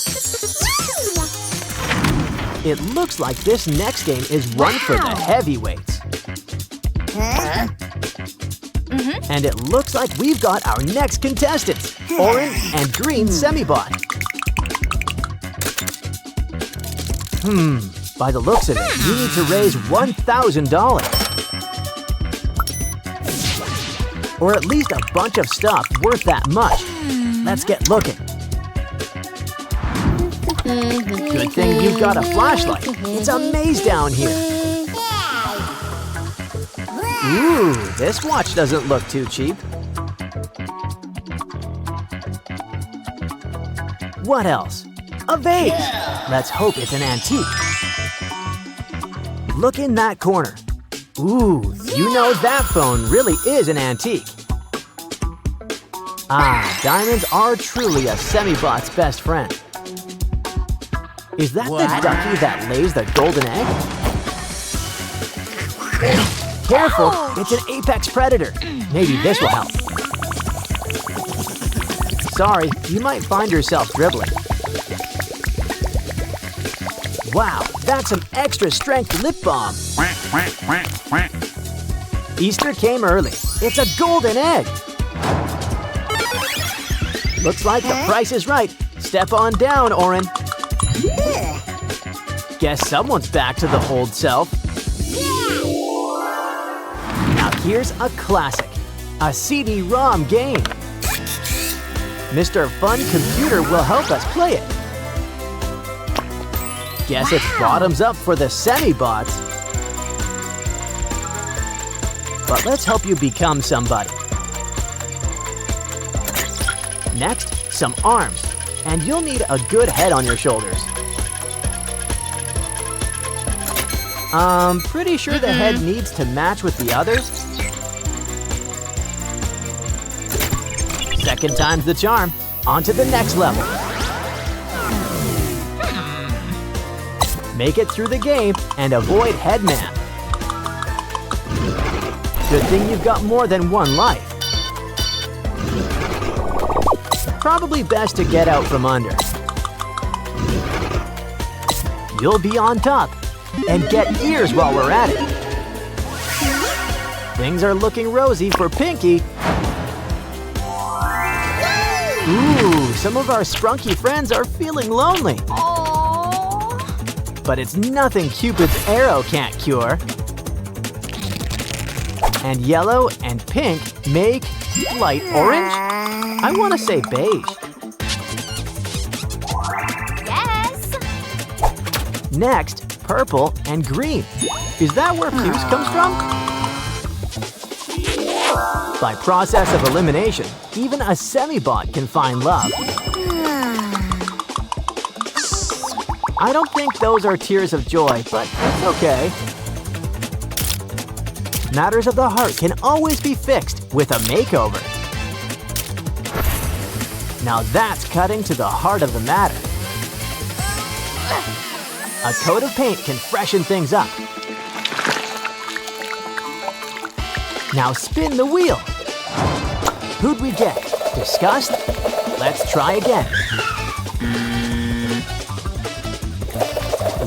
It looks like this next game is one for the heavyweights. And it looks like we've got our next contestants, orange and green Semibot. By the looks of it, you need to raise $1,000. Or at least a bunch of stuff worth that much. Let's get looking. Good thing you've got a flashlight. It's a maze down here. Ooh, this watch doesn't look too cheap. What else? A vase! Let's hope it's an antique. Look in that corner. Ooh, you know that phone really is an antique. Ah, diamonds are truly a Semibot's best friend. Is that the ducky that lays the golden egg? Careful, it's an apex predator. Maybe this will help. Sorry, you might find yourself dribbling. Wow, that's some extra strength lip balm. Easter came early. It's a golden egg. Looks like the price is right. Step on down, Oren. Guess someone's back to the old self. Now here's a classic, a CD-ROM game. Mr. Fun Computer will help us play it. Guess it's bottoms up for the Semibots. But let's help you become somebody. Next, some arms. And you'll need a good head on your shoulders. Pretty sure the head needs to match with the others. Second time's the charm. On to the next level. Make it through the game and avoid Headman. Good thing you've got more than one life. Probably best to get out from under. You'll be on top. And get ears while we're at it. Things are looking rosy for Pinky. Ooh, some of our sprunky friends are feeling lonely. But it's nothing Cupid's arrow can't cure. And yellow and pink make light orange? I want to say beige. Yes. Next, purple and green. Is that where puce comes from? By process of elimination, even a Semibot can find love. I don't think those are tears of joy, but it's okay. Matters of the heart can always be fixed with a makeover. Now that's cutting to the heart of the matter. A coat of paint can freshen things up. Now spin the wheel. Who'd we get? Disgust? Let's try again.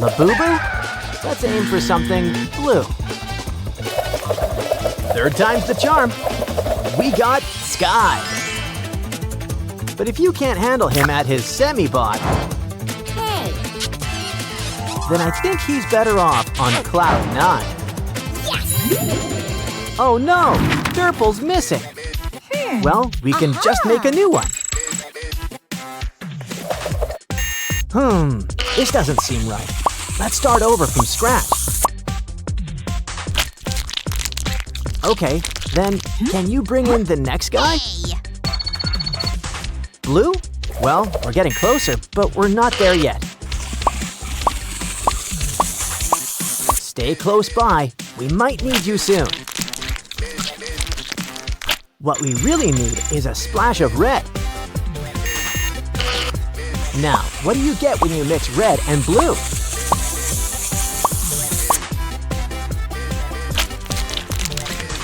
Labubu? Let's aim for something blue. Third time's the charm. We got Sky. But if you can't handle him at his Semibot, then I think he's better off on Cloud 9. Yes! Oh no! Durple's missing. Well, we can just make a new one. This doesn't seem right. Let's start over from scratch. Okay, then can you bring in the next guy? Blue? Well, we're getting closer, but we're not there yet. Stay close by. We might need you soon. What we really need is a splash of red. Now, what do you get when you mix red and blue?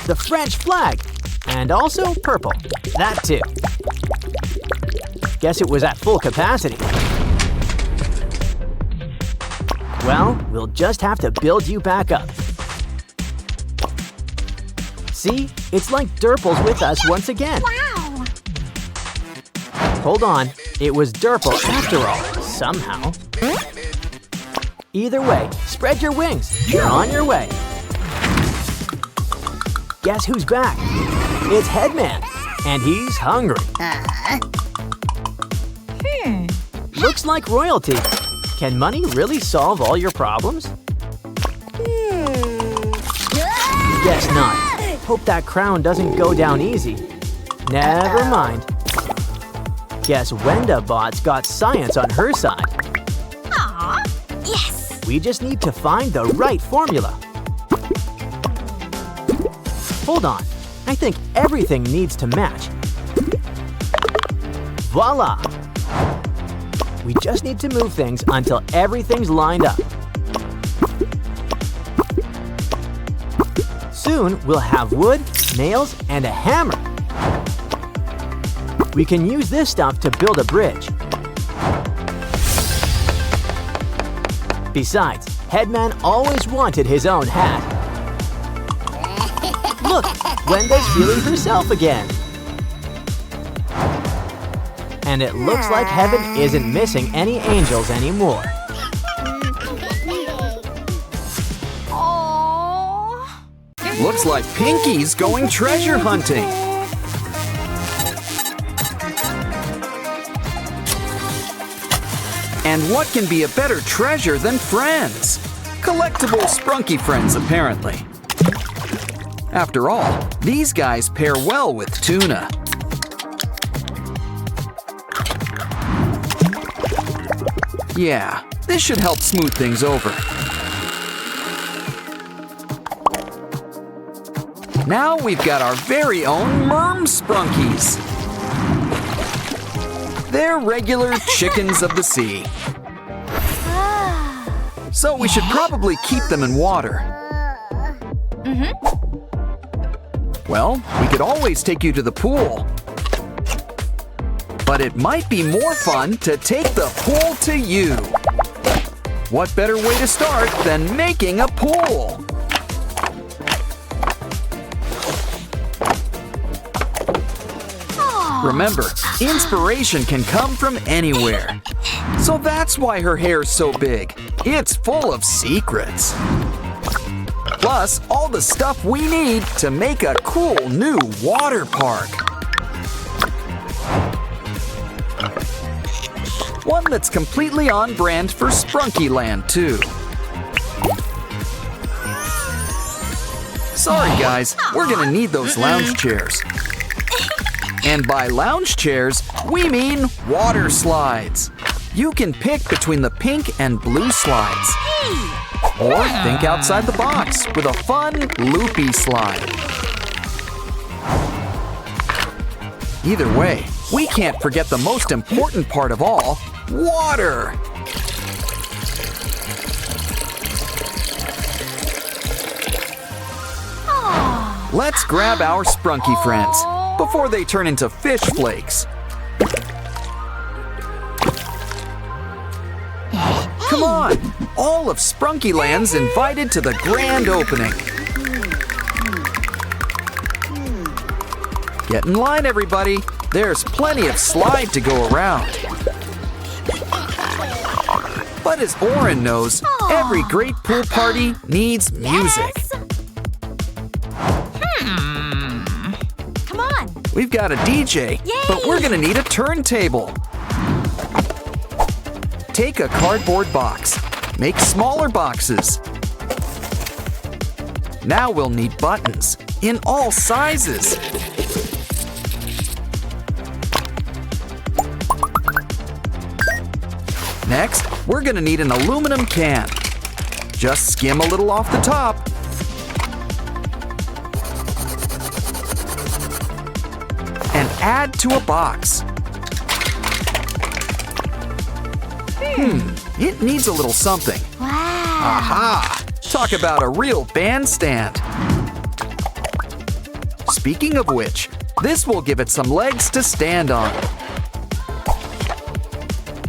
The French flag. And also purple. That too. Guess it was at full capacity. Well, we'll just have to build you back up. See? It's like Derple's with us once again. Wow! Hold on. It was Derple after all, somehow. Either way, spread your wings. You're on your way. Guess who's back? It's Headman, and he's hungry. Looks like royalty. Can money really solve all your problems? Guess not. Hope that crown doesn't go down easy. Never mind. Guess Wendabot's got science on her side. Aw, yes! We just need to find the right formula. Hold on. I think everything needs to match. Voila! We just need to move things until everything's lined up. Soon, we'll have wood, nails, and a hammer. We can use this stuff to build a bridge. Besides, Headman always wanted his own hat. Look, Wenda's feeling herself again. And it looks like heaven isn't missing any angels anymore. Looks like Pinky's going treasure hunting. And what can be a better treasure than friends? Collectible Sprunky friends, apparently. After all, these guys pair well with tuna. Yeah, this should help smooth things over. Now we've got our very own Merm Sprunkies. They're regular chickens of the sea. So we should probably keep them in water. Well, we could always take you to the pool. But it might be more fun to take the pool to you. What better way to start than making a pool? Remember, inspiration can come from anywhere. So that's why her hair's so big. It's full of secrets. Plus, all the stuff we need to make a cool new water park. One that's completely on brand for Sprunky Land, too. Sorry, guys, we're gonna need those lounge chairs. And by lounge chairs, we mean water slides. You can pick between the pink and blue slides. Or think outside the box with a fun, loopy slide. Either way, we can't forget the most important part of all, water. Let's grab our Sprunky friends before they turn into fish flakes. Come on! All of Sprunky Land's invited to the grand opening. Get in line, everybody. There's plenty of slide to go around. But as Oren knows, every great pool party needs music. Come on. We've got a DJ, but we're gonna need a turntable. Take a cardboard box. Make smaller boxes. Now we'll need buttons in all sizes. Next, we're gonna need an aluminum can. Just skim a little off the top. And add to a box. It needs a little something. Wow. Aha! Talk about a real bandstand. Speaking of which, this will give it some legs to stand on.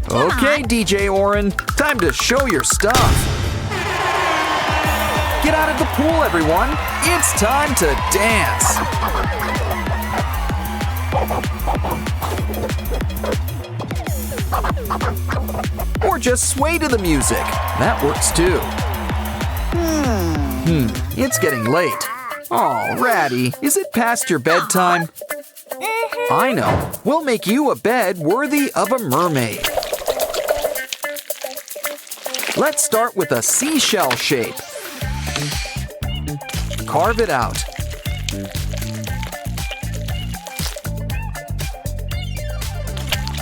Okay, DJ Oren, time to show your stuff. Get out of the pool, everyone. It's time to dance. Or just sway to the music. That works too. It's getting late. Oh, Ratty, is it past your bedtime? I know. We'll make you a bed worthy of a mermaid. Let's start with a seashell shape. Carve it out.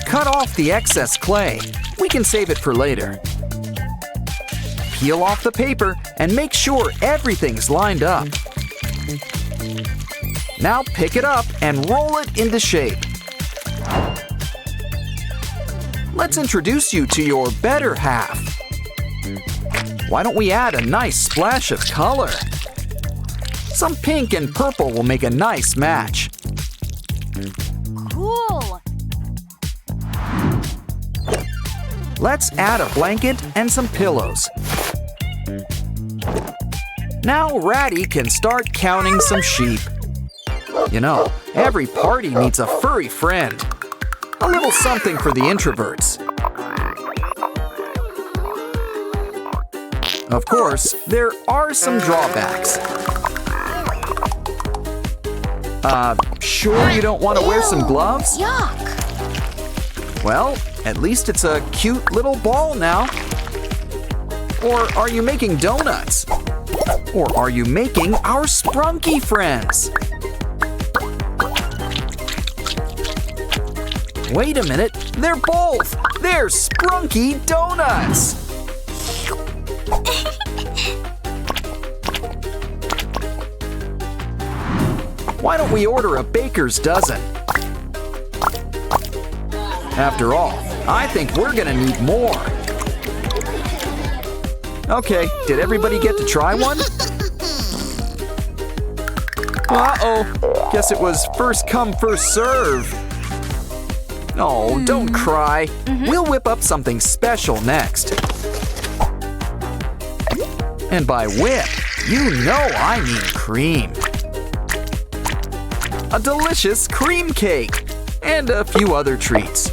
Cut off the excess clay. We can save it for later. Peel off the paper and make sure everything's lined up. Now pick it up and roll it into shape. Let's introduce you to your better half. Why don't we add a nice splash of color? Some pink and purple will make a nice match. Cool. Let's add a blanket and some pillows. Now Ratty can start counting some sheep. You know, every party needs a furry friend. A little something for the introverts. Of course, there are some drawbacks. Sure you don't want to wear some gloves? Yuck. Well, at least it's a cute little ball now. Or are you making donuts? Or are you making our sprunky friends? Wait a minute, they're both! They're sprunky donuts! Why don't we order a baker's dozen? After all, I think we're gonna need more. Okay, did everybody get to try one? Uh-oh, guess it was first come, first serve. Oh, don't cry. We'll whip up something special next. And by whip, you know I mean cream. A delicious cream cake and a few other treats.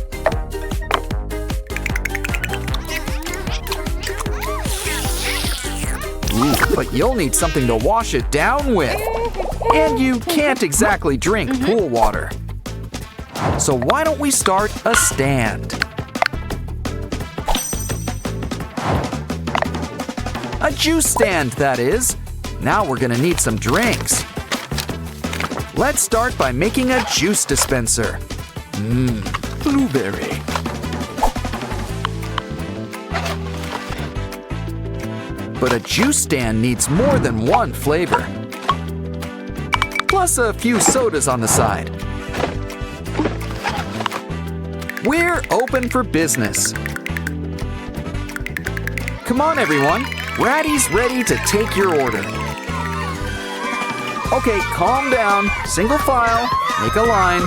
Ooh, but you'll need something to wash it down with. And you can't exactly drink pool water. So why don't we start a stand? A juice stand, that is. Now we're gonna need some drinks. Let's start by making a juice dispenser. Blueberry. But a juice stand needs more than one flavor. Plus a few sodas on the side. We're open for business. Come on, everyone. Ratty's ready to take your order. Okay, calm down. Single file. Make a line.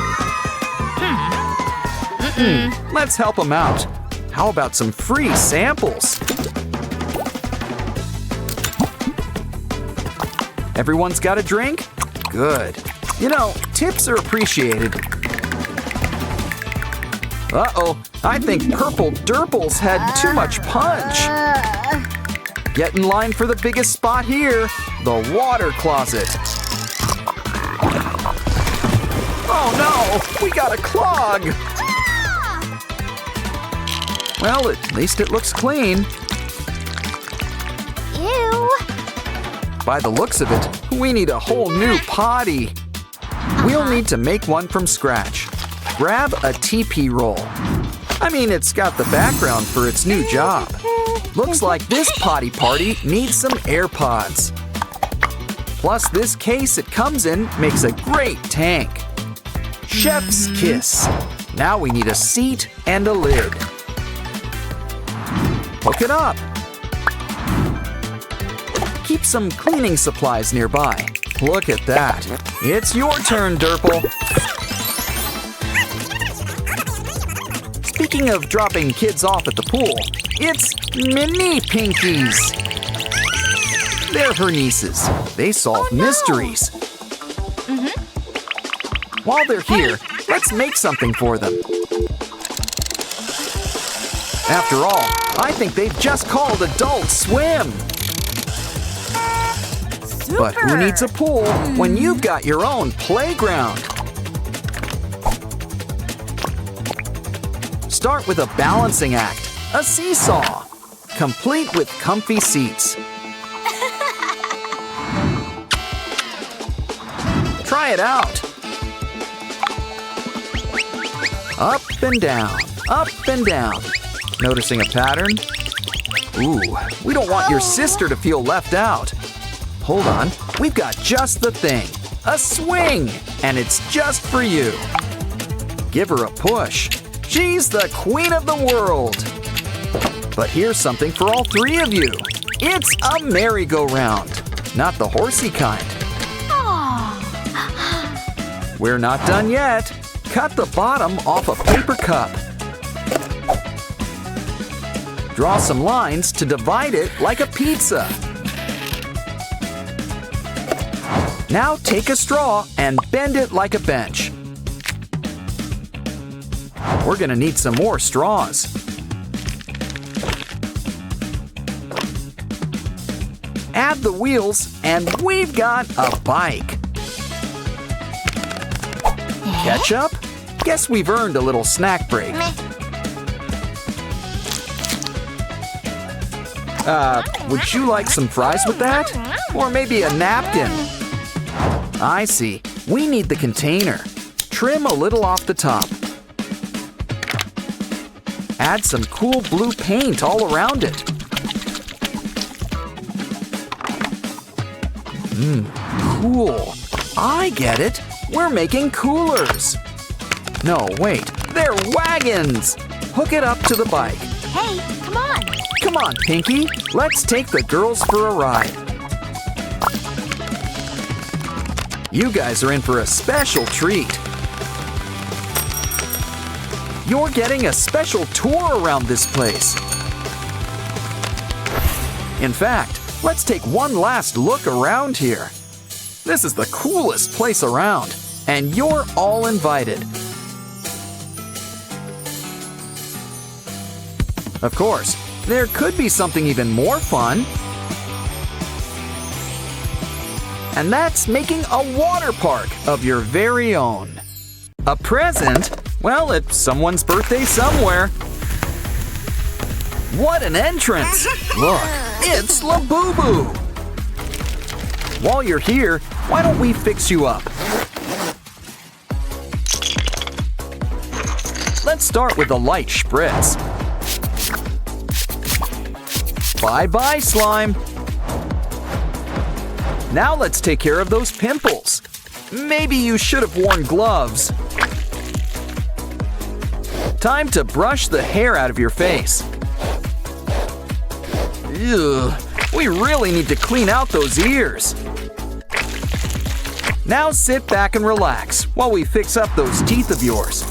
Let's help him out. How about some free samples? Everyone's got a drink? Good. You know, tips are appreciated. Uh-oh, I think Purple Durples had too much punch. Get in line for the biggest spot here, the water closet. Oh no, we got a clog. Well, at least it looks clean. Ew. By the looks of it, we need a whole new potty. We'll need to make one from scratch. Grab a TP roll. I mean, it's got the background for its new job. Looks like this potty party needs some AirPods. Plus, this case it comes in makes a great tank. Chef's kiss. Now we need a seat and a lid. Hook it up. Keep some cleaning supplies nearby. Look at that. It's your turn, Derple. Speaking of dropping kids off at the pool, it's Mini Pinkies. They're her nieces. They solve mysteries. While they're here, let's make something for them. After all, I think they've just called Adult Swim. But who needs a pool when you've got your own playground? Start with a balancing act, a seesaw, complete with comfy seats. Try it out. Up and down, up and down. Noticing a pattern? Ooh, we don't want your sister to feel left out. Hold on, we've got just the thing. A swing, and it's just for you. Give her a push. She's the queen of the world. But here's something for all three of you. It's a merry-go-round, not the horsey kind. We're not done yet. Cut the bottom off a paper cup. Draw some lines to divide it like a pizza. Now take a straw and bend it like a bench. We're gonna need some more straws. Add the wheels and we've got a bike. Ketchup? Guess we've earned a little snack break. Would you like some fries with that? Or maybe a napkin? I see. We need the container. Trim a little off the top. Add some cool blue paint all around it. Cool. I get it. We're making coolers. No, wait. They're wagons. Hook it up to the bike. Hey, come on. Come on, Pinky. Let's take the girls for a ride. You guys are in for a special treat. You're getting a special tour around this place. In fact, let's take one last look around here. This is the coolest place around, and you're all invited. Of course, there could be something even more fun. And that's making a water park of your very own. A present? Well, it's someone's birthday somewhere. What an entrance! Look, it's Labubu! While you're here, why don't we fix you up? Let's start with a light spritz. Bye-bye, slime. Now let's take care of those pimples. Maybe you should have worn gloves. Time to brush the hair out of your face. Ugh, we really need to clean out those ears. Now sit back and relax while we fix up those teeth of yours.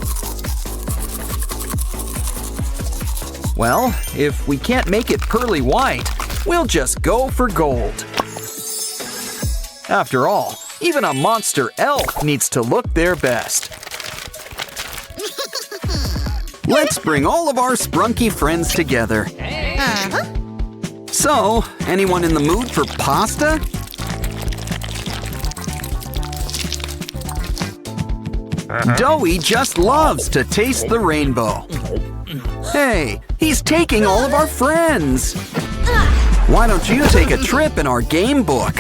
Well, if we can't make it pearly white, we'll just go for gold. After all, even a monster elf needs to look their best. Let's bring all of our sprunky friends together. So, anyone in the mood for pasta? Doughy just loves to taste the rainbow. Hey, he's taking all of our friends. Why don't you take a trip in our game book?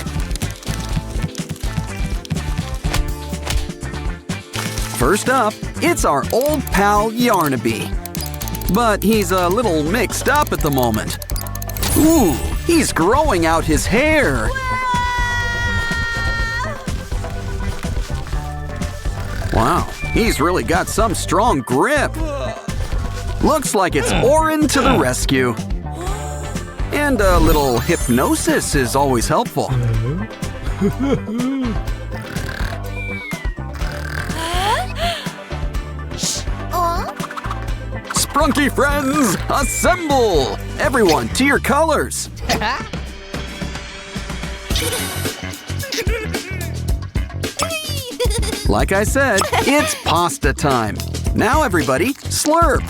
First up, it's our old pal Yarnaby. But he's a little mixed up at the moment. Ooh, he's growing out his hair. Wow, he's really got some strong grip. Looks like it's Orin to the rescue. And a little hypnosis is always helpful. Sprunky friends, assemble! Everyone to your colors. Like I said, it's pasta time. Now everybody, slurp.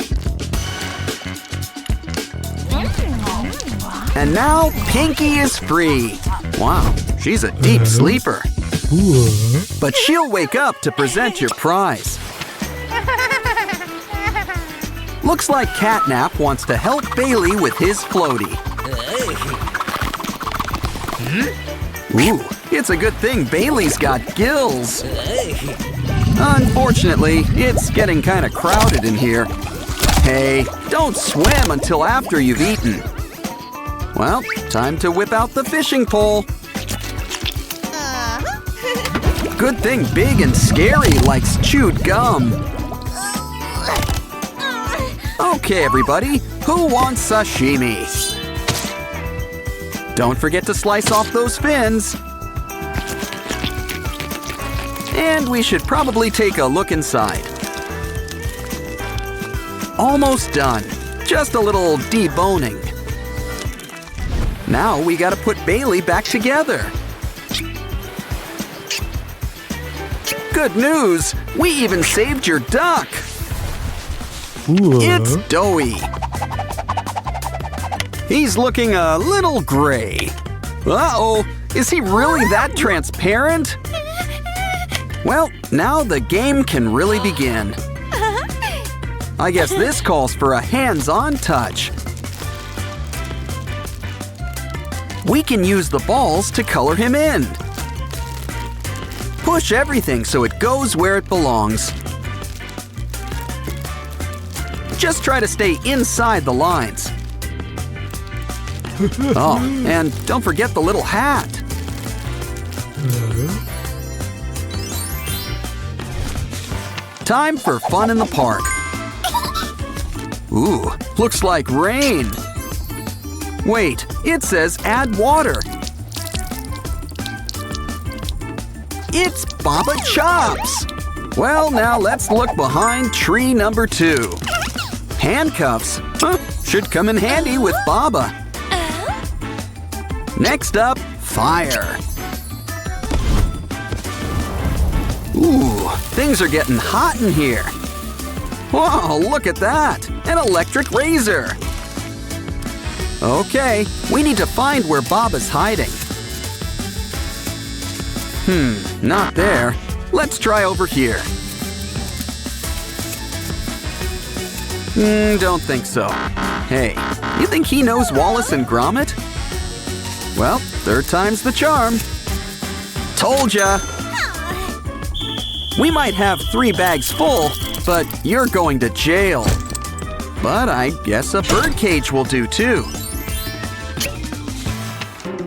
And now Pinky is free. Wow, she's a deep sleeper. But she'll wake up to present your prize. Looks like Catnap wants to help Bailey with his floaty. Ooh, it's a good thing Bailey's got gills. Unfortunately, it's getting kind of crowded in here. Hey, don't swim until after you've eaten. Well, time to whip out the fishing pole. Good thing Big and Scary likes chewed gum. Okay, everybody, who wants sashimi? Don't forget to slice off those fins. And we should probably take a look inside. Almost done. Just a little deboning. Now we gotta put Bailey back together. Good news! We even saved your duck! It's doughy. He's looking a little gray. Uh-oh, is he really that transparent? Well, now the game can really begin. I guess this calls for a hands-on touch. We can use the balls to color him in. Push everything so it goes where it belongs. Just try to stay inside the lines. Oh, and don't forget the little hat. Time for fun in the park. Ooh, looks like rain. Wait, it says add water. It's Baba Chops. Well, now let's look behind tree number 2. Handcuffs. Huh, should come in handy with Baba. Next up, fire. Ooh, things are getting hot in here. Whoa, look at that! An electric razor! Okay, we need to find where Baba's hiding. Not there. Let's try over here. Don't think so. Hey, you think he knows Wallace and Gromit? Well, third time's the charm. Told ya! We might have 3 bags full, but you're going to jail. But I guess a birdcage will do too.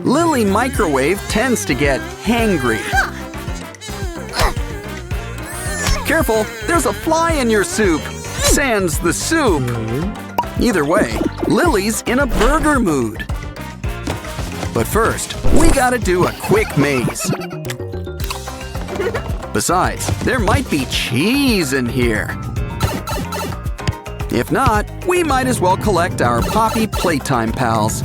Lily Microwave tends to get hangry. Careful, there's a fly in your soup. Sans the soup. Either way, Lily's in a burger mood. But first, we gotta do a quick maze. Besides, there might be cheese in here. If not, we might as well collect our Poppy Playtime pals.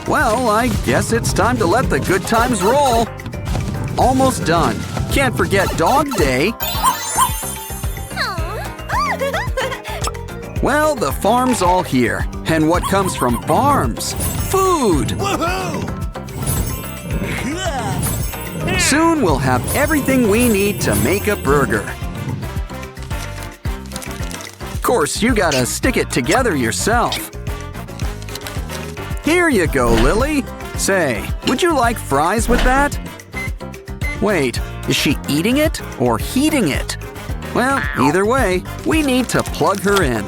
Well, I guess it's time to let the good times roll. Almost done. Can't forget Dog Day. Well, the farm's all here. And what comes from farms? Food! Soon we'll have everything we need to make a burger. Of course, you gotta stick it together yourself. Here you go, Lily. Say, would you like fries with that? Wait, is she eating it or heating it? Well, either way, we need to plug her in.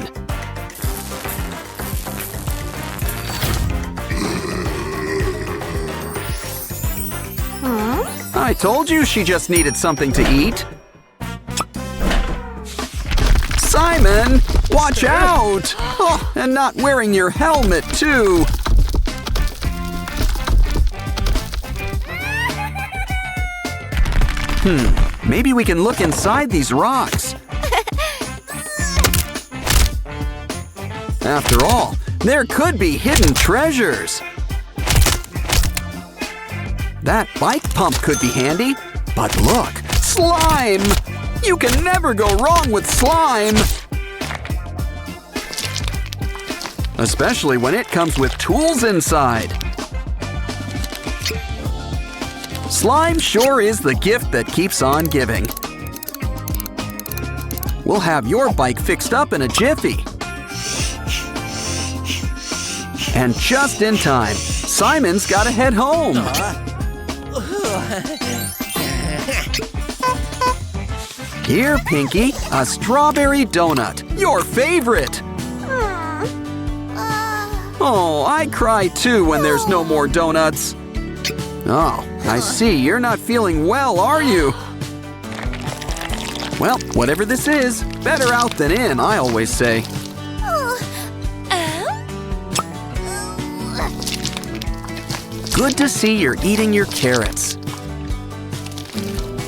I told you she just needed something to eat. Simon, watch out! Oh, and not wearing your helmet, too. Maybe we can look inside these rocks. After all, there could be hidden treasures. That bike pump could be handy. But look, slime! You can never go wrong with slime! Especially when it comes with tools inside. Slime sure is the gift that keeps on giving. We'll have your bike fixed up in a jiffy. And just in time, Simon's gotta head home. Here, Pinky, a strawberry donut, your favorite. Oh, I cry too when there's no more donuts. Oh, I see, you're not feeling well, are you? Well, whatever this is, better out than in, I always say. Good to see you're eating your carrots.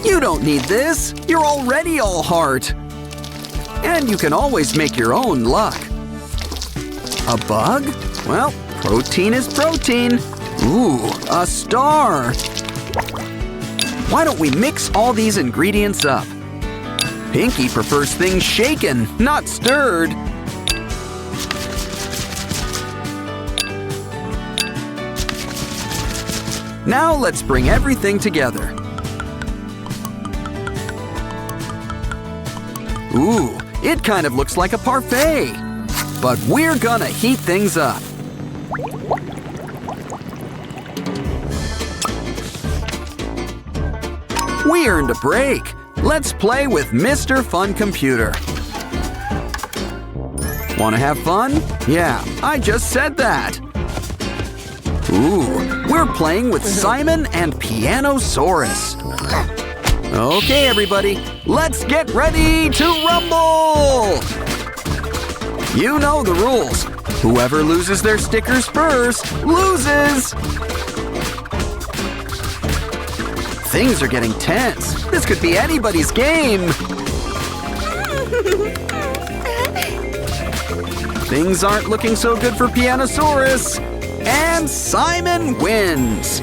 You don't need this. You're already all heart. And you can always make your own luck. A bug? Well, protein is protein. Ooh, a star. Why don't we mix all these ingredients up? Pinky prefers things shaken, not stirred. Now let's bring everything together. Ooh, it kind of looks like a parfait. But we're gonna heat things up. We earned a break. Let's play with Mr. Fun Computer. Wanna have fun? Yeah, I just said that. Ooh, we're playing with Simon and Pianosaurus. Okay, everybody, let's get ready to rumble! You know the rules. Whoever loses their stickers first loses! Things are getting tense. This could be anybody's game. Things aren't looking so good for Pianosaurus. And Simon wins.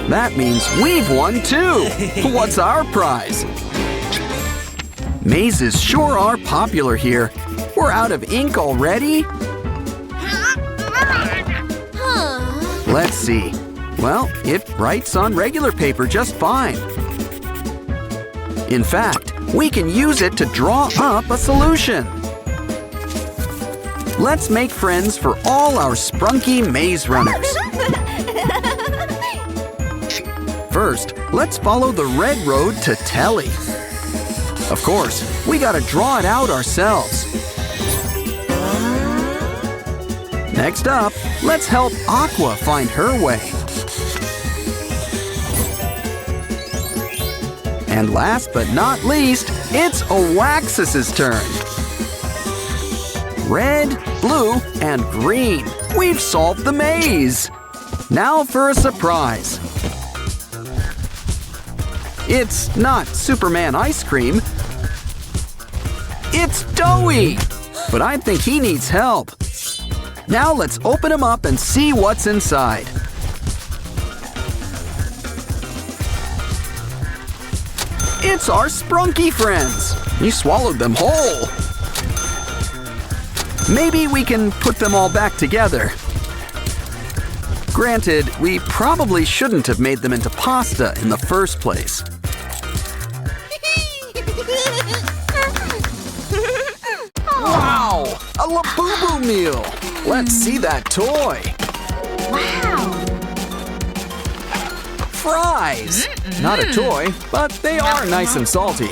That means we've won too. What's our prize? Mazes sure are popular here. We're out of ink already? Let's see. Well, it writes on regular paper just fine. In fact, we can use it to draw up a solution. Let's make friends for all our sprunky maze runners. First, let's follow the red road to Telly. Of course, we gotta draw it out ourselves. Next up, let's help Aqua find her way. And last but not least, it's Oaxis's turn. Red, blue, and green. We've solved the maze. Now for a surprise. It's not Superman ice cream. It's Doughy. But I think he needs help. Now let's open him up and see what's inside. It's our sprunky friends. He swallowed them whole. Maybe we can put them all back together. Granted, we probably shouldn't have made them into pasta in the first place. Wow! A Labubu meal! Let's see that toy! Wow! Fries! Not a toy, but they are nice and salty.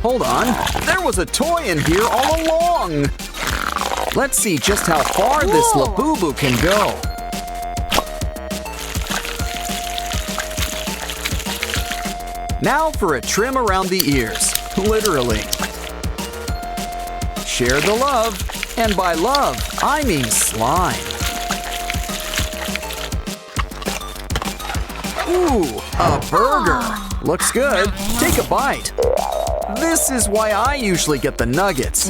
Hold on, there was a toy in here all along! Let's see just how far this Labubu can go. Now for a trim around the ears, literally. Share the love, and by love, I mean slime. Ooh, a burger. Looks good. Take a bite. This is why I usually get the nuggets.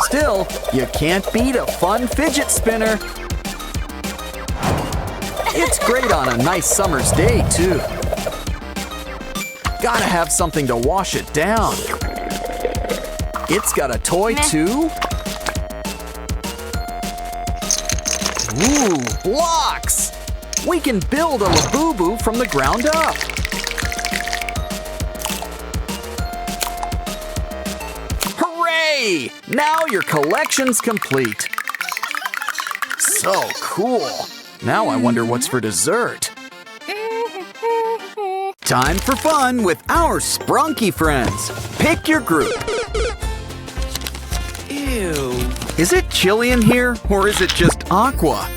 Still, you can't beat a fun fidget spinner. It's great on a nice summer's day, too. Gotta have something to wash it down. It's got a toy, too. Ooh, blocks! We can build a Labubu from the ground up. Hooray! Now your collection's complete. So cool. Now I wonder what's for dessert. Time for fun with our Sprunky friends. Pick your group. Ew. Is it chilly in here, or is it just aqua?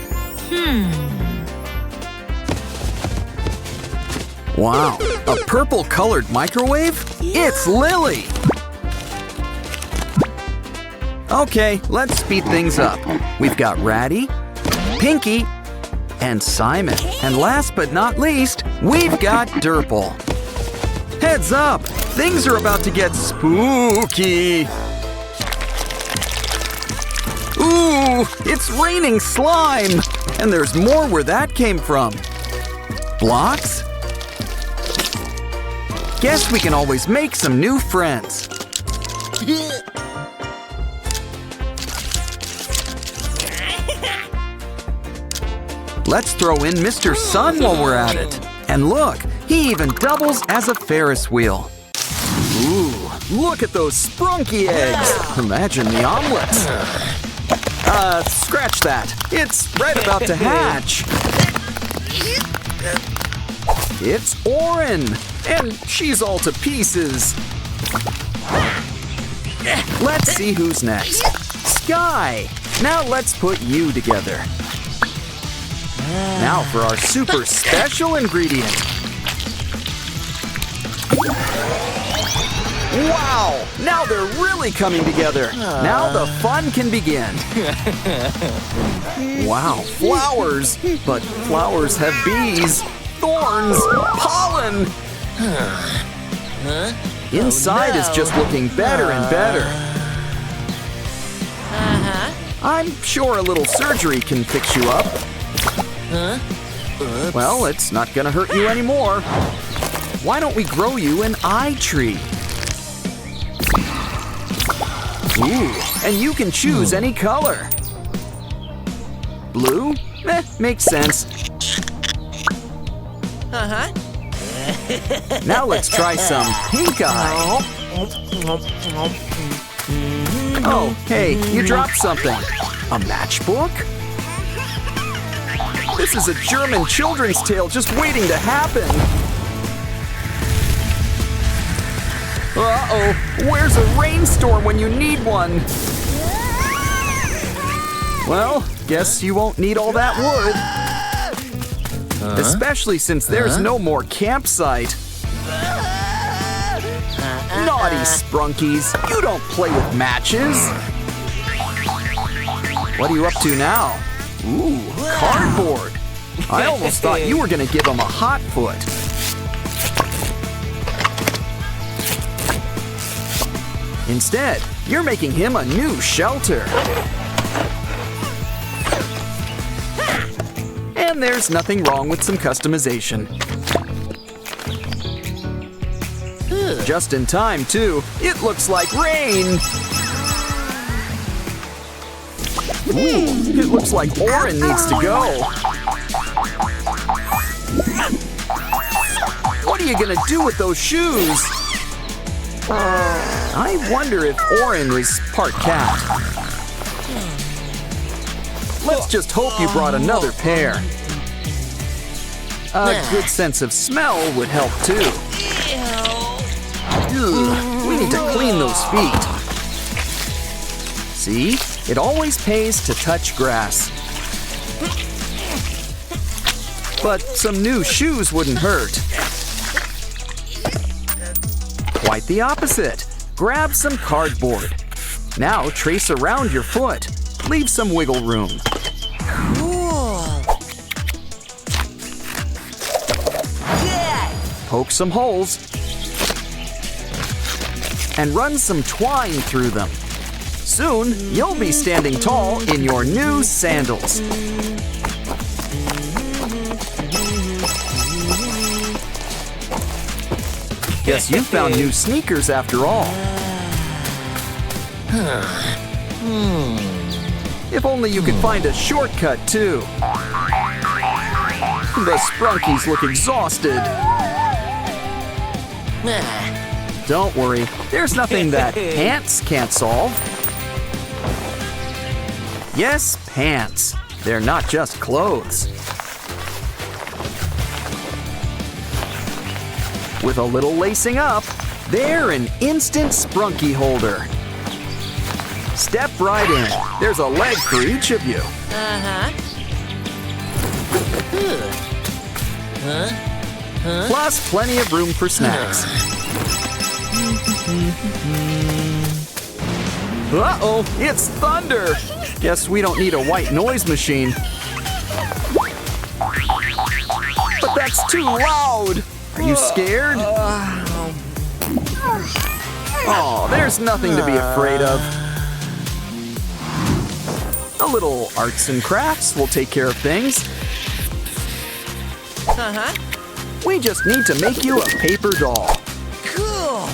Wow, a purple-colored microwave? It's Lily! Okay, let's speed things up. We've got Ratty, Pinky, and Simon. And last but not least, we've got Durple. Heads up! Things are about to get spooky! Ooh, it's raining slime! And there's more where that came from. Blocks? Guess we can always make some new friends. Let's throw in Mr. Sun while we're at it. And look, he even doubles as a Ferris wheel. Ooh, look at those sprunky eggs. Imagine the omelets. Scratch that. It's right about to hatch. It's Orin, and she's all to pieces. Let's see who's next. Sky. Now let's put you together. Now for our super special ingredient. Wow! Now they're really coming together. Now the fun can begin. Wow, flowers. But flowers have bees, thorns, pollen. Inside is just looking better and better. I'm sure a little surgery can fix you up. Well, it's not gonna hurt you anymore. Why don't we grow you an eye tree? Ooh, and you can choose any color. Blue? Makes sense. Now let's try some pink eye. Oh, hey, you dropped something. A matchbook? This is a German children's tale just waiting to happen. Uh-oh, where's a rainstorm when you need one? Well, guess you won't need all that wood. Especially since there's no more campsite. Naughty Sprunkies, you don't play with matches. What are you up to now? Ooh, cardboard. I almost thought you were gonna give him a hot foot. Instead, you're making him a new shelter. And there's nothing wrong with some customization. Just in time, too. It looks like rain. Ooh, it looks like Orin needs to go. What are you gonna do with those shoes? I wonder if Orin is part cat. Let's just hope you brought another pair. A good sense of smell would help too. Ugh, we need to clean those feet. See? It always pays to touch grass. But some new shoes wouldn't hurt. Quite the opposite. Grab some cardboard. Now trace around your foot. Leave some wiggle room. Poke some holes and run some twine through them. Soon, you'll be standing tall in your new sandals. Guess you found new sneakers after all. If only you could find a shortcut, too. The Sprunkies look exhausted. Don't worry, there's nothing that pants can't solve. Yes, pants. They're not just clothes. With a little lacing up, they're an instant Sprunky holder. Step right in. There's a leg for each of you. Plus plenty of room for snacks. Uh-oh, it's thunder. Guess we don't need a white noise machine. But that's too loud. Are you scared? Oh, there's nothing to be afraid of. A little arts and crafts will take care of things. We just need to make you a paper doll. Cool.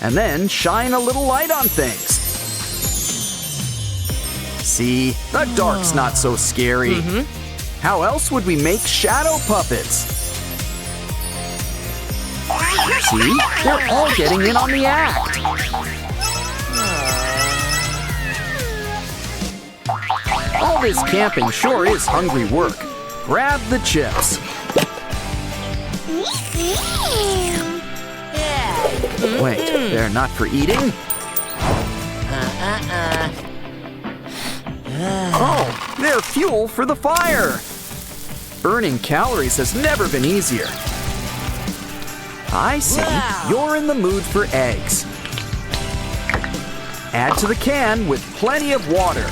And then shine a little light on things. See, the dark's not so scary. How else would we make shadow puppets? See, they're all getting in on the act. All this camping sure is hungry work. Grab the chips. Wait, they're not for eating? Oh, they're fuel for the fire. Burning calories has never been easier. I see. You're in the mood for eggs. Add to the can with plenty of water.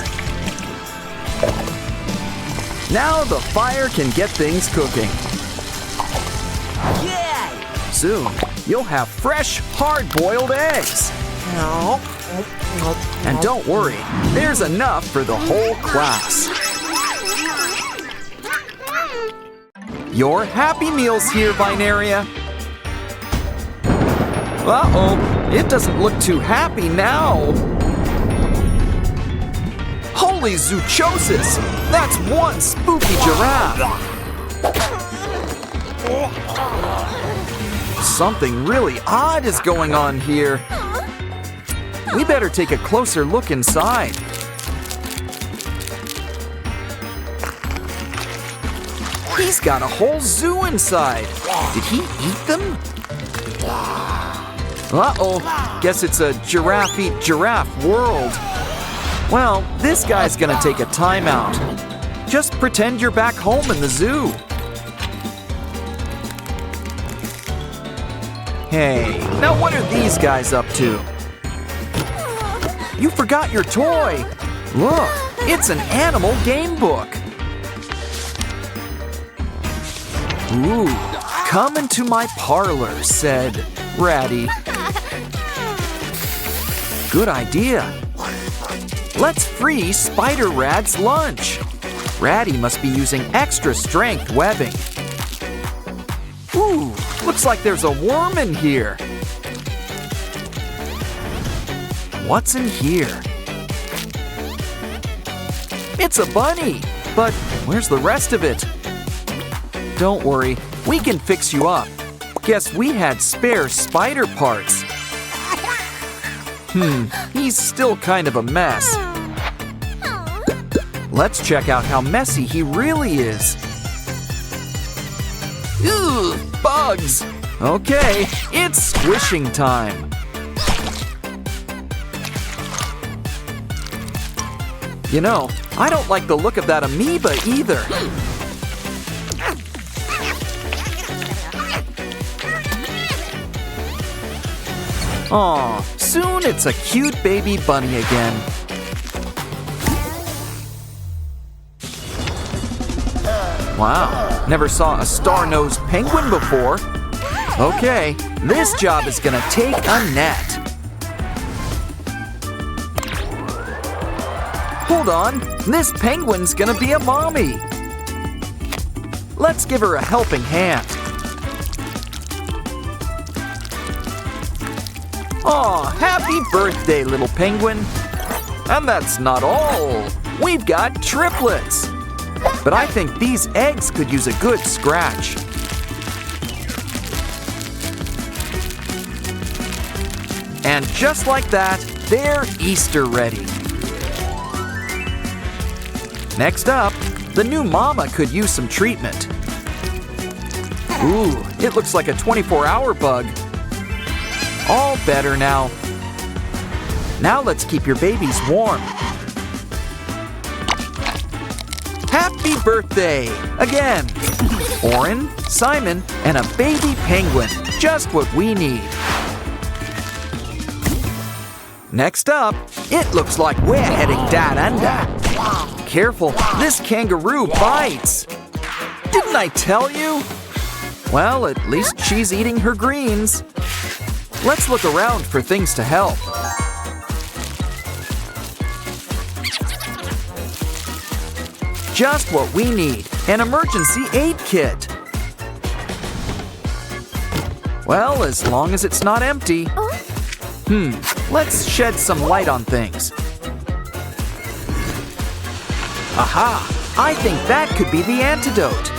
Now the fire can get things cooking. Soon, you'll have fresh, hard-boiled eggs. And don't worry, there's enough for the whole class. Your Happy Meal's here, Vinaria. Uh-oh, it doesn't look too happy now. Holy zoochosis! That's one spooky giraffe. Something really odd is going on here. We better take a closer look inside. He's got a whole zoo inside. Did he eat them? Uh-oh, guess it's a giraffe eat giraffe world. Well, this guy's gonna take a timeout. Just pretend you're back home in the zoo. Hey, now what are these guys up to? You forgot your toy. Look, it's an animal game book. Ooh, come into my parlor, said Ratty. Good idea. Let's free Spider Rad's lunch. Ratty must be using extra strength webbing. Ooh, looks like there's a worm in here. What's in here? It's a bunny, but where's the rest of it? Don't worry, we can fix you up. Guess we had spare spider parts. He's still kind of a mess. Let's check out how messy he really is. Ooh, bugs! Okay, it's squishing time. You know, I don't like the look of that amoeba either. Aw, soon it's a cute baby bunny again. Wow, never saw a star-nosed penguin before. Okay, this job is gonna take a net. Hold on, this penguin's gonna be a mommy. Let's give her a helping hand. Aw, happy birthday, little penguin. And that's not all. We've got triplets. But I think these eggs could use a good scratch. And just like that, they're Easter ready. Next up, the new mama could use some treatment. Ooh, it looks like a 24-hour bug. All better now. Now let's keep your babies warm. Happy birthday! Again! Oren, Simon, and a baby penguin. Just what we need. Next up, it looks like we're heading down under. Careful, this kangaroo bites. Didn't I tell you? Well, at least she's eating her greens. Let's look around for things to help. Just what we need, an emergency aid kit. Well, as long as it's not empty. Let's shed some light on things. Aha! I think that could be the antidote.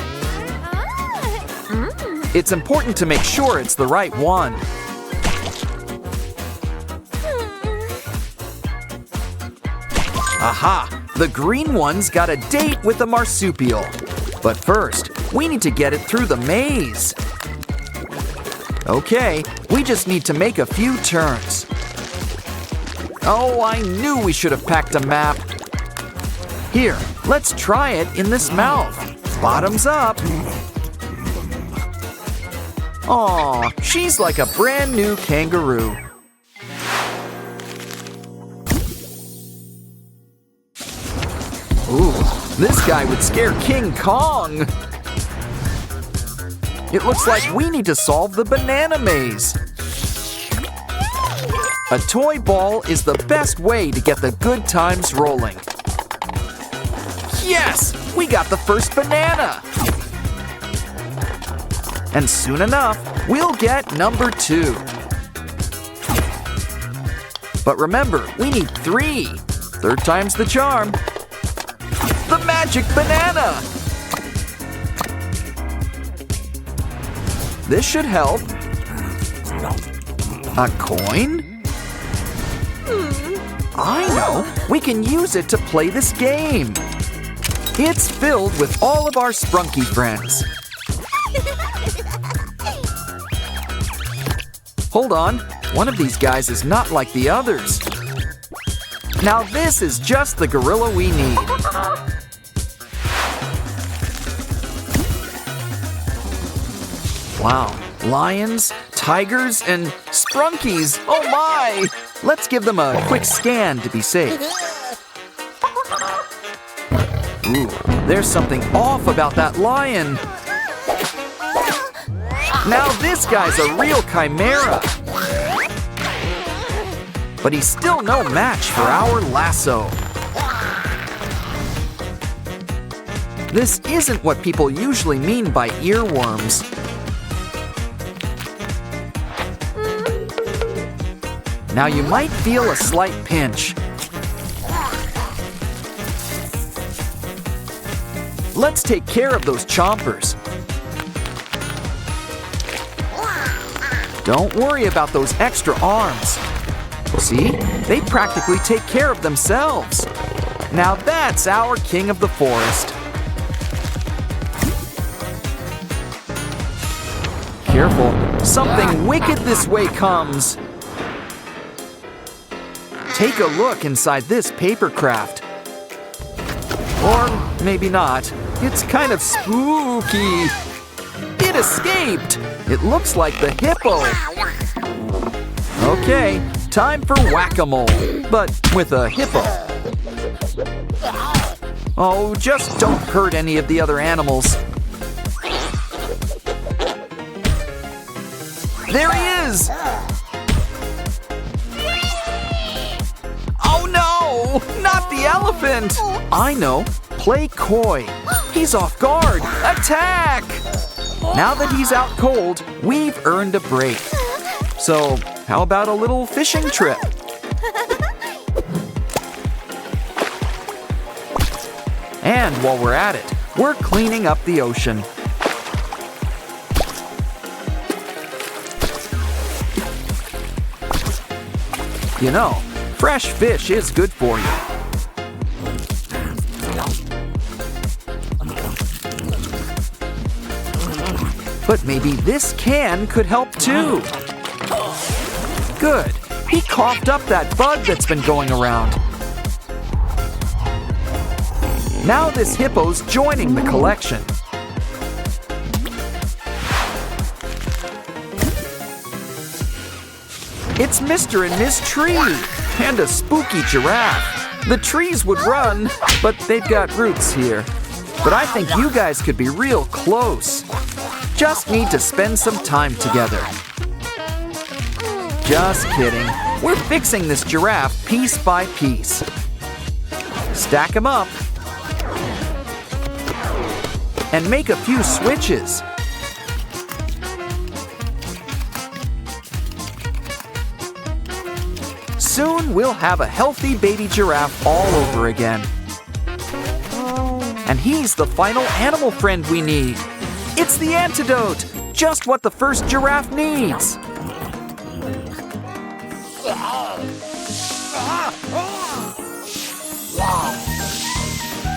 It's important to make sure it's the right one. Aha! The green one's got a date with a marsupial. But first, we need to get it through the maze. Okay, we just need to make a few turns. Oh, I knew we should have packed a map. Here, let's try it in this mouth. Bottoms up. Aw, she's like a brand new kangaroo. Ooh, this guy would scare King Kong. It looks like we need to solve the banana maze. A toy ball is the best way to get the good times rolling. Yes, we got the first banana. And soon enough, we'll get number 2. But remember, we need 3. Third time's the charm. The magic banana! This should help. A coin? I know! We can use it to play this game. It's filled with all of our Sprunky friends. Hold on, one of these guys is not like the others. Now this is just the gorilla we need. Wow, lions, tigers, and sprunkies, oh my! Let's give them a quick scan to be safe. Ooh, there's something off about that lion. Now this guy's a real chimera. But he's still no match for our lasso. This isn't what people usually mean by earworms. Now you might feel a slight pinch. Let's take care of those chompers. Don't worry about those extra arms. See, they practically take care of themselves. Now that's our king of the forest. Careful, something wicked this way comes. Take a look inside this paper craft. Or maybe not. It's kind of spooky. It escaped! It looks like the hippo. Okay, time for whack-a-mole, but with a hippo. Oh, just don't hurt any of the other animals. There he is! Oh no! Not the elephant! I know. Play coy. He's off guard. Attack! Now that he's out cold, we've earned a break. So, how about a little fishing trip? And while we're at it, we're cleaning up the ocean. You know, fresh fish is good for you. But maybe this can could help too. Good. He coughed up that bug that's been going around. Now this hippo's joining the collection. It's Mr. and Miss Tree and a spooky giraffe. The trees would run, but they've got roots here. But I think you guys could be real close. Just need to spend some time together. Just kidding. We're fixing this giraffe piece by piece. Stack them up. And make a few switches. Soon we'll have a healthy baby giraffe all over again. And he's the final animal friend we need. It's the antidote! Just what the first giraffe needs!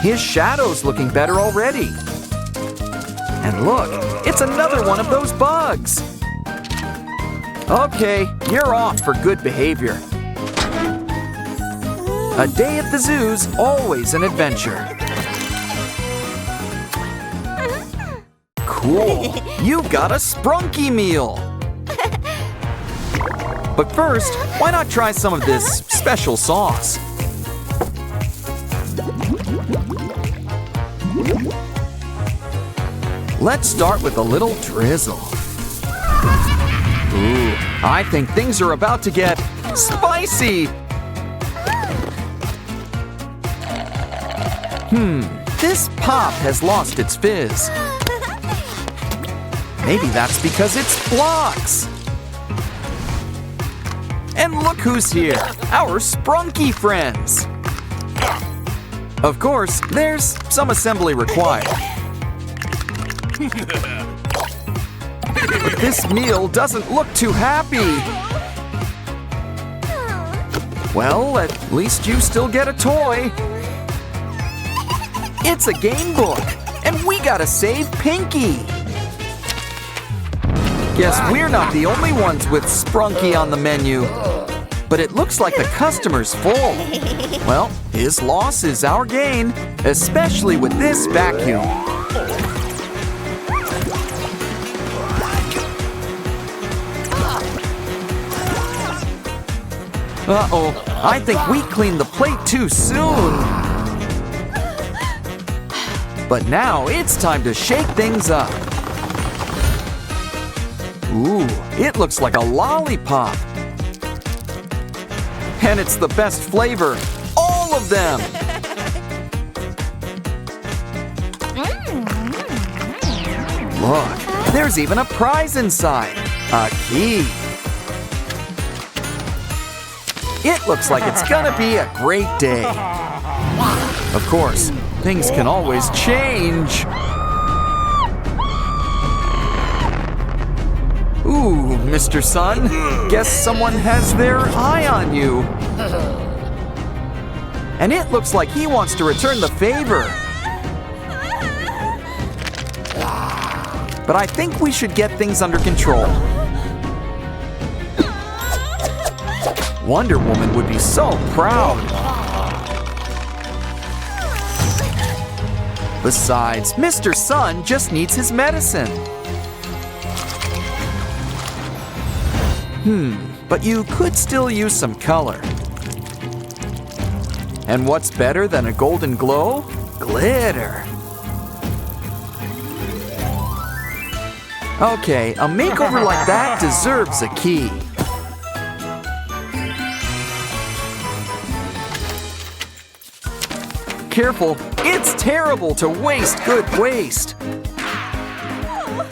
His shadow's looking better already. And look, it's another one of those bugs! Okay, you're off for good behavior. A day at the zoo's always an adventure. Cool, you got a sprunky meal. But first, why not try some of this special sauce? Let's start with a little drizzle. Ooh, I think things are about to get spicy. This pop has lost its fizz. Maybe that's because it's blocks. And look who's here, our sprunky friends. Of course, there's some assembly required. But this meal doesn't look too happy. Well, at least you still get a toy. It's a game book, and we gotta save Pinky. Guess we're not the only ones with Sprunky on the menu. But it looks like the customer's full. Well, his loss is our gain, especially with this vacuum. Uh-oh, I think we cleaned the plate too soon. But now it's time to shake things up. Ooh, it looks like a lollipop. And it's the best flavor. All of them! Look, there's even a prize inside. A key. It looks like it's gonna be a great day. Of course, things can always change. Ooh, Mr. Sun, guess someone has their eye on you. And it looks like he wants to return the favor. But I think we should get things under control. Wonder Woman would be so proud. Besides, Mr. Sun just needs his medicine. But you could still use some color. And what's better than a golden glow? Glitter. Okay, a makeover like that deserves a key. Careful, it's terrible to waste good waste.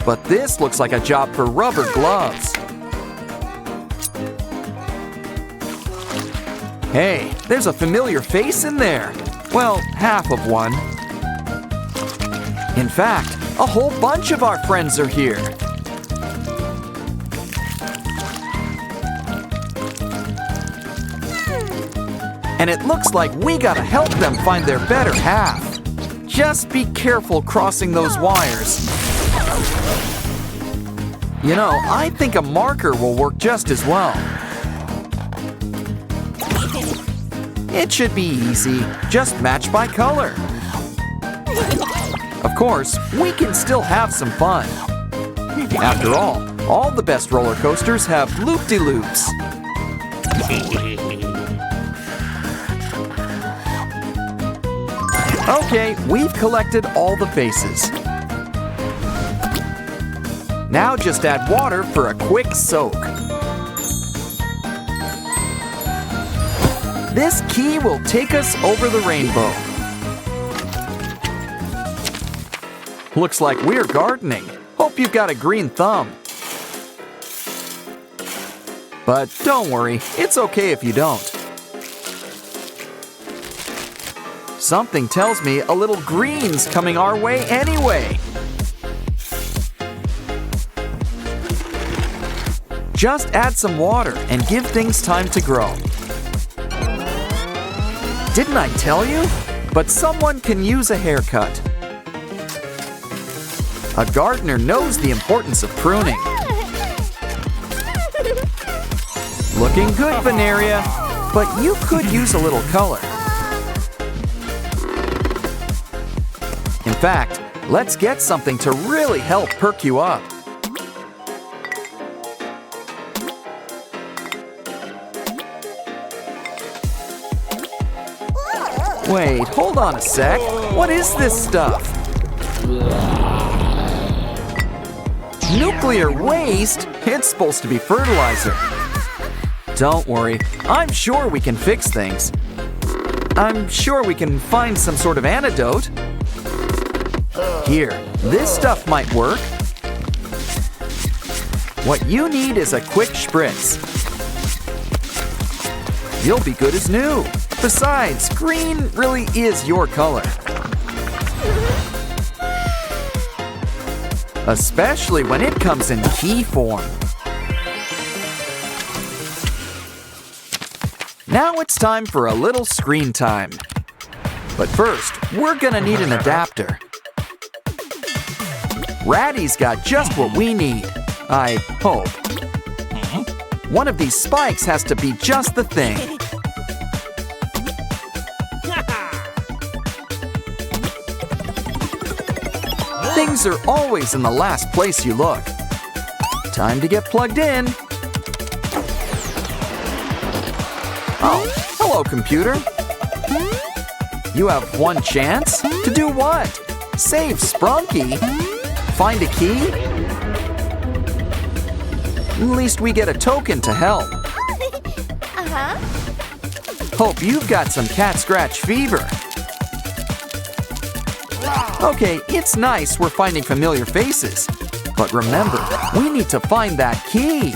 But this looks like a job for rubber gloves. Hey, there's a familiar face in there. Well, half of one. In fact, a whole bunch of our friends are here. And it looks like we gotta help them find their better half. Just be careful crossing those wires. You know, I think a marker will work just as well. It should be easy, just match by color. Of course, we can still have some fun. After all the best roller coasters have loop-de-loops. Okay, we've collected all the faces. Now just add water for a quick soak. This key will take us over the rainbow. Looks like we're gardening. Hope you've got a green thumb. But don't worry, it's okay if you don't. Something tells me a little green's coming our way anyway. Just add some water and give things time to grow. Didn't I tell you? But someone can use a haircut. A gardener knows the importance of pruning. Looking good, Veneria, but you could use a little color. In fact, let's get something to really help perk you up. Wait, hold on a sec. What is this stuff? Nuclear waste? It's supposed to be fertilizer. Don't worry, I'm sure we can fix things. I'm sure we can find some sort of antidote. Here, this stuff might work. What you need is a quick spritz. You'll be good as new. Besides, green really is your color. Especially when it comes in key form. Now it's time for a little screen time. But first, we're gonna need an adapter. Ratty's got just what we need, I hope. One of these spikes has to be just the thing. Things are always in the last place you look. Time to get plugged in. Oh, hello, computer. You have one chance? To do what? Save Sprunky? Find a key? At least we get a token to help. Hope you've got some cat scratch fever. Okay, it's nice we're finding familiar faces. But remember, we need to find that key.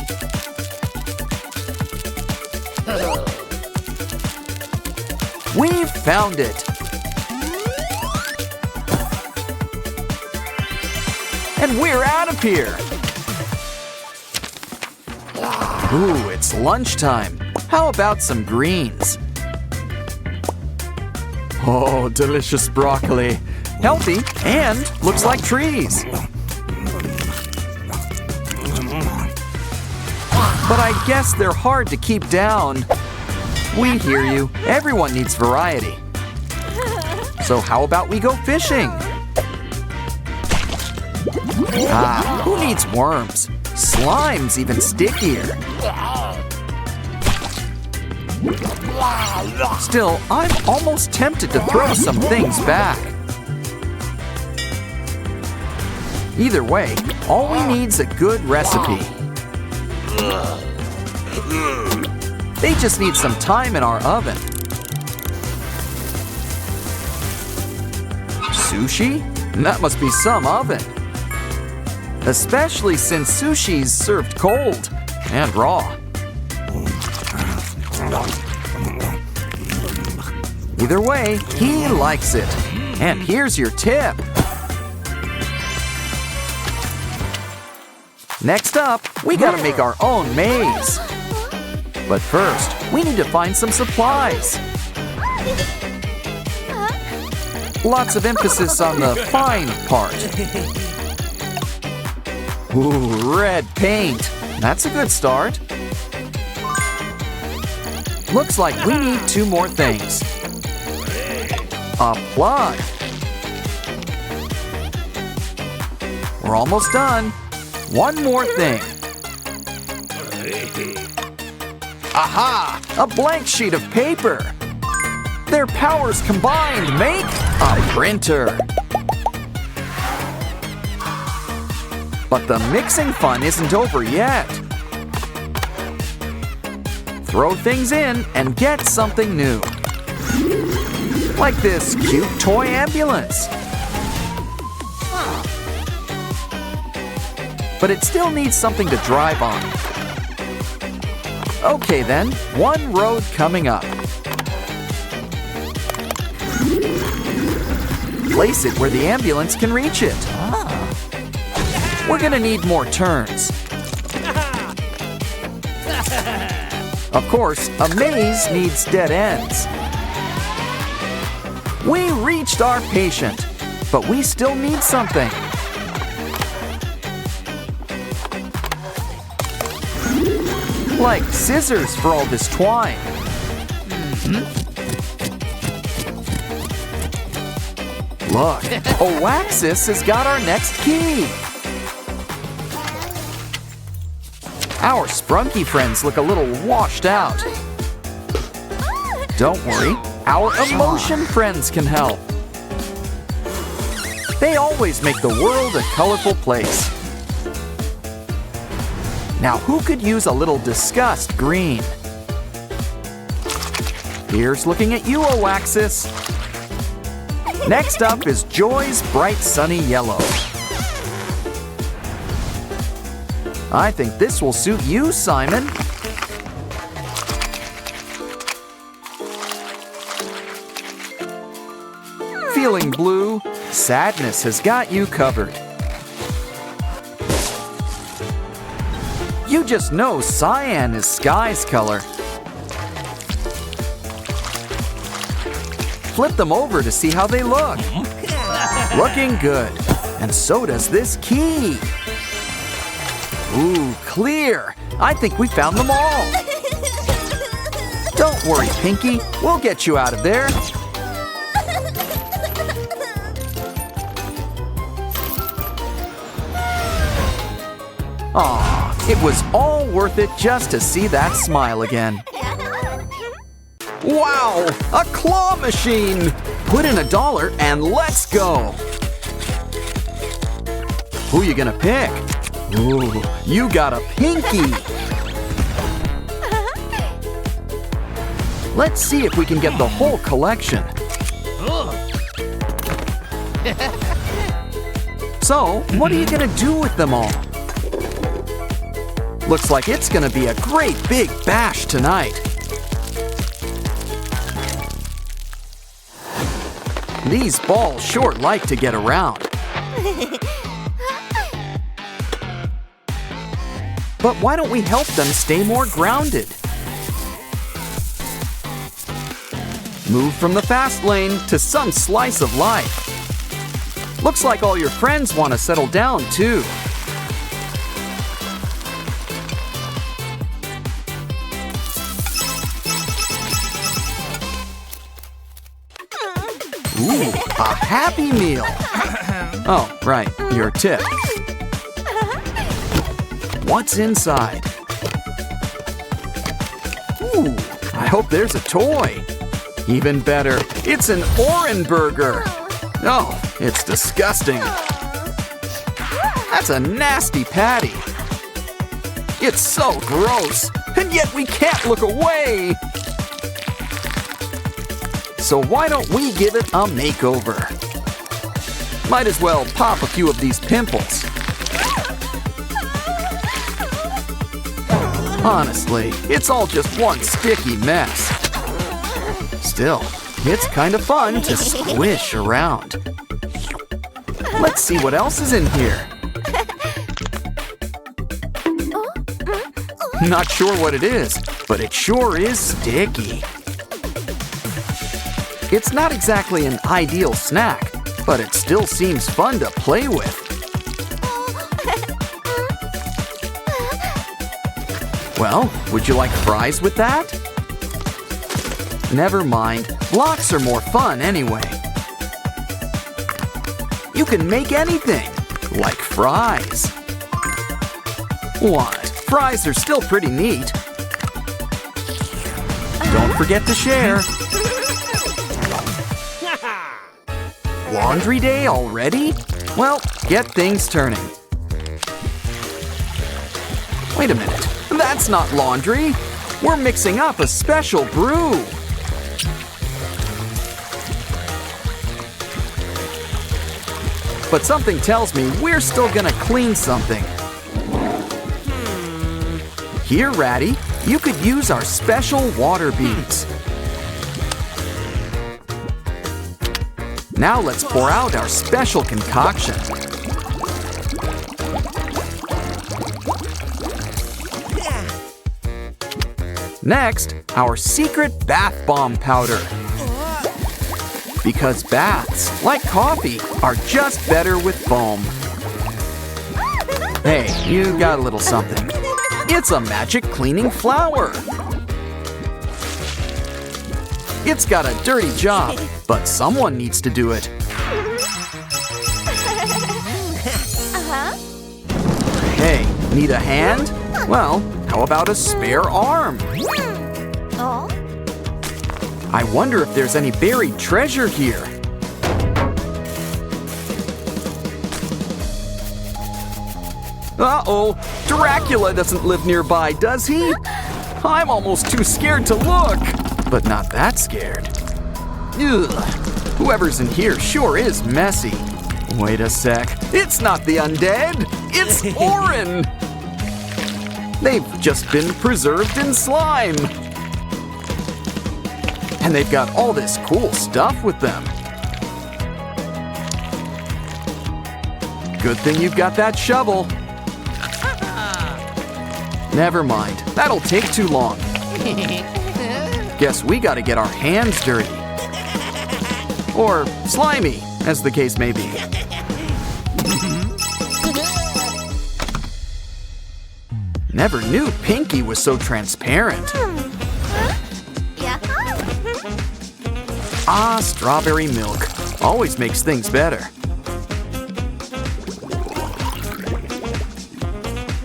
We've found it. And we're out of here. Ooh, it's lunchtime. How about some greens? Oh, delicious broccoli. Healthy and looks like trees. But I guess they're hard to keep down. We hear you. Everyone needs variety. So how about we go fishing? Ah, who needs worms? Slime's even stickier. Still, I'm almost tempted to throw some things back. Either way, all we need's a good recipe. They just need some time in our oven. Sushi? That must be some oven. Especially since sushi's served cold and raw. Either way, he likes it. And here's your tip. Next up, we gotta make our own maze. But first, we need to find some supplies. Lots of emphasis on the fine part. Ooh, red paint. That's a good start. Looks like we need 2 more things. A plug. We're almost done. 1 more thing. Aha! A blank sheet of paper. Their powers combined make a printer. But the mixing fun isn't over yet. Throw things in and get something new. Like this cute toy ambulance. But it still needs something to drive on. Okay then, 1 road coming up. Place it where the ambulance can reach it. We're gonna need more turns. Of course, a maze needs dead ends. We reached our patient, but we still need something. Like scissors for all this twine. Look, Oaxis has got our next key. Our sprunky friends look a little washed out. Don't worry, our emotion friends can help. They always make the world a colorful place. Now who could use a little disgust green? Here's looking at you, Oaxis. Next up is Joy's bright sunny yellow. I think this will suit you, Simon. Feeling blue? Sadness has got you covered. You just know cyan is sky's color. Flip them over to see how they look. Looking good. And so does this key. Ooh, clear. I think we found them all. Don't worry, Pinky. We'll get you out of there. Aw, it was all worth it just to see that smile again. Wow, a claw machine! Put in $1 and let's go! Who you gonna pick? Ooh, you got a Pinky! Let's see if we can get the whole collection. So, what are you gonna do with them all? Looks like it's gonna be a great big bash tonight. These balls sure like to get around. But why don't we help them stay more grounded? Move from the fast lane to some slice of life. Looks like all your friends want to settle down too. Ooh, a Happy Meal. Oh, right, your tip. what's inside. Ooh, I hope there's a toy. Even better, it's an Oren burger. Oh, it's disgusting. That's a nasty patty. It's so gross, and yet we can't look away. So why don't we give it a makeover? Might as well pop a few of these pimples. Honestly, it's all just one sticky mess. Still, it's kind of fun to squish around. Let's see what else is in here. Not sure what it is, but it sure is sticky. It's not exactly an ideal snack, but it still seems fun to play with. Well, would you like fries with that? Never mind, blocks are more fun anyway. You can make anything, like fries. What? Fries are still pretty neat. Don't forget to share. Laundry day already? Well, get things turning. Wait a minute, that's not laundry. We're mixing up a special brew. But something tells me we're still gonna clean something. Here, Ratty, you could use our special water beads. Now let's pour out our special concoction. Next, our secret bath bomb powder. Because baths, like coffee, are just better with foam. Hey, you got a little something. It's a magic cleaning flower. It's got a dirty job, but someone needs to do it. Hey, need a hand? Well, how about a spare arm? I wonder if there's any buried treasure here. Uh-oh, Dracula doesn't live nearby, does he? I'm almost too scared to look, but not that scared. Ugh, whoever's in here sure is messy. Wait a sec, it's not the undead, it's Oren! They've just been preserved in slime. And they've got all this cool stuff with them. Good thing you've got that shovel. Never mind, that'll take too long. Guess we gotta get our hands dirty. Or slimy, as the case may be. Never knew Pinky was so transparent. Ah, strawberry milk. Always makes things better.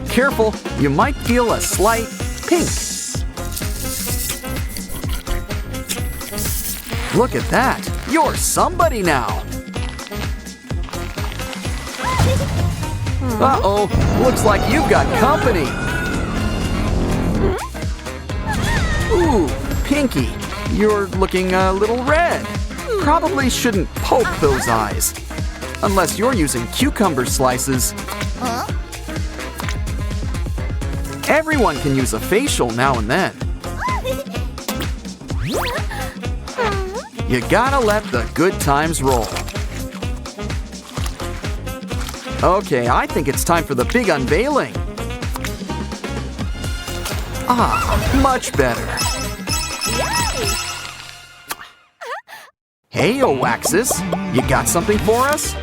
Careful, you might feel a slight pink. Look at that, you're somebody now. Uh-oh, looks like you've got company. Ooh, Pinky, you're looking a little red. Probably shouldn't poke those eyes. Unless you're using cucumber slices. Everyone can use a facial now and then. You gotta let the good times roll. Okay, I think it's time for the big unveiling. Ah, much better. Hey, Oaxis, you got something for us?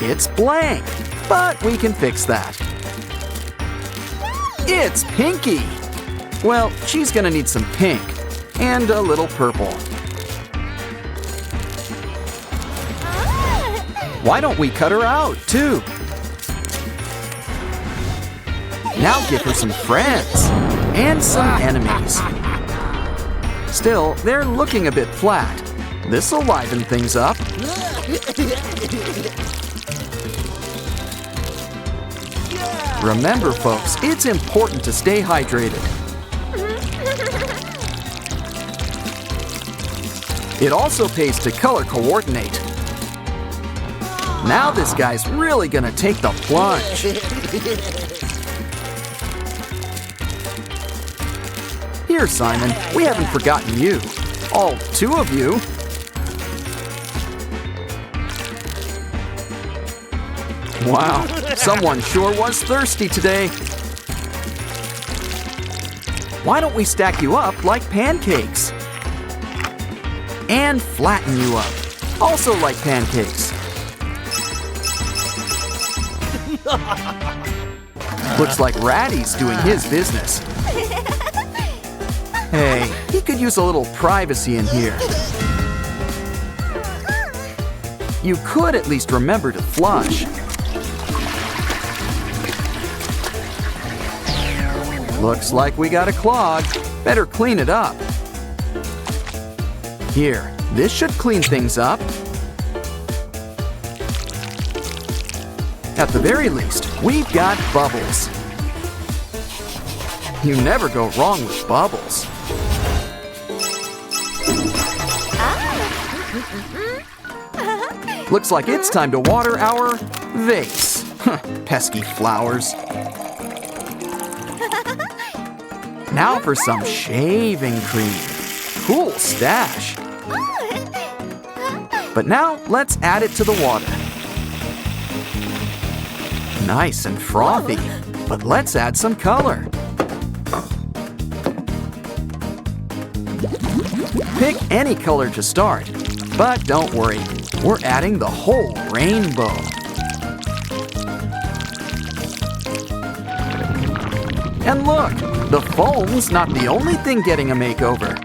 It's blank, but we can fix that. It's Pinky. Well, she's gonna need some pink and a little purple. Why don't we cut her out, too? Now give her some friends and some enemies. Still, they're looking a bit flat. This'll liven things up. Remember, folks, it's important to stay hydrated. It also pays to color coordinate. Now this guy's really gonna take the plunge. Here, Simon, we haven't forgotten you. All two of you. Wow, someone sure was thirsty today. Why don't we stack you up like pancakes? And flatten you up, also like pancakes. Looks like Ratty's doing his business. Hey, he could use a little privacy in here. You could at least remember to flush. Looks like we got a clog. Better clean it up. Here, this should clean things up. At the very least, we've got bubbles. You never go wrong with bubbles. Looks like it's time to water our vase. Pesky flowers. Now for some shaving cream. Cool stash. But now let's add it to the water. Nice and frothy, but let's add some color. Pick any color to start, but don't worry, we're adding the whole rainbow. And look, the foam's not the only thing getting a makeover.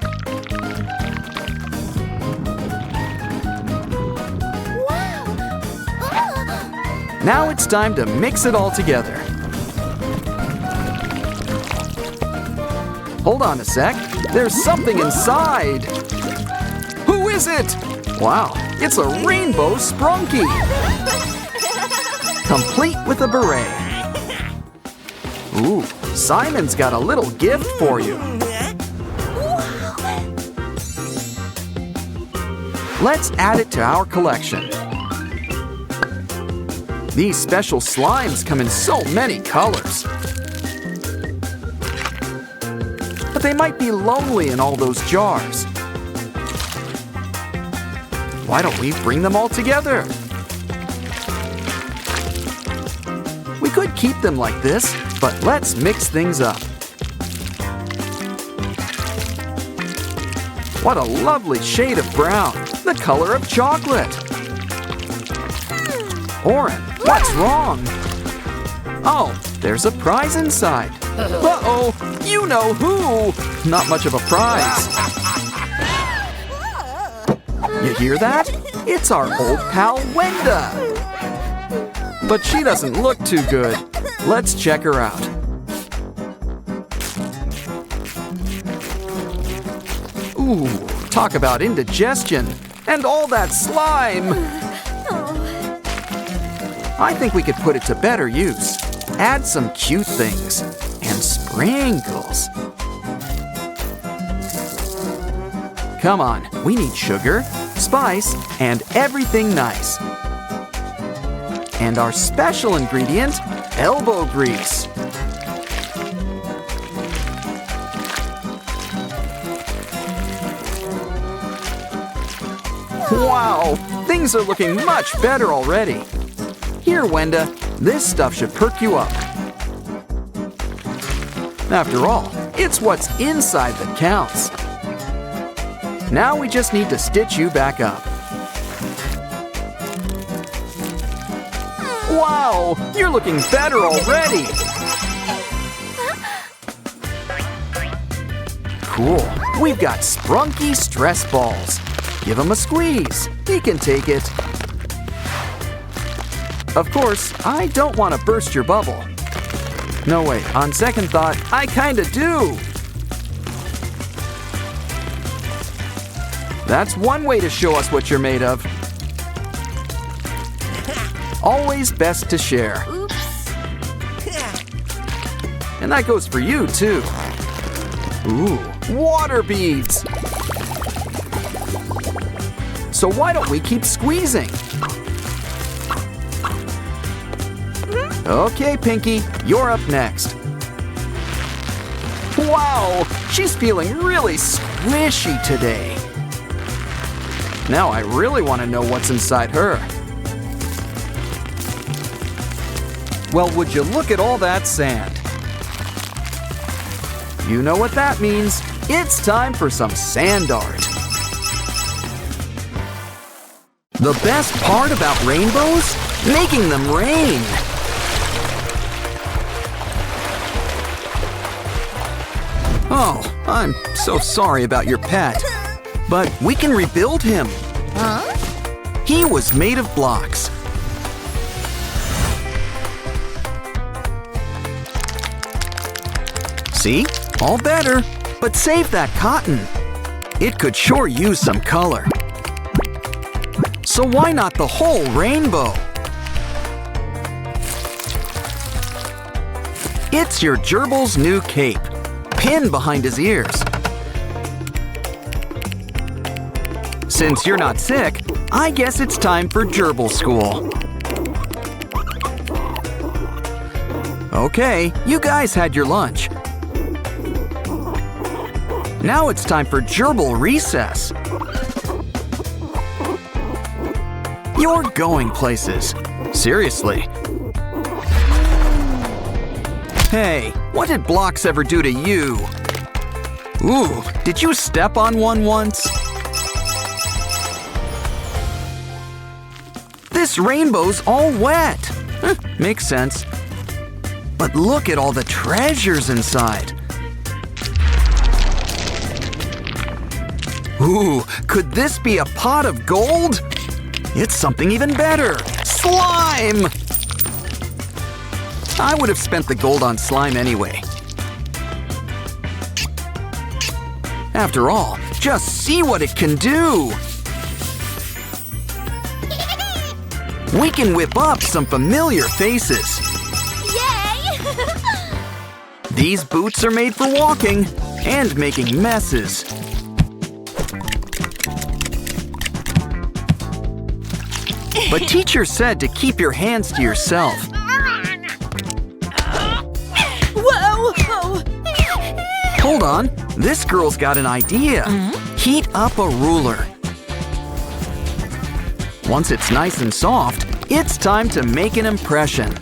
Now it's time to mix it all together. Hold on a sec, there's something inside. Who is it? Wow, it's a rainbow sprunky. Complete with a beret. Ooh, Simon's got a little gift for you. Let's add it to our collection. These special slimes come in so many colors. But they might be lonely in all those jars. Why don't we bring them all together? We could keep them like this, but let's mix things up. What a lovely shade of brown, the color of chocolate. Oren, what's wrong? Oh, there's a prize inside. Uh-oh, you know who? Not much of a prize. You hear that? It's our old pal Wenda. But she doesn't look too good. Let's check her out. Ooh, talk about indigestion. And all that slime. I think we could put it to better use. Add some cute things. And sprinkles. Come on, we need sugar, spice, and everything nice. And our special ingredient, elbow grease. Wow, things are looking much better already. Here, Wenda, this stuff should perk you up. After all, it's what's inside that counts. Now we just need to stitch you back up. Wow, you're looking better already. Cool, we've got sprunky stress balls. Give him a squeeze, he can take it. Of course, I don't want to burst your bubble. No, wait, on second thought, I kinda do. That's one way to show us what you're made of. Always best to share. Oops. And that goes for you, too. Ooh, water beads. So why don't we keep squeezing? Okay, Pinky, you're up next. Wow, she's feeling really squishy today. Now I really want to know what's inside her. Well, would you look at all that sand? You know what that means. It's time for some sand art. The best part about rainbows? Making them rain. Oh, I'm so sorry about your pet. But we can rebuild him. Huh? He was made of blocks. See? All better. But save that cotton. It could sure use some color. So why not the whole rainbow? It's your gerbil's new cape. Pin behind his ears. Since you're not sick, I guess it's time for gerbil school. Okay, you guys had your lunch. Now it's time for gerbil recess. You're going places. Seriously. Hey, what did blocks ever do to you? Ooh, did you step on one once? This rainbow's all wet. Makes sense. But look at all the treasures inside. Ooh, could this be a pot of gold? It's something even better. Slime! I would have spent the gold on slime anyway. After all, just see what it can do. We can whip up some familiar faces. Yay! These boots are made for walking and making messes. But teacher said to keep your hands to yourself. Whoa! Hold on, this girl's got an idea. Heat up a ruler. Once it's nice and soft, it's time to make an impression.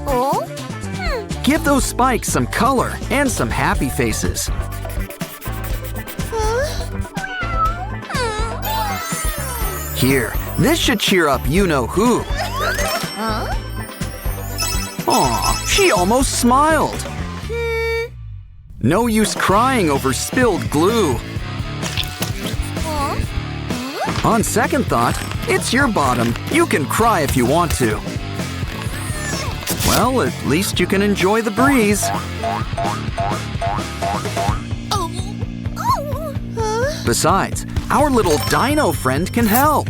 Oh? Give those spikes some color and some happy faces. Here, this should cheer up you-know-who. Huh? Aw, she almost smiled. No use crying over spilled glue. On second thought, it's your bottom. You can cry if you want to. Well, at least you can enjoy the breeze. Besides, our little dino friend can help.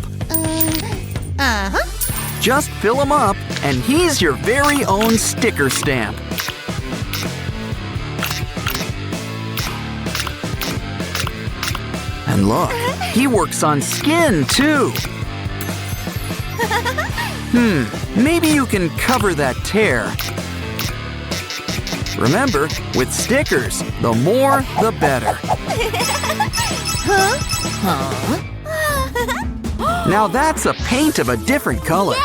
Just fill him up, and he's your very own sticker stamp. And look, he works on skin, too. Maybe you can cover that tear. Remember, with stickers, the more, the better. Now that's a paint of a different color.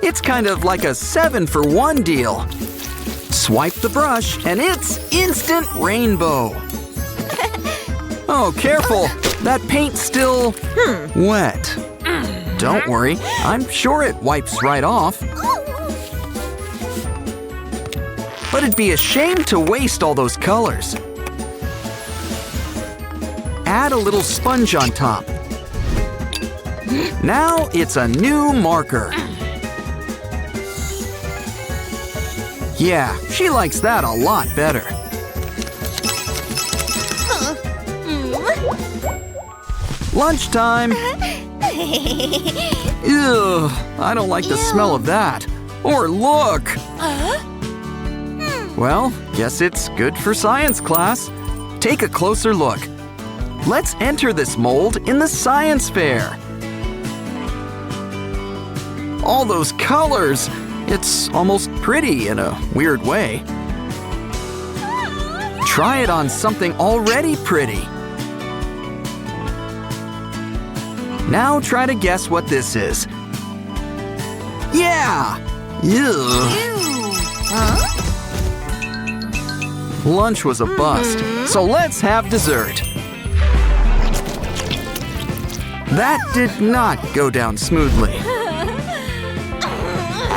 It's kind of like a 7-for-1 deal. Swipe the brush, and it's instant rainbow. Oh, careful! That paint's still wet. Don't worry, I'm sure it wipes right off. But it'd be a shame to waste all those colors. Add a little sponge on top. Now it's a new marker. Yeah, she likes that a lot better. Lunchtime! Ew, I don't like the smell of that. Or look! Well, guess it's good for science class. Take a closer look. Let's enter this mold in the science fair. All those colors! It's almost pretty in a weird way. Try it on something already pretty. Now try to guess what this is. Yeah! Ew. Lunch was a bust, so let's have dessert. That did not go down smoothly.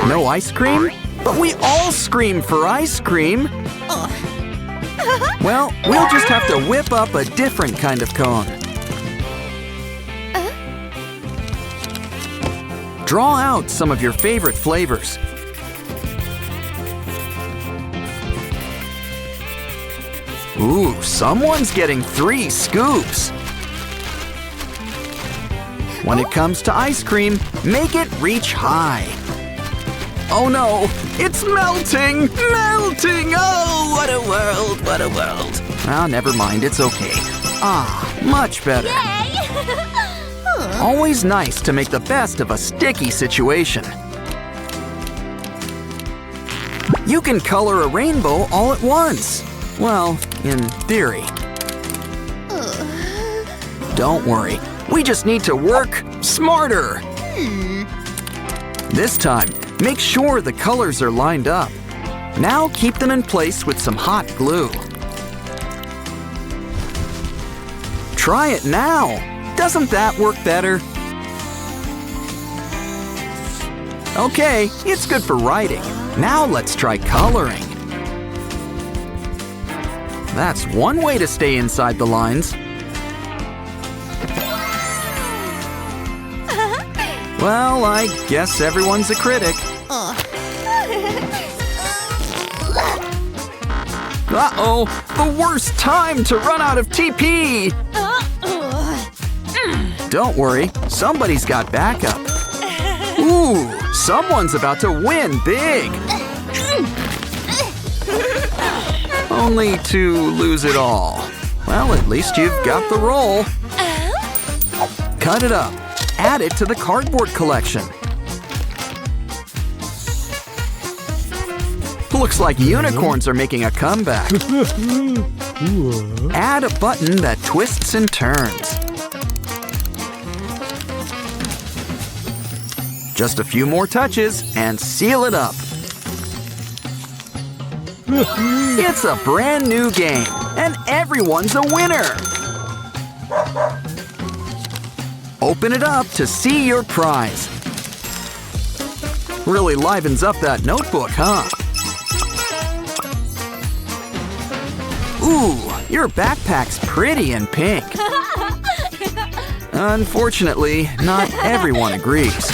No ice cream? But we all scream for ice cream. Well, we'll just have to whip up a different kind of cone. Draw out some of your favorite flavors. Ooh, someone's getting 3 scoops. When it comes to ice cream, make it reach high. Oh no, it's melting! Melting! Oh, what a world, what a world. Ah, never mind, it's okay. Ah, much better. Always nice to make the best of a sticky situation. You can color a rainbow all at once. Well, in theory. Don't worry, we just need to work smarter. This time, make sure the colors are lined up. Now keep them in place with some hot glue. Try it now. Doesn't that work better? Okay, it's good for writing. Now let's try coloring. That's one way to stay inside the lines. Well, I guess everyone's a critic. Uh-oh, the worst time to run out of TP! Don't worry, somebody's got backup. Ooh, someone's about to win big! Only to lose it all. Well, at least you've got the roll. Cut it up. Add it to the cardboard collection. Looks like unicorns are making a comeback. Add a button that twists and turns. Just a few more touches and seal it up. It's a brand new game, and everyone's a winner! Open it up to see your prize. Really livens up that notebook, huh? Ooh, your backpack's pretty and pink. Unfortunately, not everyone agrees.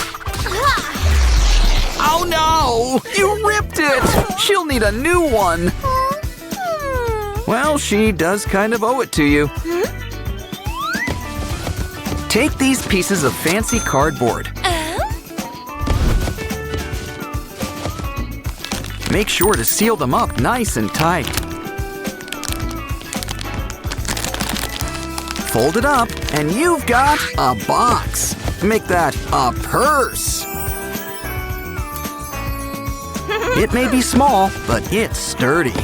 Oh no! You ripped it! She'll need a new one! Well, she does kind of owe it to you. Take these pieces of fancy cardboard. Make sure to seal them up nice and tight. Fold it up, and you've got a box. Make that a purse. It may be small, but it's sturdy.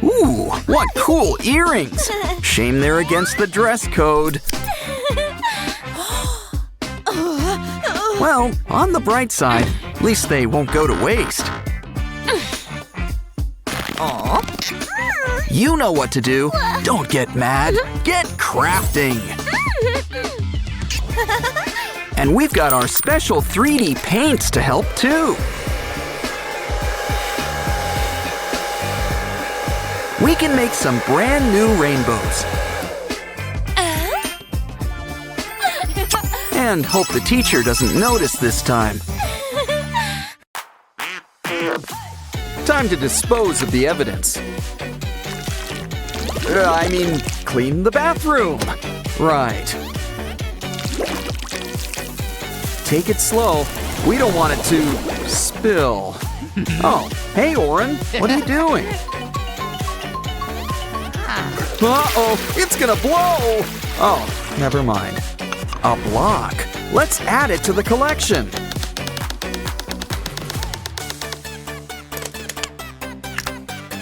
Ooh, what cool earrings! Shame they're against the dress code. Well, on the bright side, at least they won't go to waste. You know what to do. Don't get mad. Get crafting. And we've got our special 3D paints to help too. We can make some brand new rainbows. And hope the teacher doesn't notice this time. Time to dispose of the evidence. Clean the bathroom. Right. Take it slow. We don't want it to spill. Oh, hey, Oren. What are you doing? Uh-oh, it's gonna blow! Oh, never mind. A block. Let's add it to the collection.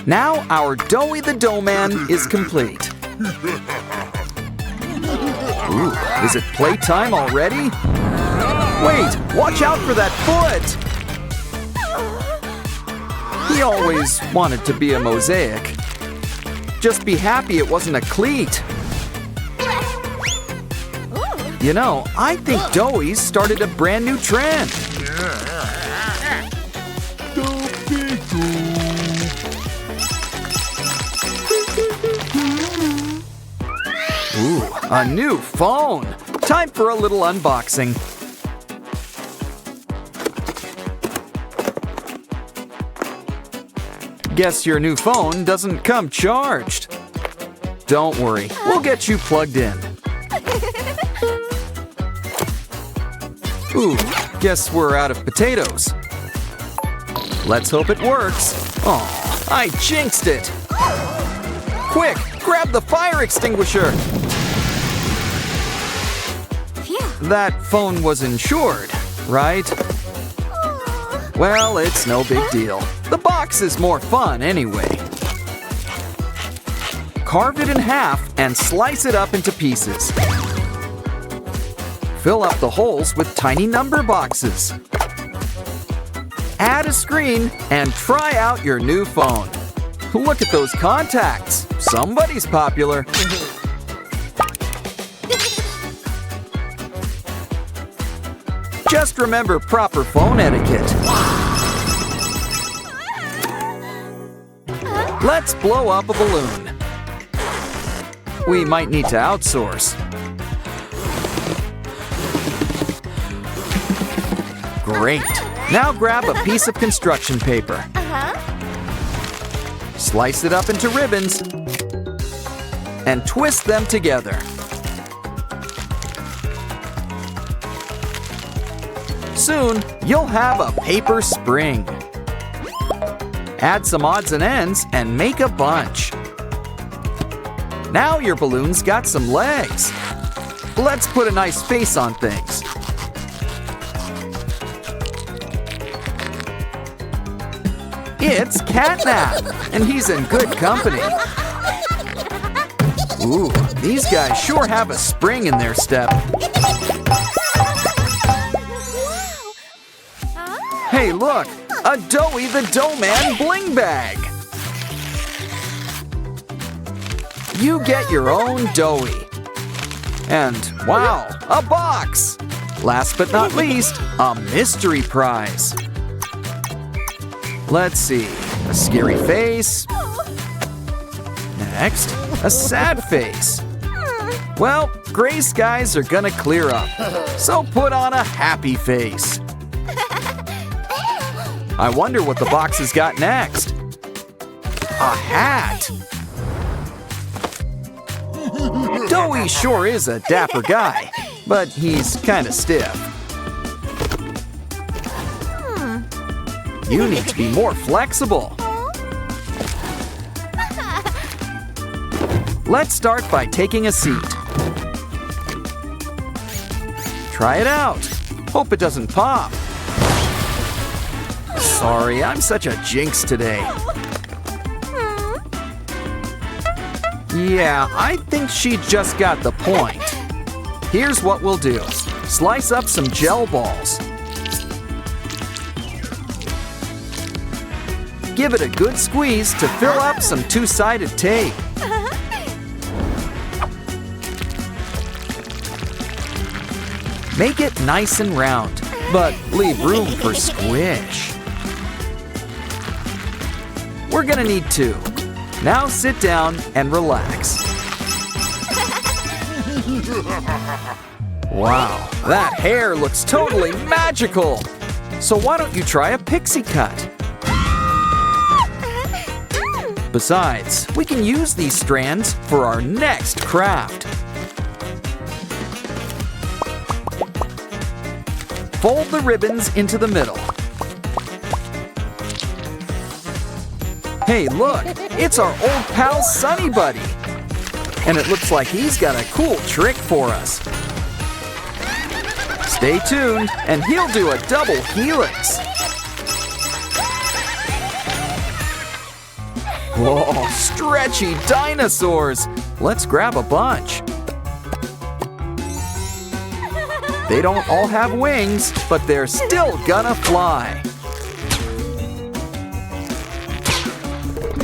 Now our Doughy the Dough Man is complete. Ooh, is it playtime already? Wait, watch out for that foot! He always wanted to be a mosaic. Just be happy it wasn't a cleat. You know, I think Doughy's started a brand new trend. Ooh, a new phone. Time for a little unboxing. Guess your new phone doesn't come charged. Don't worry, we'll get you plugged in. Ooh, guess we're out of potatoes. Let's hope it works. Oh, I jinxed it. Quick, grab the fire extinguisher. That phone was insured, right? Well, it's no big deal. The box is more fun anyway. Carve it in half and slice it up into pieces. Fill up the holes with tiny number boxes. Add a screen and try out your new phone. Look at those contacts. Somebody's popular. Just remember proper phone etiquette. Let's blow up a balloon. We might need to outsource. Great. Now grab a piece of construction paper. Slice it up into ribbons and twist them together. Soon, you'll have a paper spring. Add some odds and ends and make a bunch. Now your balloon's got some legs. Let's put a nice face on things. It's Catnap, and he's in good company. Ooh, these guys sure have a spring in their step. Hey, look, a Doughy the Dough Man bling bag. You get your own Doughy. And wow, a box. Last but not least, a mystery prize. Let's see, a scary face. Next, a sad face. Well, gray skies are gonna clear up, so put on a happy face. I wonder what the box has got next. A hat. Doughy sure is a dapper guy, but he's kinda stiff. You need to be more flexible. Let's start by taking a seat. Try it out. Hope it doesn't pop. Sorry, I'm such a jinx today. Yeah, I think she just got the point. Here's what we'll do. Slice up some gel balls. Give it a good squeeze to fill up some two-sided tape. Make it nice and round, but leave room for squish. We're gonna need two. Now sit down and relax. Wow, that hair looks totally magical. So why don't you try a pixie cut? Besides, we can use these strands for our next craft. Fold the ribbons into the middle. Hey, look, it's our old pal Sunny Buddy. And it looks like he's got a cool trick for us. Stay tuned, and he'll do a double helix. Whoa, stretchy dinosaurs! Let's grab a bunch. They don't all have wings, but they're still gonna fly.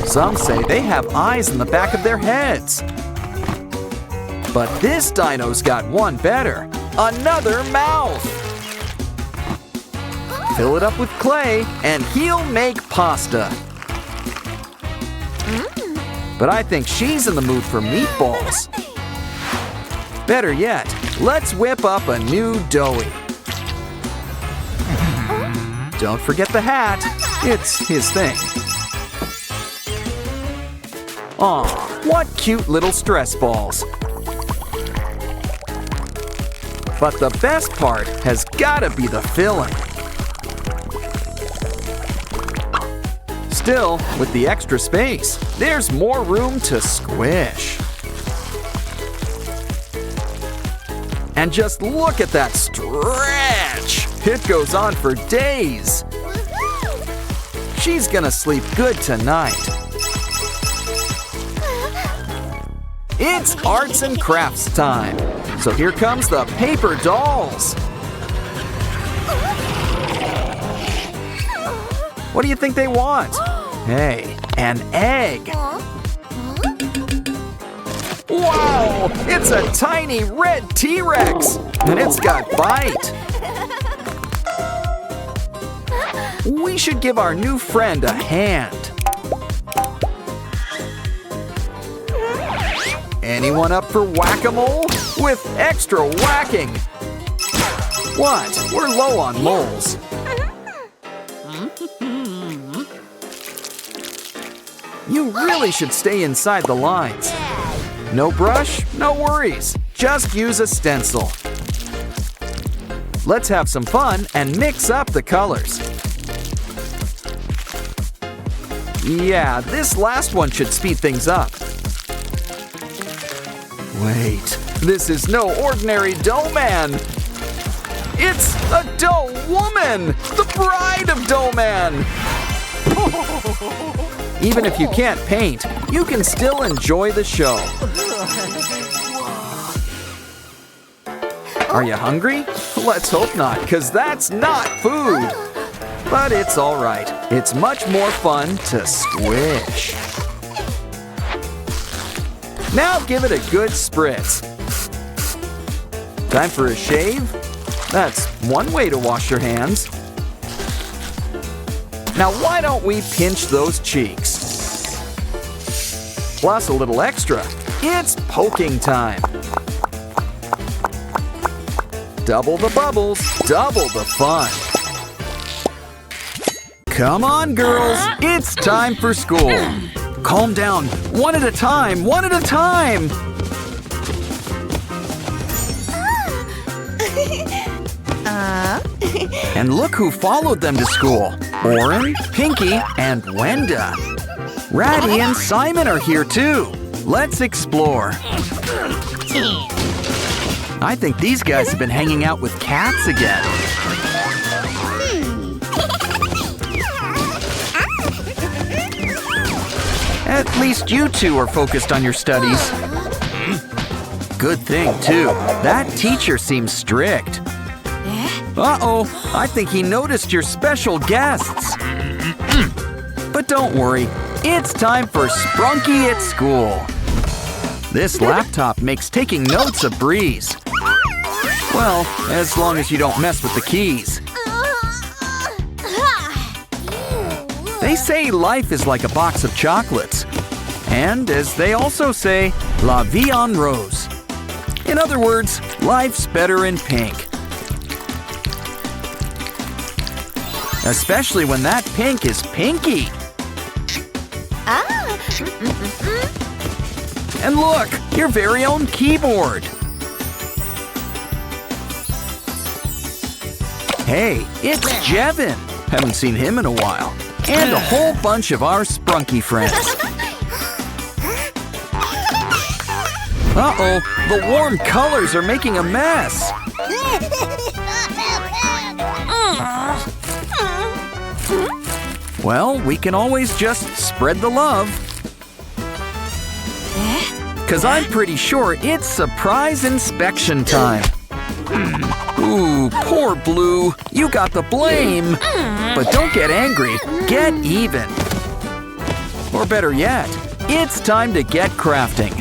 Some say they have eyes in the back of their heads. But this dino's got one better, another mouth. Fill it up with clay, and he'll make pasta. But I think she's in the mood for meatballs. Better yet, let's whip up a new doughy. Don't forget the hat. It's his thing. Aw, what cute little stress balls. But the best part has gotta be the filling. Still, with the extra space, there's more room to squish. And just look at that stretch! It goes on for days. She's gonna sleep good tonight. It's arts and crafts time. So here comes the paper dolls. What do you think they want? Hey, an egg. Wow, it's a tiny red T-Rex, and it's got bite. We should give our new friend a hand. Anyone up for whack-a-mole? With extra whacking. What? We're low on moles. You really should stay inside the lines. No brush, no worries. Just use a stencil. Let's have some fun and mix up the colors. Yeah, this last one should speed things up. Wait, this is no ordinary dough man. It's a dough woman, the bride of Dough Man. Even if you can't paint, you can still enjoy the show. Are you hungry? Let's hope not, because that's not food. But it's all right. It's much more fun to squish. Now give it a good spritz. Time for a shave? That's one way to wash your hands. Now why don't we pinch those cheeks? Plus a little extra. It's poking time. Double the bubbles, double the fun. Come on, girls, it's time for school. Calm down, one at a time, one at a time. And look who followed them to school. Oren, Pinky, and Wenda. Ratty and Simon are here too. Let's explore. I think these guys have been hanging out with cats again. At least you two are focused on your studies. Good thing, too. That teacher seems strict. Uh-oh, I think he noticed your special guests. But don't worry, it's time for Sprunky at school. This laptop makes taking notes a breeze. Well, as long as you don't mess with the keys. They say life is like a box of chocolates. And as they also say, la vie en rose. In other words, Life's better in pink. Especially when that pink is pinky. Ah. And look, your very own keyboard. Hey, it's Jevin. Haven't seen him in a while. And a whole bunch of our Sprunky friends. Uh-oh, the warm colors are making a mess. Well, we can always just spread the love. 'Cause I'm pretty sure it's surprise inspection time. Ooh, poor Blue. You got the blame. But don't get angry. Get even. Or better yet, it's time to get crafting.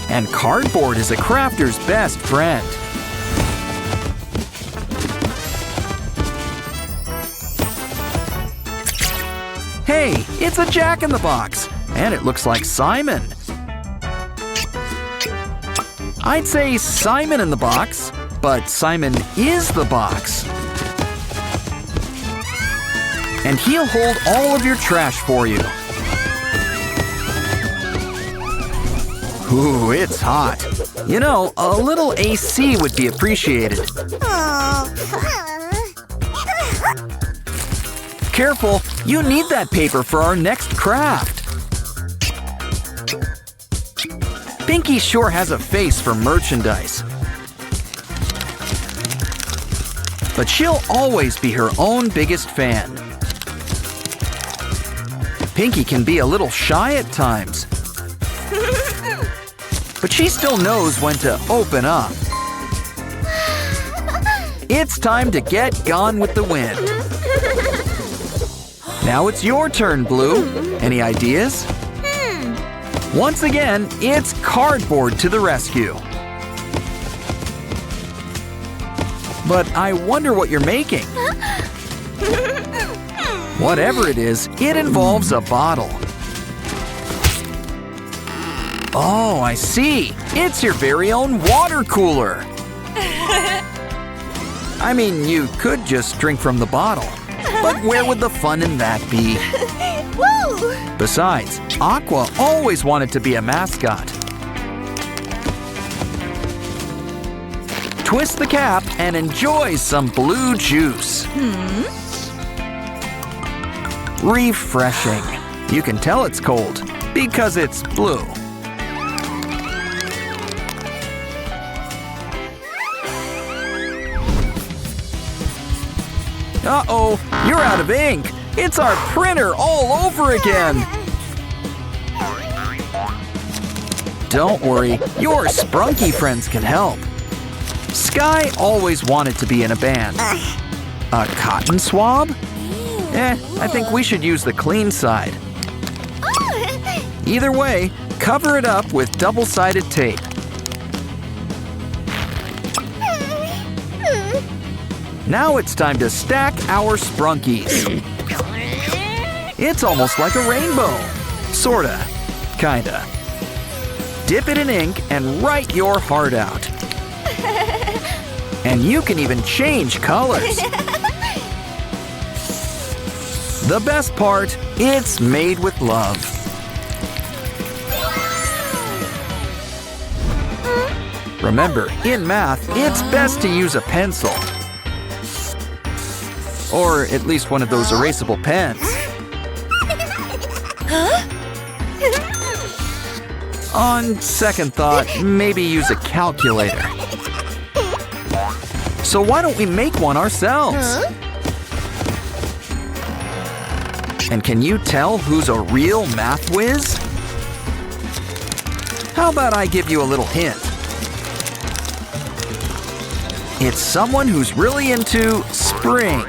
And cardboard is a crafter's best friend. Hey, it's a Jack-in-the-Box. And it looks like Simon. I'd say Simon in the box, but Simon is the box. And he'll hold all of your trash for you. Ooh, it's hot. You know, a little AC would be appreciated. Careful, you need that paper for our next craft. Pinky sure has a face for merchandise. But she'll always be her own biggest fan. Pinky can be a little shy at times. But she still knows when to open up. It's time to get Gone with the Wind. Now it's your turn, Blue. Any ideas? Once again, it's cardboard to the rescue. But I wonder what you're making. Whatever it is, it involves a bottle. Oh, I see. It's your very own water cooler. I mean, you could just drink from the bottle. But where would the fun in that be? Woo! Besides, Aqua always wanted to be a mascot. Twist the cap and enjoy some blue juice. Refreshing. You can tell it's cold because it's blue. Uh-oh, you're out of ink. It's our printer all over again. Don't worry, your Sprunky friends can help. Sky always wanted to be in a band. A cotton swab? I think we should use the clean side. Either way, cover it up with double-sided tape. Now it's time to stack our Sprunkies. It's almost like a rainbow. Sorta. Kinda. Dip it in ink and write your heart out. And you can even change colors. The best part, it's made with love. Remember, in math, it's best to use a pencil. Or at least one of those erasable pens. On second thought, maybe use a calculator. So why don't we make one ourselves? And can you tell who's a real math whiz? How about I give you a little hint? It's someone who's really into spring.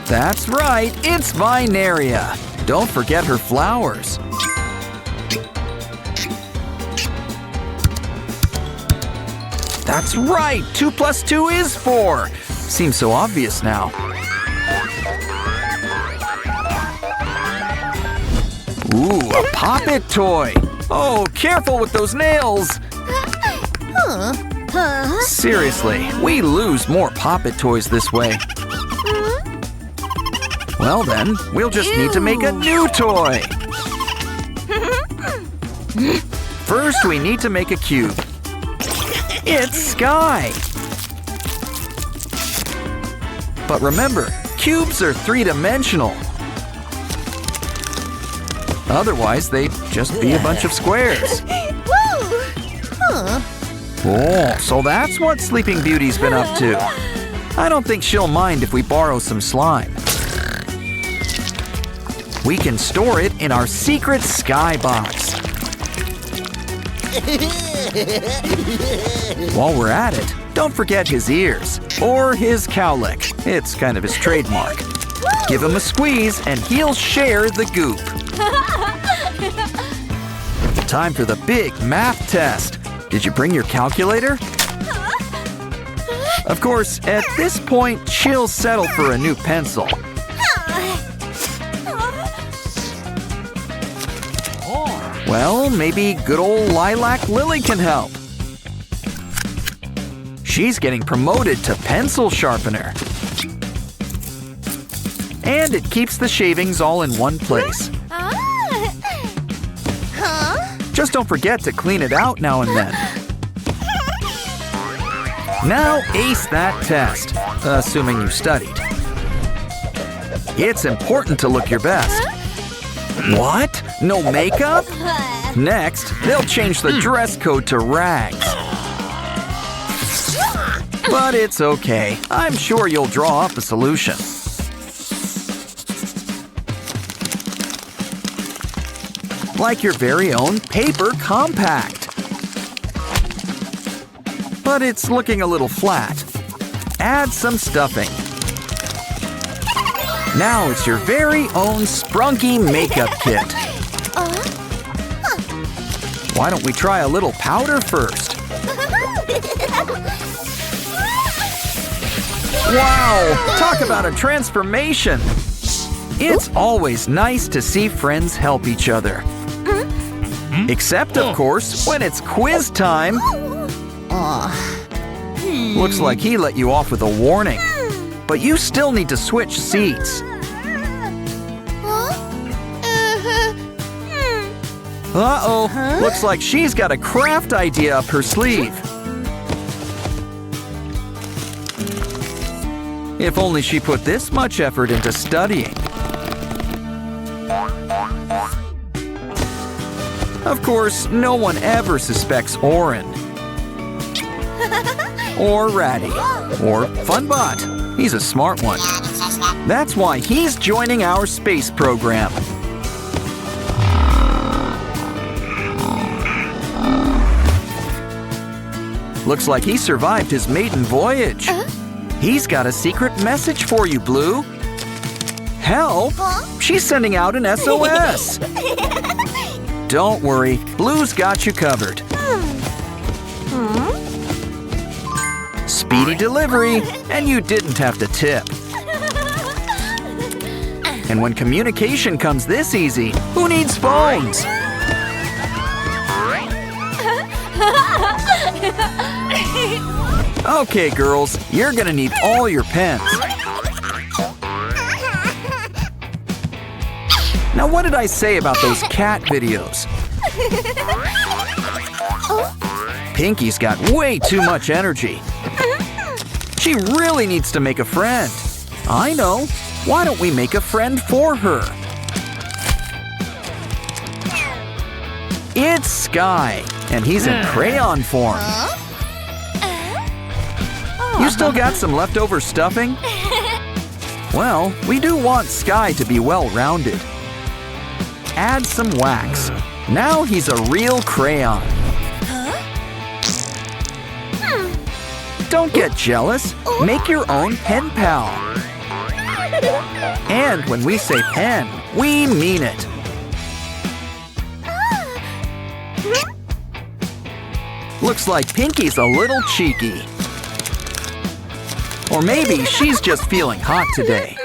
That's right, it's Vineria. Don't forget her flowers. That's right, 2 + 2 is 4. Seems so obvious now. Ooh, a Pop-It toy. Oh, careful with those nails. Seriously, we lose more Pop-It toys this way. Well then, we'll just need to make a new toy. First, we need to make a cube. It's Sky! But remember, cubes are three-dimensional. Otherwise, they'd just be a bunch of squares. Oh, so that's what Sleeping Beauty's been up to. I don't think she'll mind if we borrow some slime. We can store it in our secret Sky box. While we're at it, don't forget his ears, or his cowlick. It's kind of his trademark. Give him a squeeze and he'll share the goop. Time for the big math test. Did you bring your calculator? Of course, at this point, she'll settle for a new pencil. Well, maybe good old Lilac Lily can help. She's getting promoted to pencil sharpener. And it keeps the shavings all in one place. Just don't forget to clean it out now and then. Now ace that test, assuming you studied. It's important to look your best. What? No makeup? Next, they'll change the dress code to rags. But it's okay. I'm sure you'll draw up a solution. Like your very own paper compact. But it's looking a little flat. Add some stuffing. Now it's your very own Sprunky makeup kit. Why don't we try a little powder first? Wow! Talk about a transformation! It's always nice to see friends help each other. Except, of course, when it's quiz time. Looks like he let you off with a warning. But you still need to switch seats. Uh-oh, looks like she's got a craft idea up her sleeve. If only she put this much effort into studying. Of course, no one ever suspects Oren. Or Ratty. Or Funbot. He's a smart one. That's why he's joining our space program. Looks like he survived his maiden voyage. He's got a secret message for you, Blue. Help! She's sending out an SOS. Don't worry, Blue's got you covered. Speedy delivery, and you didn't have to tip. And when communication comes this easy, who needs phones? Okay, girls, you're gonna need all your pens. Now, what did I say about those cat videos? Pinky's got way too much energy. She really needs to make a friend. I know. Why don't we make a friend for her? It's Sky, and he's in crayon form. You still got some leftover stuffing? Well, we do want Sky to be well-rounded. Add some wax. Now he's a real crayon. Don't get jealous. Make your own pen pal. And when we say pen, we mean it. Looks like Pinky's a little cheeky. Or maybe she's just feeling hot today.